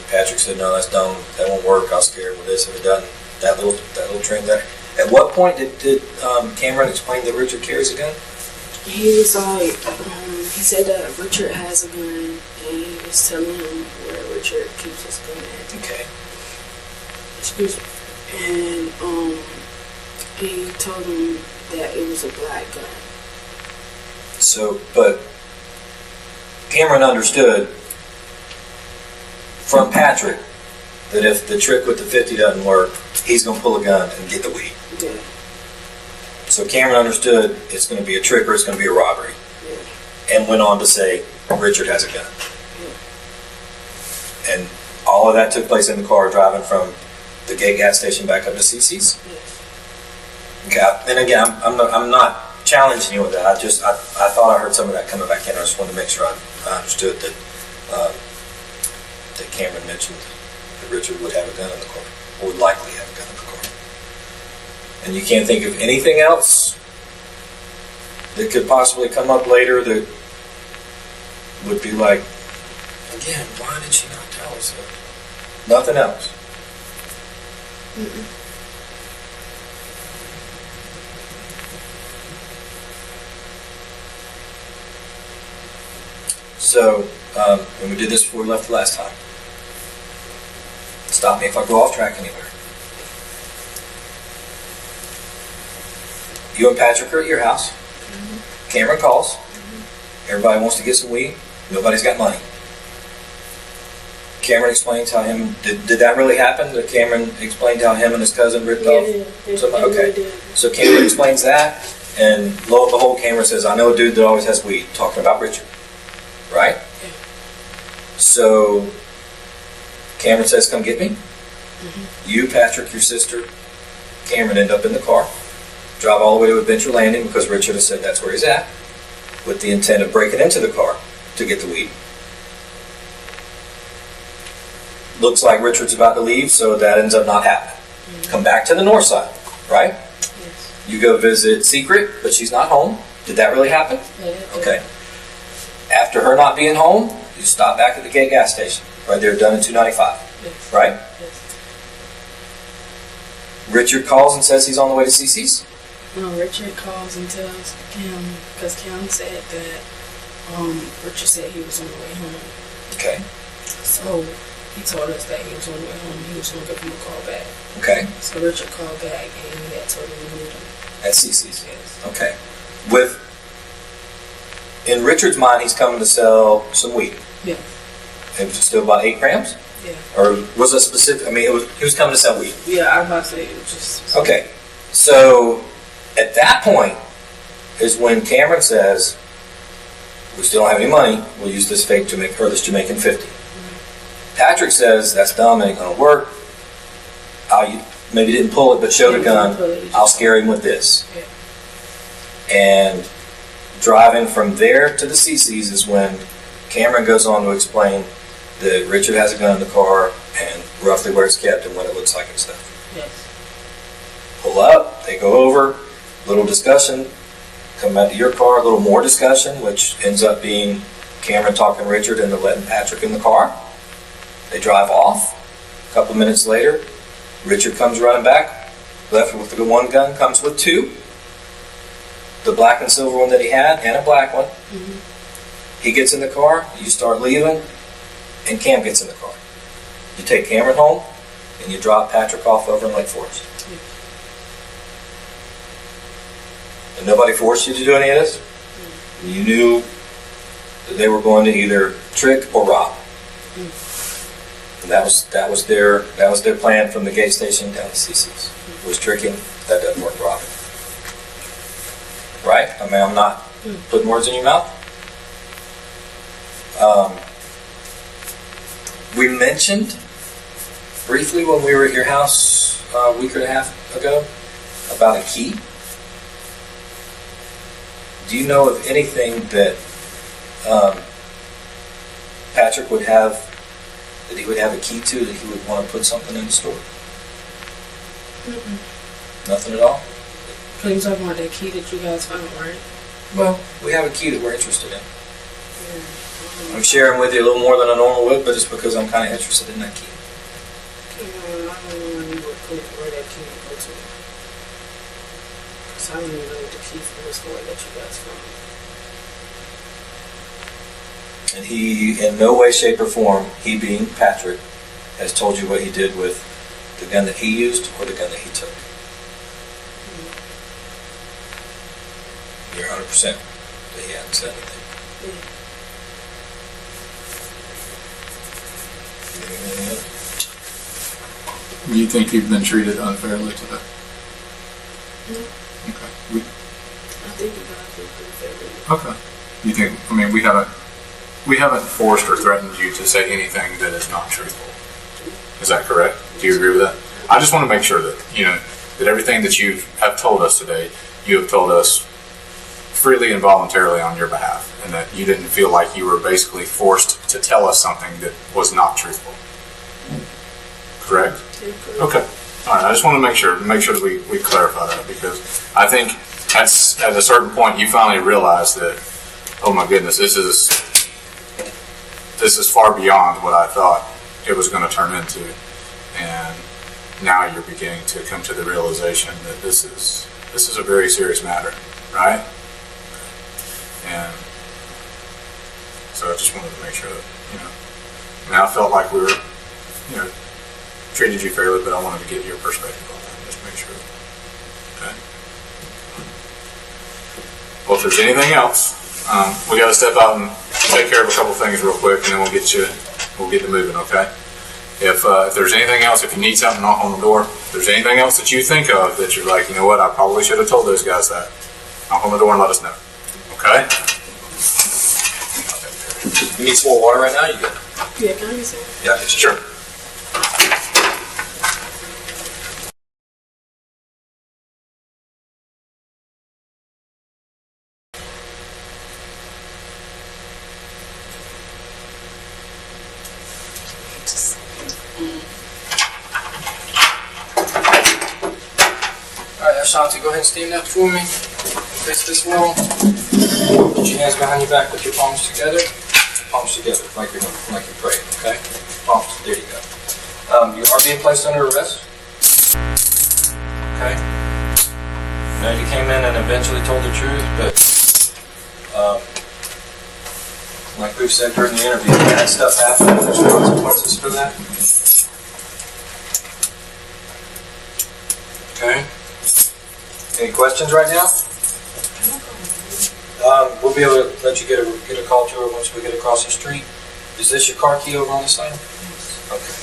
Patrick said no, that's dumb, that won't work, I'll scare him with this if it doesn't. That little transaction. At what point did Cameron explain that Richard carries a gun? He was like, he said that Richard has a gun, and he was telling him where Richard keeps his gun at. Okay. Excuse me. And he told him that it was a black gun. So, but Cameron understood from Patrick that if the trick with the 50 doesn't work, he's going to pull a gun and get the weed. Yeah. So Cameron understood it's going to be a trick or it's going to be a robbery. Yeah. And went on to say Richard has a gun. Yeah. And all of that took place in the car driving from the gate gas station back up to CC's. Yeah. Okay. And again, I'm not challenging you with that. I thought I heard some of that coming back in. I just wanted to make sure I understood that that Cameron mentioned that Richard would have a gun in the car, or would likely have a gun in the car. And you can't think of anything else that could possibly come up later that would be like, again, why did she not tell us that? Nothing else. Mm-mm. So, when we did this before we left the last time, stop me if I go off track anywhere. You and Patrick are at your house. Mm-hmm. Cameron calls. Mm-hmm. Everybody wants to get some weed. Nobody's got money. Cameron explains how him, did that really happen? Did Cameron explain how him and his cousin ripped off somebody? Okay. So Cameron explains that, and lo and behold, Cameron says, I know a dude that always has weed, talking about Richard. Right? Yeah. So Cameron says, come get me. Mm-hmm. You, Patrick, your sister, Cameron end up in the car, drive all the way to Adventure Landing because Richard has said that's where he's at, with the intent of breaking into the car to get the weed. Looks like Richard's about to leave, so that ends up not happening. Mm-hmm. Come back to the north side, right? Yes. You go visit Secret, but she's not home. Did that really happen? Yeah. Okay. After her not being home, you stop back at the gate gas station, right there, done in 295, Yes. right? Yes. Richard calls and says he's on the way to CC's. No, Richard calls and tells Cam, because Cam said that Richard said he was on the way home. Okay. So he told us that he was on the way home. He was going to give him a call back. Okay. So Richard called back and he had told him to meet him. At CC's. Yes. Okay. In Richard's mind, he's coming to sell some weed. Yeah. It was still about 8 grams? Yeah. Or was it specific? I mean, he was coming to sell weed. Yeah, I was about to say it was just. Okay. So at that point is when Cameron says, we still don't have any money, we'll use this fake this Jamaican 50. Mm-hmm. Patrick says, that's dumb, it ain't gonna work. Maybe didn't pull it, but showed a gun. I'll scare him with this. Yeah. And driving from there to the CC's is when Cameron goes on to explain that Richard has a gun in the car and roughly where it's kept and what it looks like and stuff. Yes. Pull up, they go over, little discussion, come back to your car, a little more discussion, which ends up being Cameron talking to Richard and letting Patrick in the car. They drive off. A couple minutes later, Richard comes running back, left with the one gun, comes with 2. The black and silver one that he had and a black one. Mm-hmm. He gets in the car, you start leaving, and Cam gets in the car. You take Cameron home, and you drop Patrick off over in Lake Forest. Mm-hmm. And nobody forced you to do any of this? Mm-hmm. You knew that they were going to either trick or rob. Mm-hmm. And that was their plan from the gate station down to CC's. Mm-hmm. Was tricking, that doesn't work, robbing. Right? I mean, I'm not putting words in your mouth. We mentioned briefly when we were at your house a week and a half ago about a key. Do you know of anything that Patrick would have, that he would have a key to, that he would want to put something in the store? Nothing at all? So you talking about that key that you guys found, right? Well, we have a key that we're interested in. I'm sharing with you a little more than I normally would, but it's because I'm kind of interested in that key. I don't know when you would put where that key would go to. Because I don't even know what the key for this door that you guys found. And he, in no way, shape, or form, he being Patrick, has told you what he did with the gun that he used or the gun that he took. You're 100% that he hadn't said anything. Anything else? Do you think you've been treated unfairly today? No. Okay. I think you guys did pretty fairly. Okay. You think? I mean, we haven't forced or threatened you to say anything that is not truthful. Is that correct? Do you agree with that? I just want to make sure that that everything that you have told us today, you have told us freely and voluntarily on your behalf, and that you didn't feel like you were basically forced to tell us something that was not truthful. Correct? Okay. All right. I just want to make sure that we clarify that, because I think at a certain point you finally realize that, oh my goodness, this is far beyond what I thought it was going to turn into, and now you're beginning to come to the realization that this is a very serious matter, right? And so I just wanted to make sure that, I mean, I felt like we were, treated you fairly, but I wanted to get your perspective on that, just make sure. Okay. Well, if there's anything else, we got to step out and take care of a couple things real quick, and then we'll get to moving, okay? If there's anything else, if you need something, knock on the door. If there's anything else that you think of that you're like, you know what, I probably should have told those guys that, knock on the door and let us know. Okay? You need some more water right now? You good? Yeah, can I get some? Yeah, sure. Alright, Ashanti, go ahead and stand up for me. Face this wall. Put your hands behind your back with your palms together. Palms together, like you're praying, okay? Palms, there you go. You are being placed under arrest. Okay? Now you came in and eventually told the truth, but like we've said during the interview, bad stuff happened and there's consequences for that. Okay? Any questions right now? We'll be able to let you get a call to her once we get across the street. Is this your car key over on the side? Okay.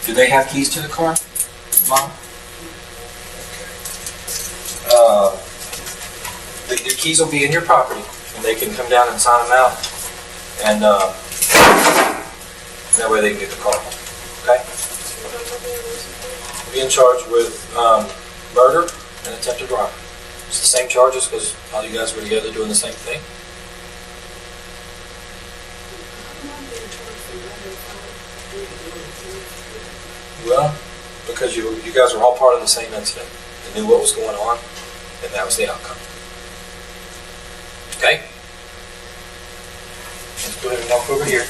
Do they have keys to the car, Mom? Okay. The keys will be in your property, and they can come down and sign them out, and that way they can get the car home. Okay? Being charged with murder and attempted robbery. It's the same charges because all you guys were together doing the same thing. Well, because you guys were all part of the same incident and knew what was going on, and that was the outcome. Okay? Let's go ahead and walk over here.